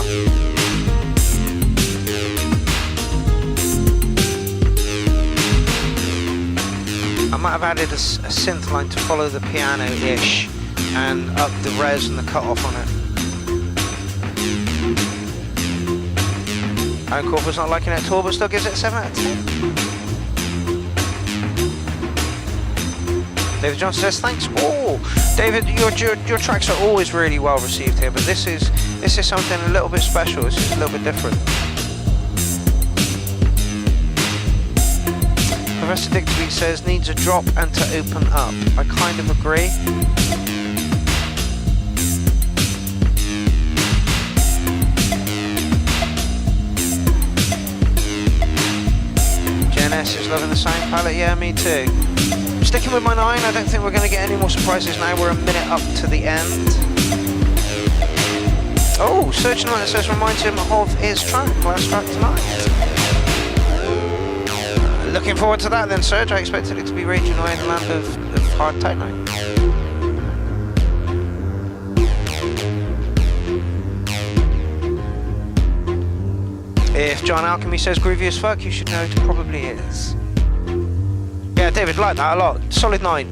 I might have added a synth line to follow the piano-ish and up the res and the cut-off on it. Aaron Corporal's not liking it at all, but still gives it a 7 out of 10. David Johnson says, thanks. Oh, David, your tracks are always really well received here, but this is something a little bit special. This is a little bit different. Professor Dictweed says, needs a drop and to open up. I kind of agree. Jen S is loving the sound palette. Yeah, me too. Sticking with my 9, I don't think we're going to get any more surprises now. We're a minute up to the end. Oh, Search and Light says, reminds him of his track, last track tonight. Looking forward to that then, Serge. I expected it to be raging away in the land of hard techno. If John Alchemy says groovy as fuck, you should know it probably is. Yeah, David, like that a lot. Solid 9.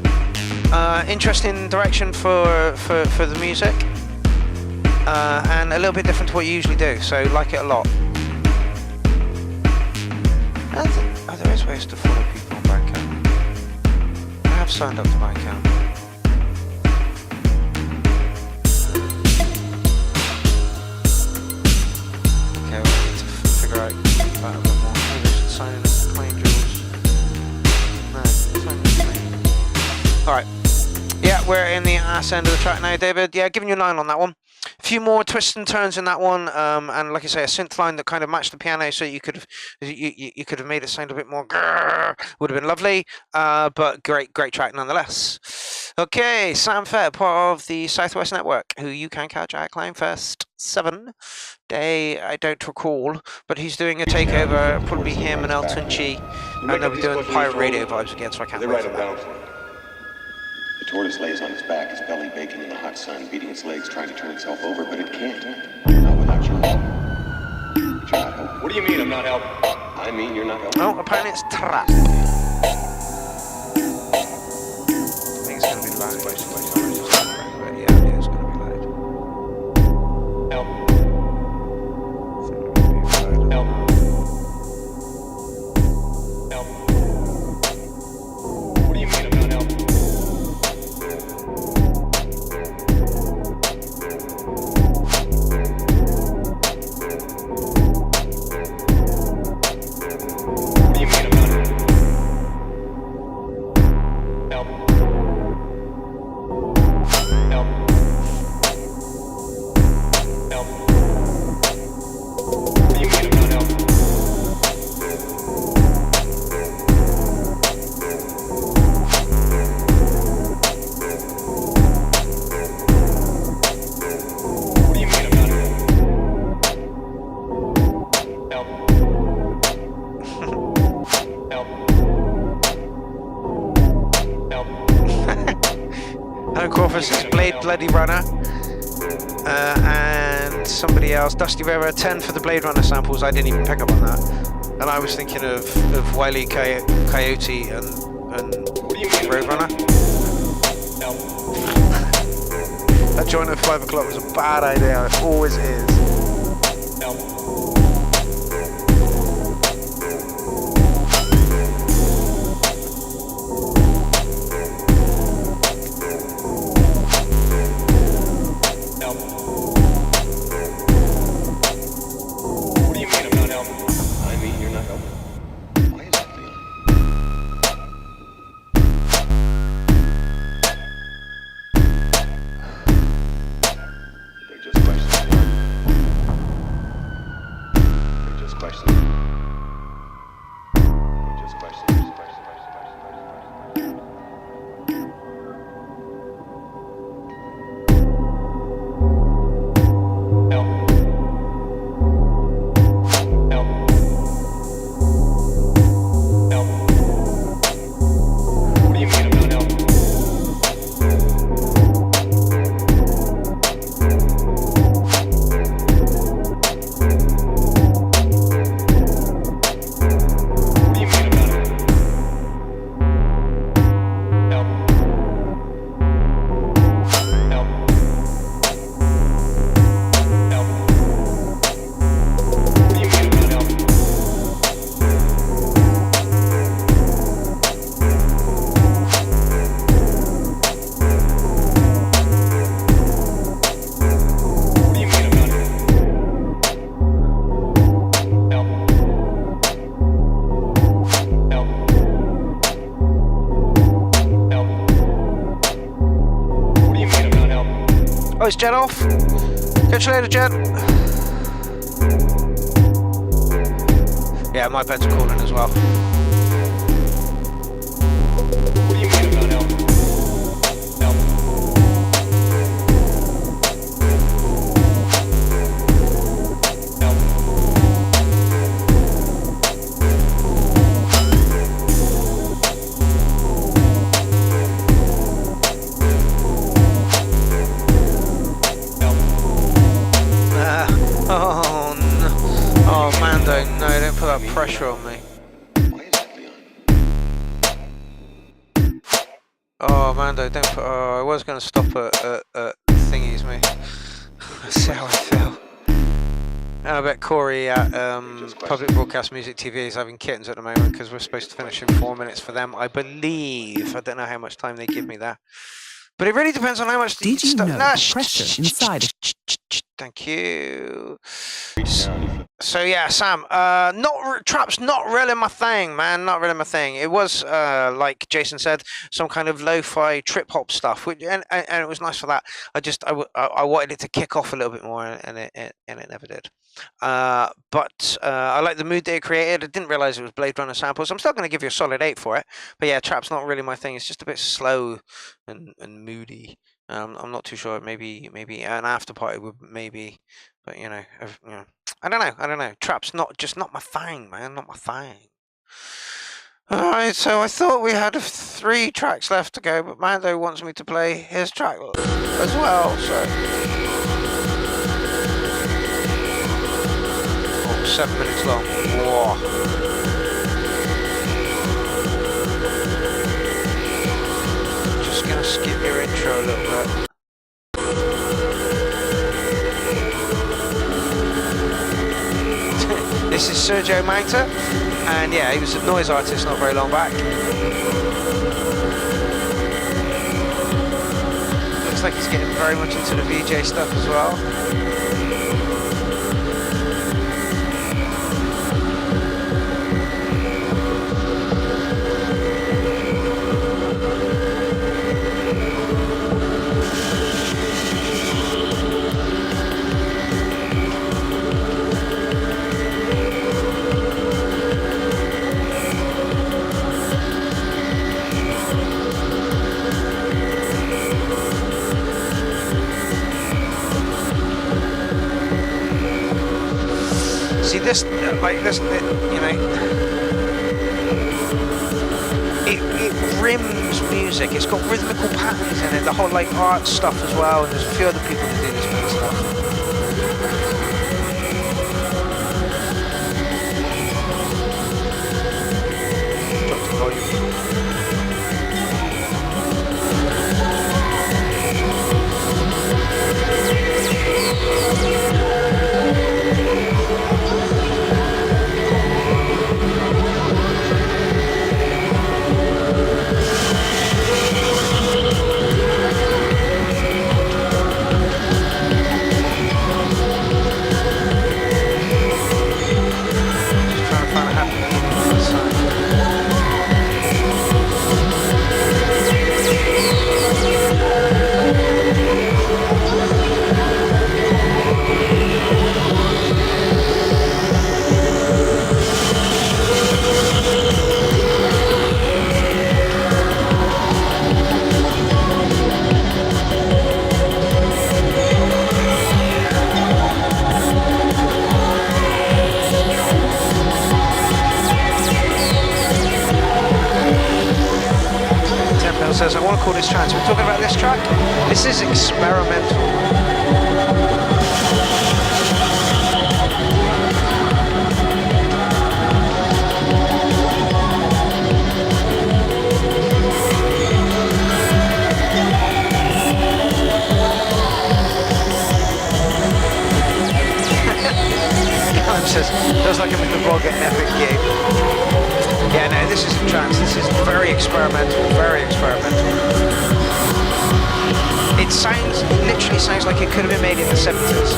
Interesting direction for the music. and a little bit different to what you usually do, so like it a lot. And there is ways to follow people on Bandcamp. I have signed up to Bandcamp. Okay, we need to figure out that a bit more. Maybe I should sign in as claim jewels. No, sign in as claim. Alright. Yeah, we're in the ass end of the track now, David. Yeah, giving you a 9 on that one. A few more twists and turns in that one, and like I say, a synth line that kind of matched the piano, so you could have made it sound a bit more grrr, would have been lovely. But great track nonetheless. Okay, Sam Fair, part of the Southwest Network, who you can catch at Clownfest 7 day. I don't recall, but he's doing a takeover. Probably him and Elton Chi, and they'll be doing Pirate Radio vibes again. So I can't wait for that. The tortoise lays on its back, its belly baking in the hot sun, beating its legs, trying to turn itself over, but it can't. Not without your help. But you're not helping. What do you mean I'm not helping? I mean you're not helping. Oh, apparently it's trap. I think it's going to be loud. But yeah, it is going to be loud. Help. Help. Help. What do you mean I'm not helping? Bloody Runner, and somebody else, Dusty River, 10 for the Blade Runner samples. I didn't even pick up on that, and I was thinking of Wile E. Coyote and Roadrunner. That joint at 5 o'clock was a bad idea. It always is. It's Jet off. Catch you later, Jet. Yeah, my beds are calling as well. What do you mean about help? Pressure on me. Oh, Mando, don't put. Oh, I was going to stop at thingies, me. That's how I feel. I bet Corey at Public Broadcast Music TV is having kittens at the moment because we're supposed to finish in 4 minutes for them, I believe. I don't know how much time they give me there. But it really depends on how much... Did you know the pressure inside... Thank you. So yeah, Sam, trap's not really my thing, man. Not really my thing. It was, like Jason said, some kind of lo-fi trip-hop stuff, which, and it was nice for that. I wanted it to kick off a little bit more, and it never did. But I like the mood they created. I didn't realize it was Blade Runner samples. I'm still going to give you a solid 8 for it. But yeah, trap's not really my thing. It's just a bit slow and moody. I'm not too sure. Maybe an after party would maybe, but you know, I don't know. Trap's not my thing, man. Not my thing. All right, so I thought we had 3 tracks left to go, but Mando wants me to play his track as well. So 7 minutes long. Whoa. Gonna skip your intro a little bit. This is Sergio Magda, and yeah, he was a noise artist not very long back. Looks like he's getting very much into the VJ stuff as well. See this, like this, you know, it rims music. It's got rhythmical patterns in it. The whole like art stuff as well. And there's a few other people that do this kind of stuff. Drop the volume. Says, I want to call this track. So we're talking about this track. This is experimental. Says, feels like I'm in the vlog at an epic gig. Yeah, no, this isn't trance. This is very experimental, very experimental. It literally sounds like it could have been made in the 70s.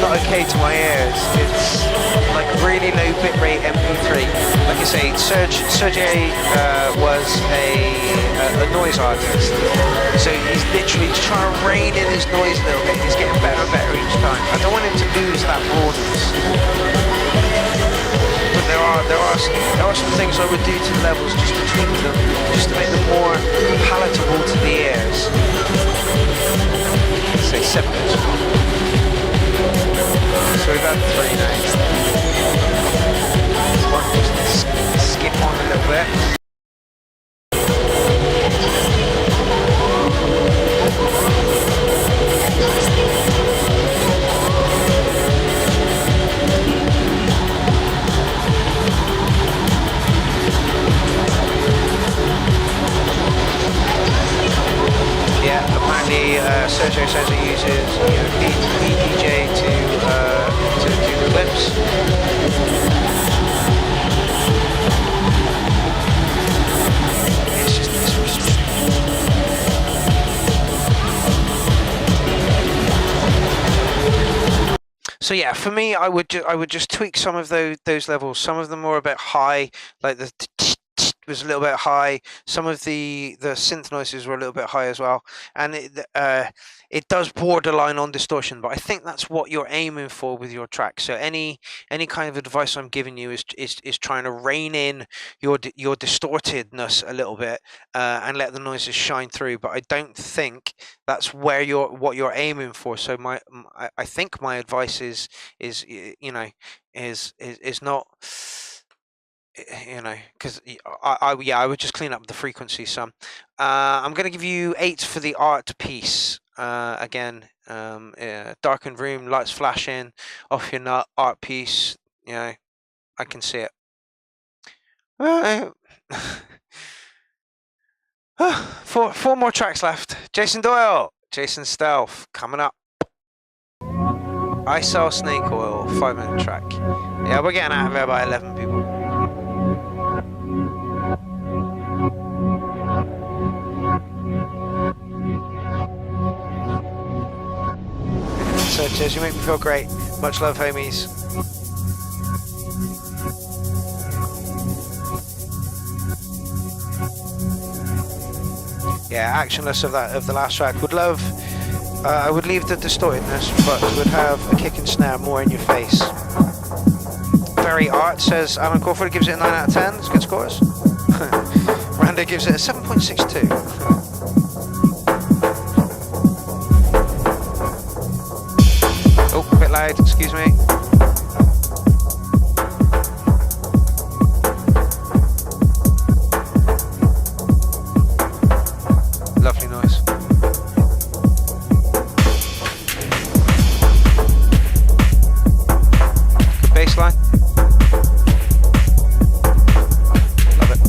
Not okay to my ears. It's like really low bitrate MP3. Like I say, Sergey was a noise artist, so he's literally just trying to rein in his noise a little bit. He's getting better and better each time. I don't want him to lose that broadness. But there are some things I would do to the levels just to tweak them, just to make them more palatable to the ears. See. say 7 notes. So we've had 3 notes. One just skip on a little bit. Yeah, apparently Sergio says he uses PDJ to do clips. It's just so yeah, for me, I would just tweak some of those levels. Some of them were a bit high, like the was a little bit high. Some of the synth noises were a little bit high as well, and it does borderline on distortion. But I think that's what you're aiming for with your track. So any kind of advice I'm giving you is trying to rein in your distortedness a little bit and let the noises shine through. But I don't think that's what you're aiming for. So I think my advice is not. Because I would just clean up the frequency some. I'm going to give you 8 for the art piece. Again, darkened room, lights flashing off your nut, art piece. I can see it. Four more tracks left. Jason Doyle, Jason Stealth coming up. I Sell Snake Oil, 5-minute track. Yeah, we're getting out of here by 11 people. So cheers, you make me feel great. Much love, homies. Yeah, actionless of the last track. I would leave the distortedness, but would have a kick and snare more in your face. Very art, says Alan Crawford, gives it a 9 out of 10. It's good scores. Rando gives it a 7.62. Oh, a bit loud, excuse me. Lovely noise. Good bass line. Love it.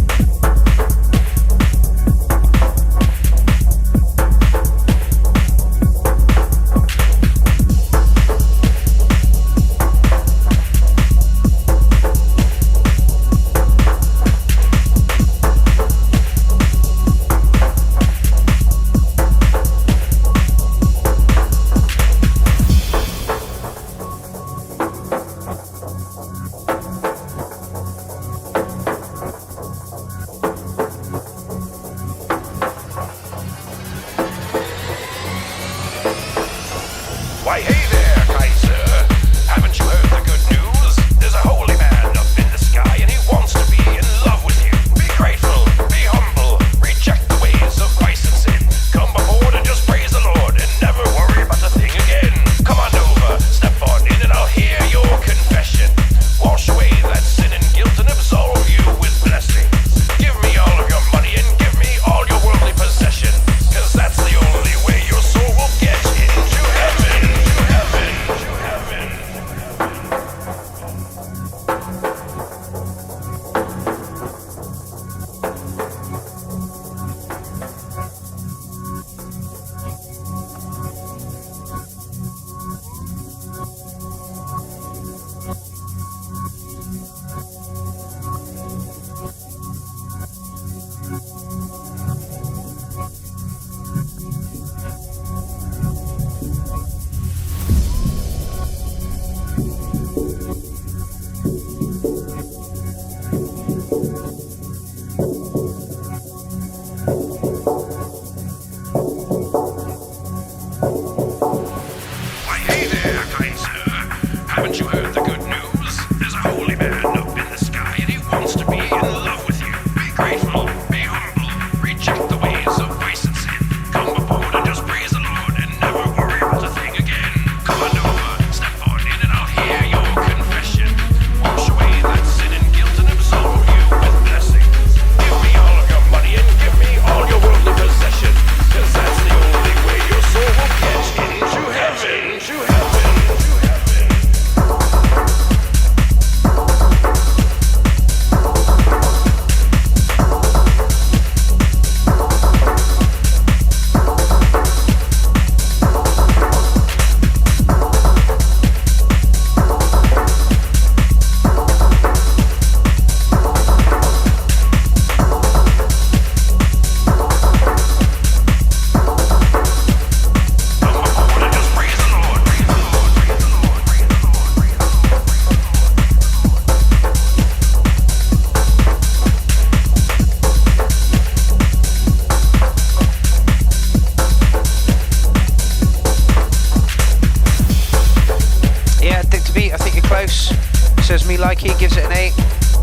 like it, gives it an 8.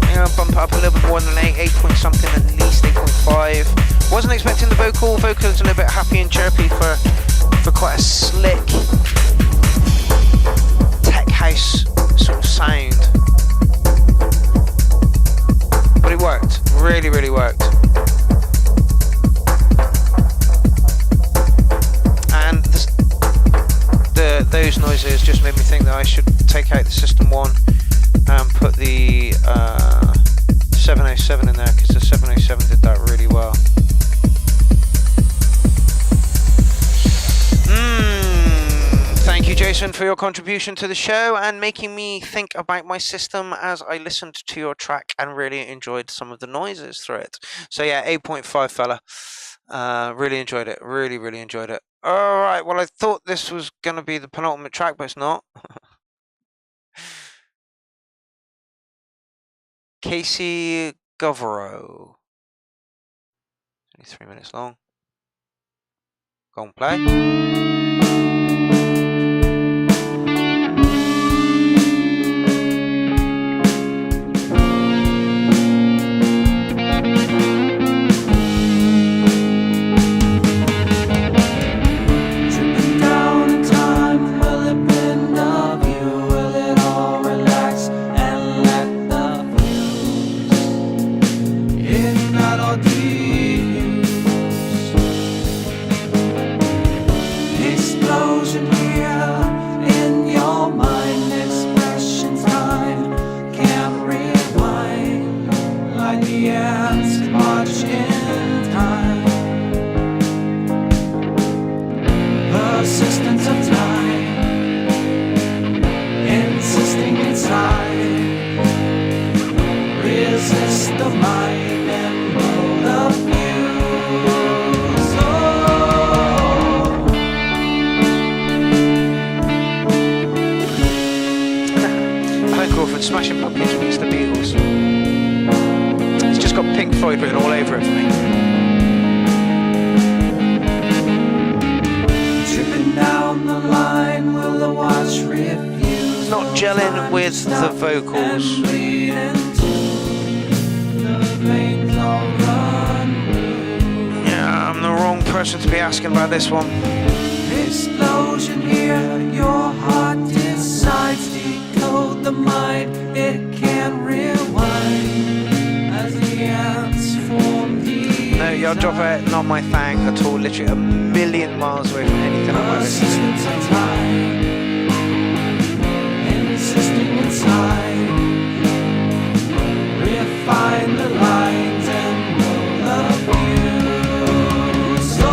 I'm going to bump it up a little bit more than an 8 point something, at least 8.5. Wasn't expecting the vocals a little bit happy and chirpy for quite a slick tech house sort of sound. But it worked, really, really worked. And those noises just made me think that I should take out the System 1 and put the 707 in there, because the 707 did that really well. Thank you, Jason, for your contribution to the show and making me think about my system as I listened to your track and really enjoyed some of the noises through it. So yeah, 8.5 fella. Really enjoyed it. Really, really enjoyed it. All right, well, I thought this was going to be the penultimate track, but it's not. Casey Govero. Only 3 minutes long. Go and play. Smashing Pumpkins meets the Beatles. It's just got Pink Floyd written all over it for me. Tripping down the line, will the watch refuse? Not gelling with the vocals. Yeah, I'm the wrong person to be asking about this one. Explosion here, your heart decides decode the mind, it can rewind as the ants form the. No, your drop it, not my thing at all. Literally a million miles away from anything I might listen to. Insisting inside, refine the lines and roll up you. So.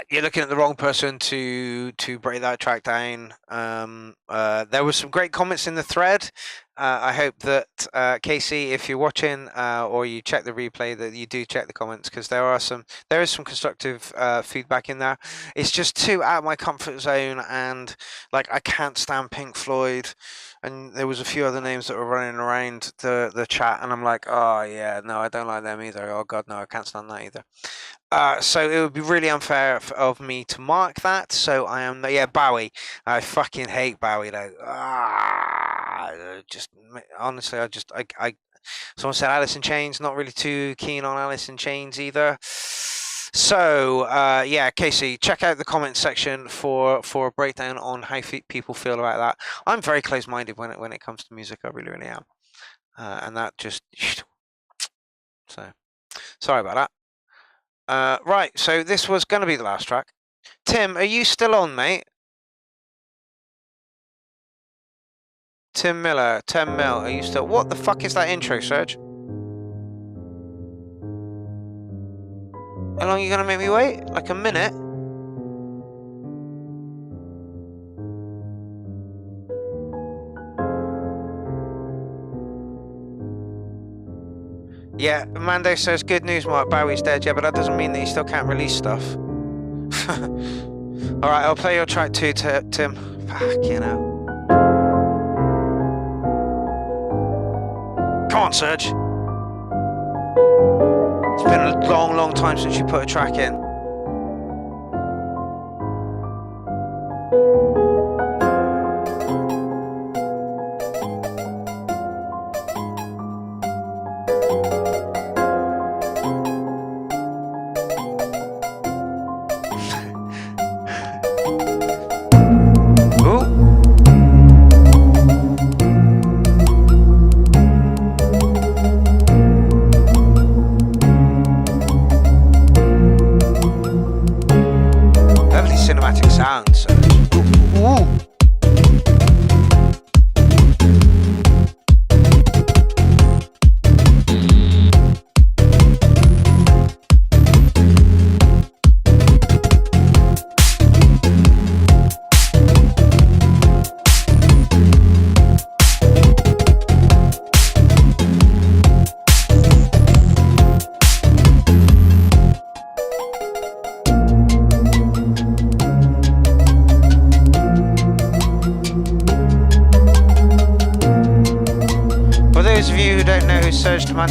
You're looking at the wrong person to break that track down. There were some great comments in the thread. I hope that Casey, if you're watching or you check the replay, that you do check the comments, because there is some constructive feedback in there. It's just too out of my comfort zone, and like I can't stand Pink Floyd, and there was a few other names that were running around the chat, and I'm like, oh yeah, no, I don't like them either. Oh god, no, I can't stand that either. So it would be really unfair of me to mark that. So I am, yeah, Bowie. I fucking hate Bowie though. Just honestly, I. Someone said Alice in Chains. Not really too keen on Alice in Chains either. So yeah, Casey, check out the comment section for a breakdown on how people feel about that. I'm very close-minded when it comes to music. I really am, and that just so sorry about that. Right, so this was going to be the last track. Tim, are you still on, mate? Tim Miller, 10 mil, are you still... What the fuck is that intro, Serge? How long are you going to make me wait? Like a minute? Yeah, Mando says, good news, Mark, Bowie's dead. Yeah, but that doesn't mean that you still can't release stuff. Alright, I'll play your track too, Tim. Fucking hell. Come on, Serge. It's been a long time since you put a track in.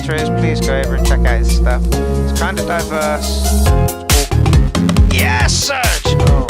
Is, please go over and check out his stuff. It's kind of diverse. Yes, Serge! Oh,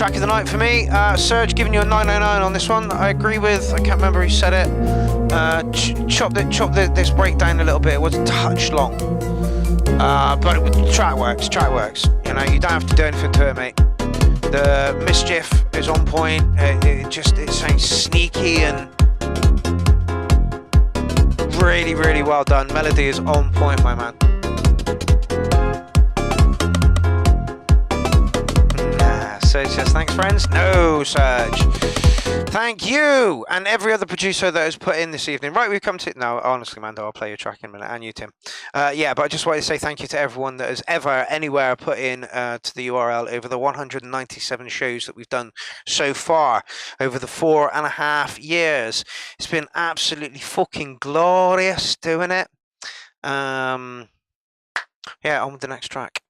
Track of the night for me, Serge giving you a 909 on this one. I agree with, I can't remember who said it. Chop this breakdown a little bit. It was a touch long, but track works. You know, you don't have to do anything to it, mate. The mischief is on point. It sounds sneaky and really, really well done. Melody is on point, my man. Serge says, thanks, friends. No, Serge. Thank you. And every other producer that has put in this evening. Right, we've come to... No, honestly, Mando, I'll play your track in a minute. And you, Tim. Yeah, but I just wanted to say thank you to everyone that has ever, anywhere put in to the URL over the 197 shows that we've done so far over the 4.5 years. It's been absolutely fucking glorious doing it. Yeah, on with the next track.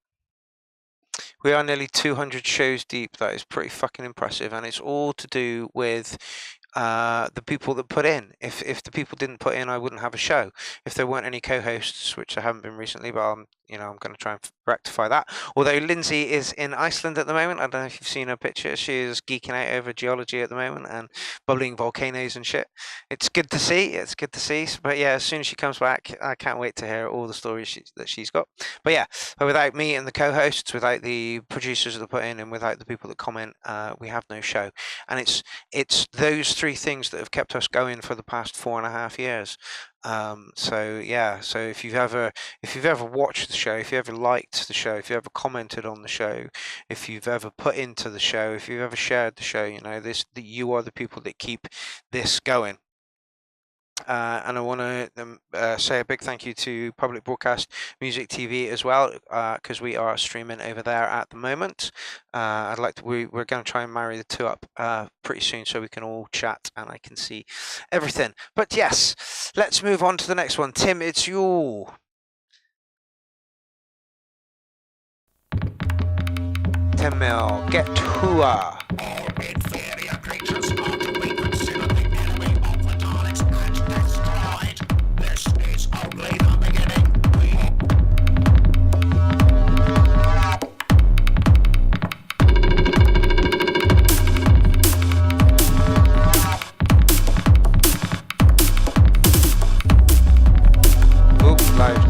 We are nearly 200 shows deep. That is pretty fucking impressive, and it's all to do with the people that put in. If the people didn't put in, I wouldn't have a show. If there weren't any co-hosts, which I haven't been recently, but I'm going to try and rectify that. Although Lindsay is in Iceland at the moment. I don't know if you've seen her picture. She is geeking out over geology at the moment and bubbling volcanoes and shit. It's good to see. But yeah, as soon as she comes back, I can't wait to hear all the stories that she's got. But yeah, without me and the co-hosts, without the producers that put in, and without the people that comment, we have no show. And it's those three things that have kept us going for the past 4.5 years. So yeah, so if you've ever watched the show, if you ever liked the show, if you ever commented on the show, if you've ever put into the show, if you've ever shared the show, you are the people that keep this going. And I want to say a big thank you to Public Broadcast Music TV as well, because we are streaming over there at the moment. We're going to try and marry the two up pretty soon, so we can all chat and I can see everything. But yes, let's move on to the next one. Tim, it's you. Tim Mill, get to her. All inferior creatures are to be considered the enemy of the Daleks and destroyed. This is only the beginning. Oops, loud.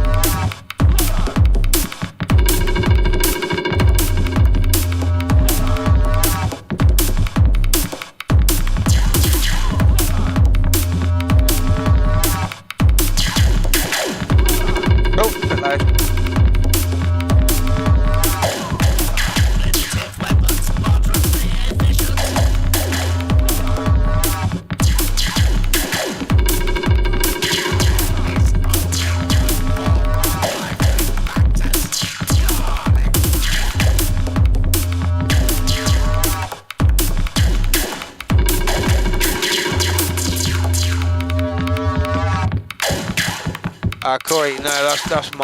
Corey, no, that's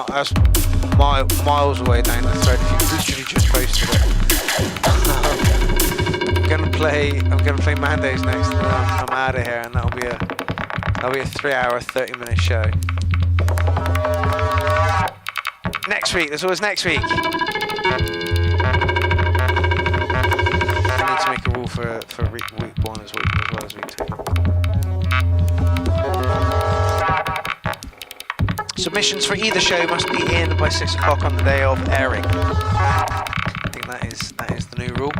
miles away down the thread. If you literally just posted it. I'm gonna play Mandays next, and then I'm out of here, and that'll be a 3-hour, 30-minute show. Next week. There's always next week. I need to make a rule for week 1 as well as week 2. Submissions for either show must be in by 6 o'clock on the day of airing. I think that is the new rule.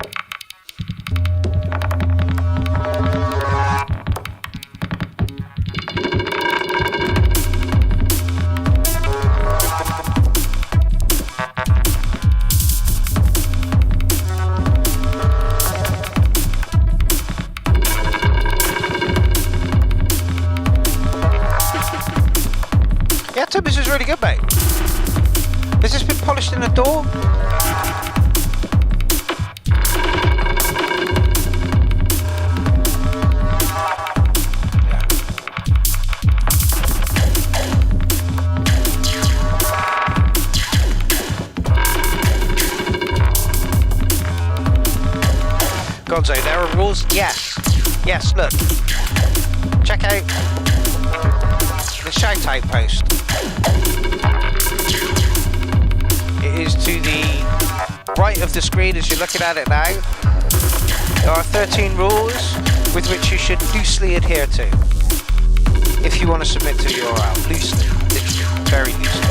This is really good, mate. Has this been polished in the door? Gonzo, there are rules? Yes. Yes, look. Check out the shoutout post. It is to the right of the screen as you're looking at it now. There are 13 rules with which you should loosely adhere to if you want to submit to the URL. Loosely, literally, very loosely.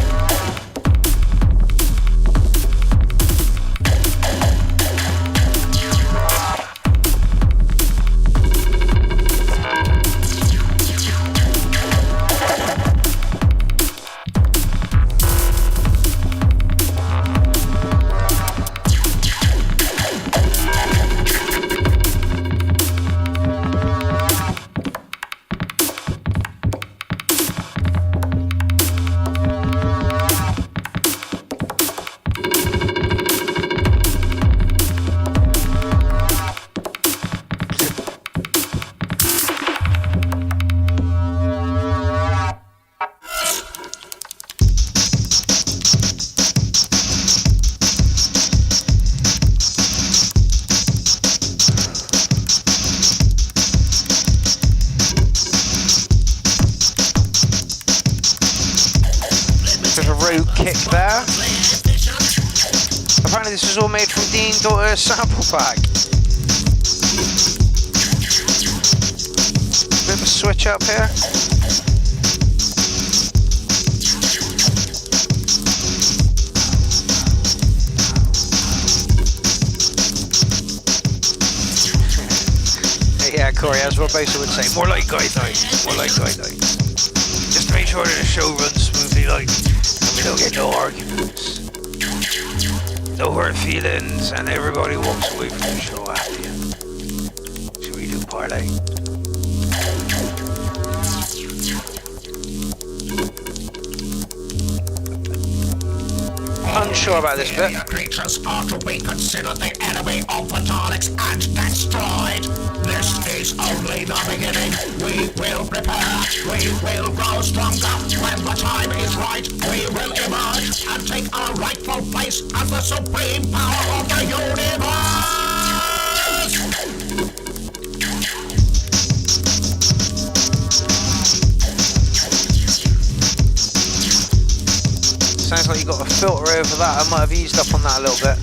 Apparently this was all made from Dean Daughter's sample pack. Bit of a switch up here. Yeah, Corey, as Rob Baser would say, more like guidelines, more like guidelines. Just to make sure that the show runs smoothly, like, and we don't get no arguments. No hurt feelings, and everybody walks away from the show happy. Should we do parlay? Unsure about this bit. Creatures are to be considered the enemy of photonics and destroyed. This is only the beginning. We will prepare. We will grow stronger. When the time is right, we will emerge and take our rightful place as the supreme power of the universe. Sounds like you got a filter over that. I might have eased up on that a little bit.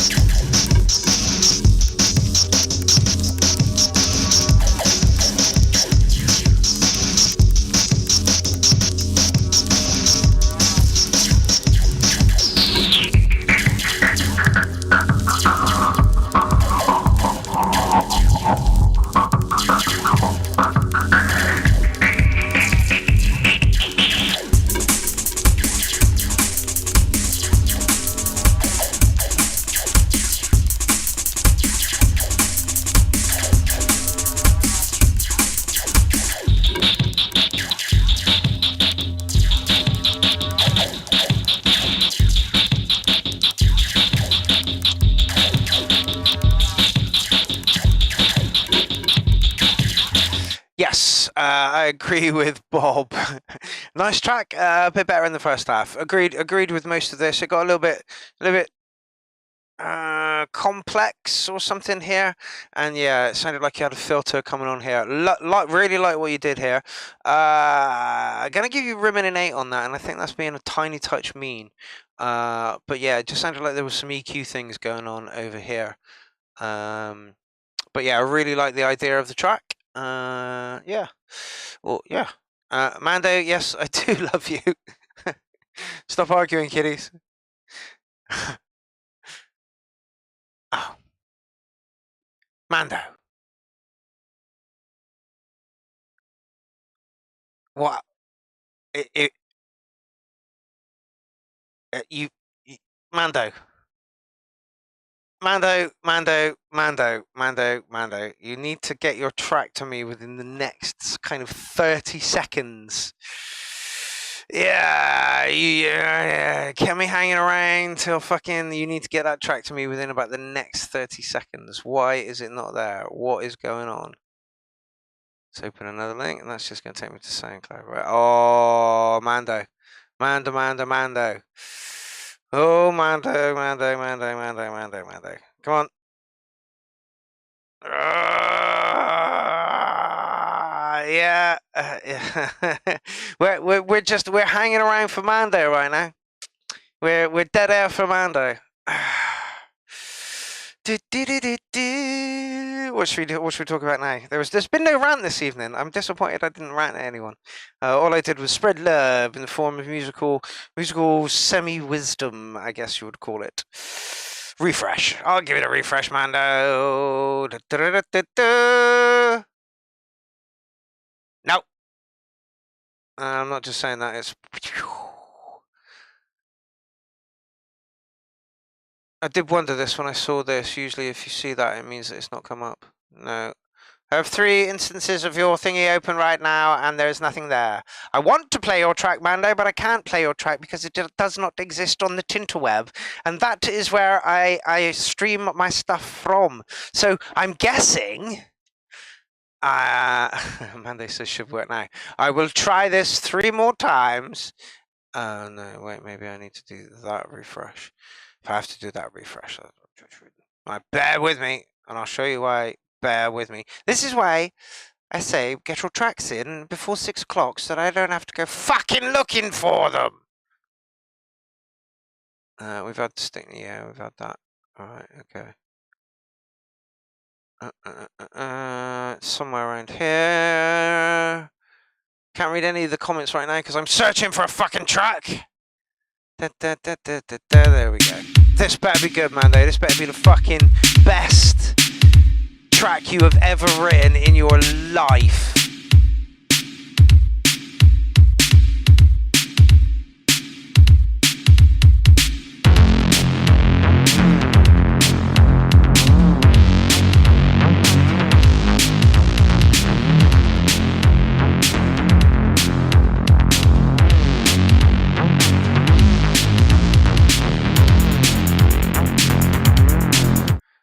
I agree with Bob. Nice track, a bit better in the first half. Agreed with most of this. It got a little bit complex or something here, and yeah, it sounded like you had a filter coming on here. Really like what you did here. I'm gonna give you rimming an 8 on that, and I think that's being a tiny touch mean. But yeah, it just sounded like there was some EQ things going on over here. But yeah, I really like the idea of the track. Yeah. Well, yeah. Mando, yes, I do love you. Stop arguing, kiddies. Oh. Mando. What? You, Mando. Mando, you need to get your track to me within the next kind of 30 seconds. Yeah, kept me hanging around till fucking, you need to get that track to me within about the next 30 seconds. Why is it not there? What is going on? Let's open another link, and that's just going to take me to SoundCloud, right? Oh, Mando. Oh, Mando. Come on. Yeah. We're hanging around for Mando right now. We're dead air for Mando. What should we talk about now? There's been no rant this evening. I'm disappointed I didn't rant at anyone. All I did was spread love in the form of musical semi-wisdom, I guess you would call it. Refresh. I'll give it a refresh, Mando. No. I'm not just saying that. It's. I did wonder this when I saw this. Usually if you see that, it means that it's not come up. No. I have 3 instances of your thingy open right now, and there's nothing there. I want to play your track, Mando, but I can't play your track because it does not exist on the Tinterweb. And that is where I stream my stuff from. So I'm guessing... Mando says should work now. I will try this 3 more times. No, wait, maybe I need to do that refresh. If I have to do that refresh, bear with me, and I'll show you why. Bear with me. This is why I say get your tracks in before 6 o'clock, so that I don't have to go fucking looking for them. We've had the stick. Yeah, we've had that. All right. Okay. It's somewhere around here. Can't read any of the comments right now because I'm searching for a fucking track. There we go. This better be good, Mando. This better be the fucking best track you have ever written in your life.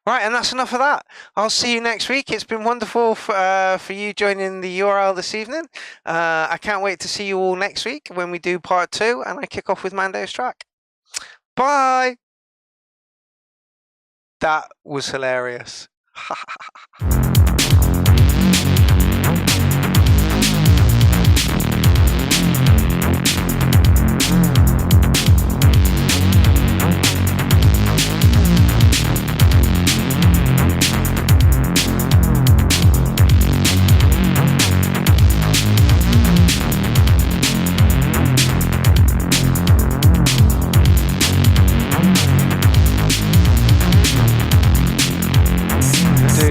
Right, and that's enough of that. I'll see you next week. It's been wonderful for you joining the URL this evening. I can't wait to see you all next week when we do part 2 and I kick off with Mando's track. Bye! That was hilarious.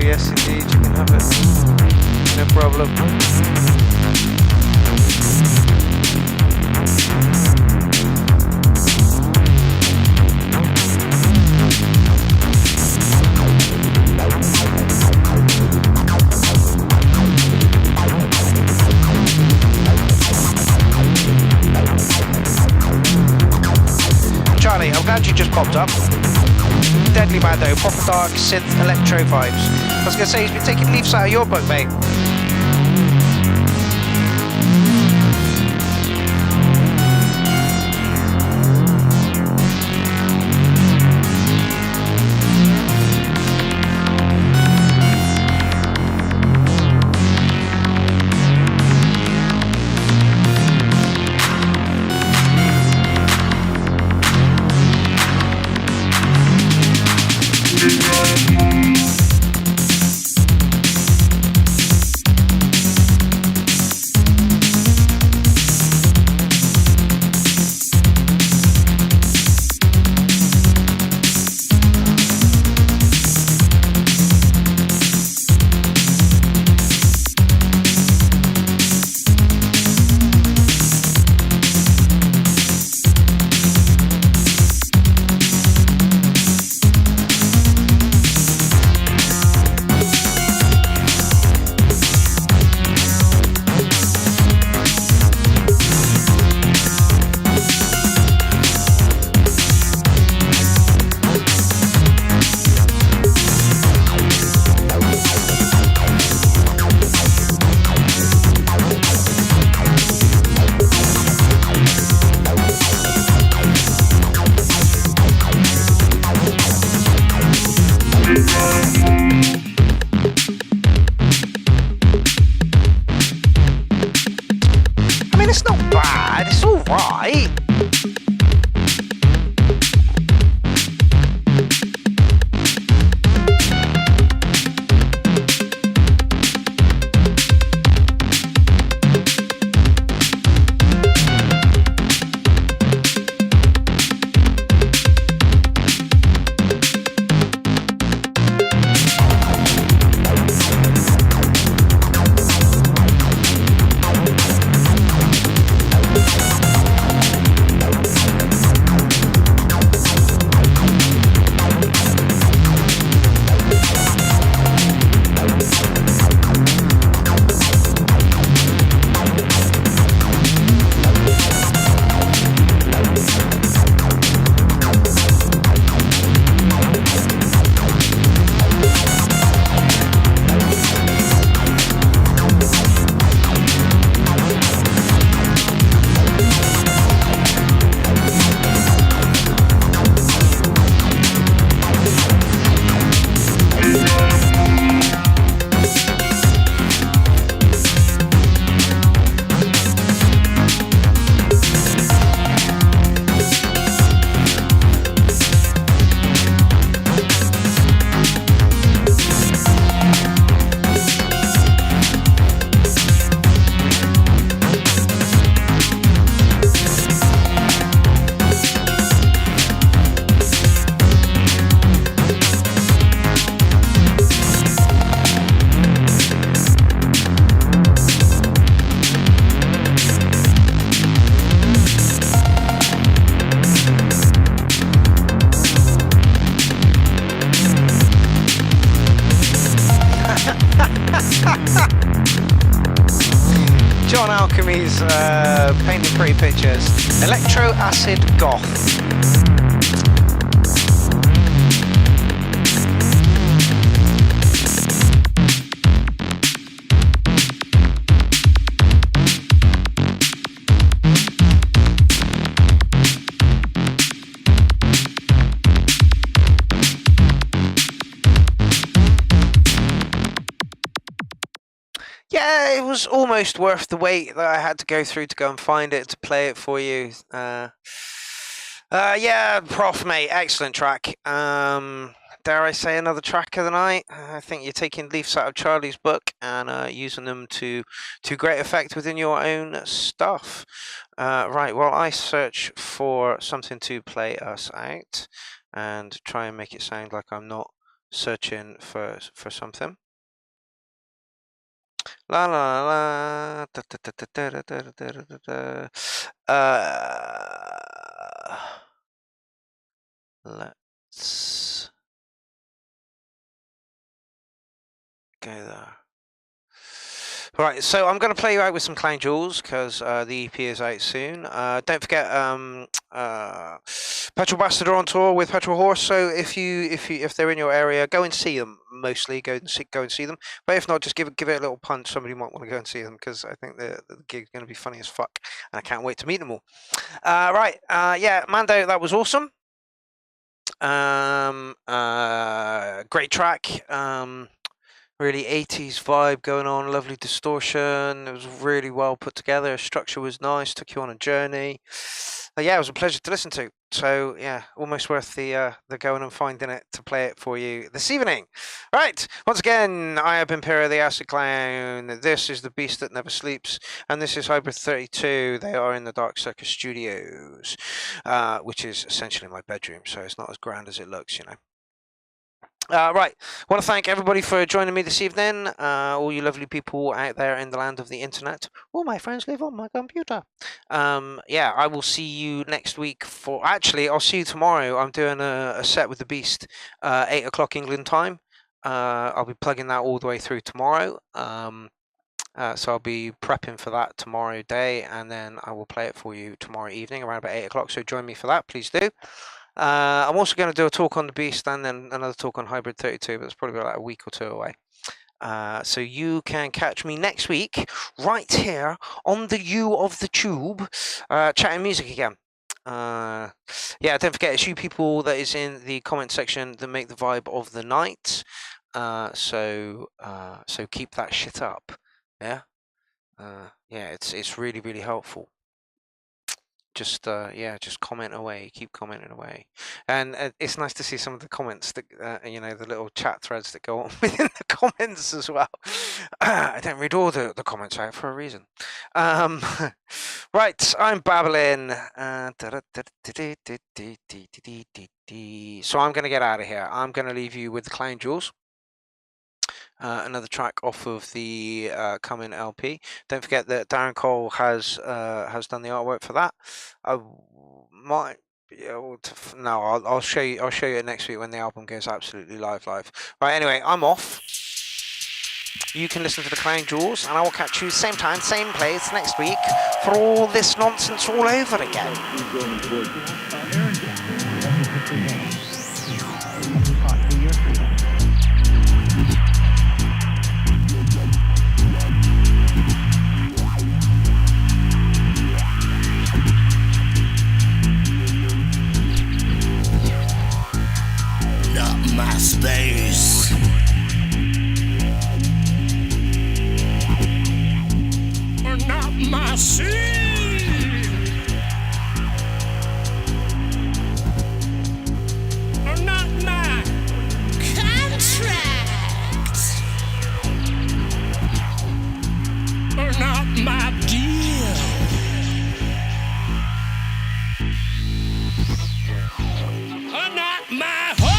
Yes, indeed, you can have it. No problem. Charlie, I'm glad you just popped up. Deadly Mando, proper dark synth electro vibes. I was going to say, he's been taking leaves out of your book, mate. It's not bad, it's alright. John Alchemy's painting pretty pictures. Electro Acid Goth. Yeah, it was almost worth the wait that I had to go through to go and find it to play it for you. Yeah, Prof, mate, excellent track. Dare I say another track of the night? I think you're taking leaves out of Charlie's book and using them to great effect within your own stuff. Right, well, I search for something to play us out and try and make it sound like I'm not searching for something. La la la da, da, da, da, da, da, da, da, da. Let's go there. Right, so I'm going to play you out with some Clown Jewels because the EP is out soon. Don't forget, Petrol Bastard are on tour with Petrol Horse. So if they're in your area, go and see them. Mostly go and see them. But if not, just give it a little punch. Somebody might want to go and see them because I think the gig's going to be funny as fuck, and I can't wait to meet them all. Right, yeah, Mando, that was awesome. Great track. Really 80s vibe going on, lovely distortion. It was really well put together. Structure was nice, took you on a journey. Yeah, it was a pleasure to listen to. So yeah, almost worth the going and finding it to play it for you this evening. Right, once again, I have been Pierrot the Acid Clown. This is the Beast That Never Sleeps, and this is Hybrid 32. They are in the Dark Circus Studios, which is essentially my bedroom, so it's not as grand as it looks, you know. Right, I want to thank everybody for joining me this evening, all you lovely people out there in the land of the internet. All my friends live on my computer. Yeah, I will see you next week for... Actually, I'll see you tomorrow. I'm doing a set with the Beast, 8 o'clock England time. I'll be plugging that all the way through tomorrow. So I'll be prepping for that tomorrow day, and then I will play it for you tomorrow evening around about 8 o'clock. So join me for that, please do. I'm also going to do a talk on the Beast and then another talk on Hybrid 32, but it's probably about a week or two away. So you can catch me next week right here on the U of the Tube, chatting music again. Yeah, don't forget, it's you people that is in the comment section that make the vibe of the night. So keep that shit up. Yeah. Yeah, it's really, really helpful. Just yeah, just comment away, keep commenting away, and it's nice to see some of the comments that you know, the little chat threads that go on within the comments as well. I don't read all the comments out for a reason. Right, I'm babbling. So I'm going to get out of here. I'm going to leave you with the Clown Jewels. Another track off of the coming LP. Don't forget that Darren Cole has done the artwork for that. I might be able to, no, I'll show you it next week when the album goes absolutely live. Right, anyway, I'm off. You can listen to the Clown Jewels, and I will catch you same time, same place next week for all this nonsense all over again. My space. Not my sea. Not my contract. Not my deal. Not my home.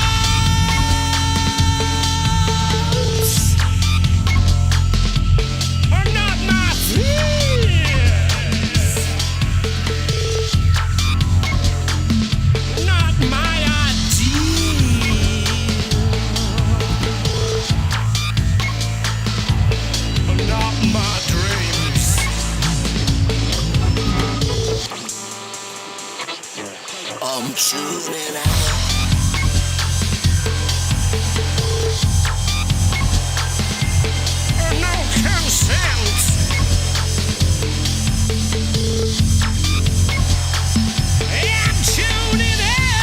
I'm tuning out. No consent. I'm tuning out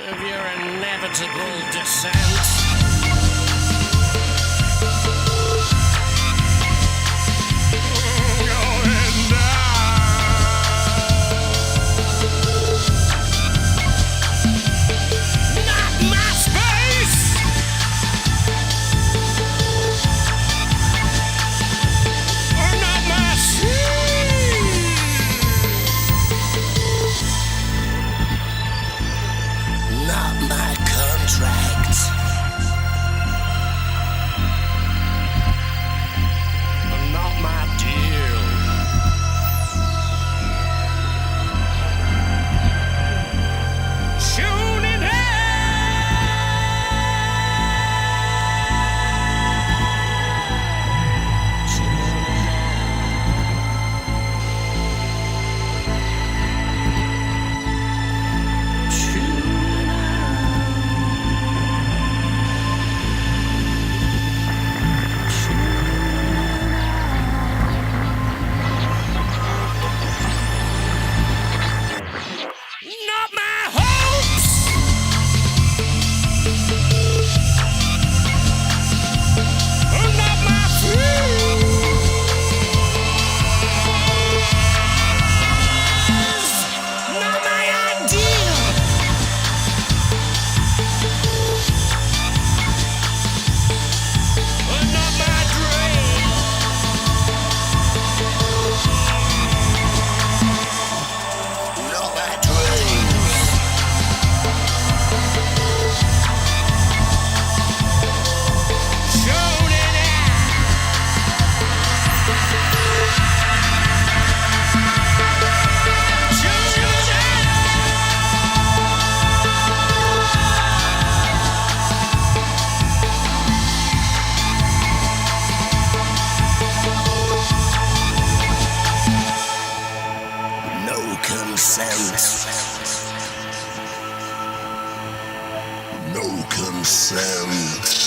of your inevitable descent. No consent.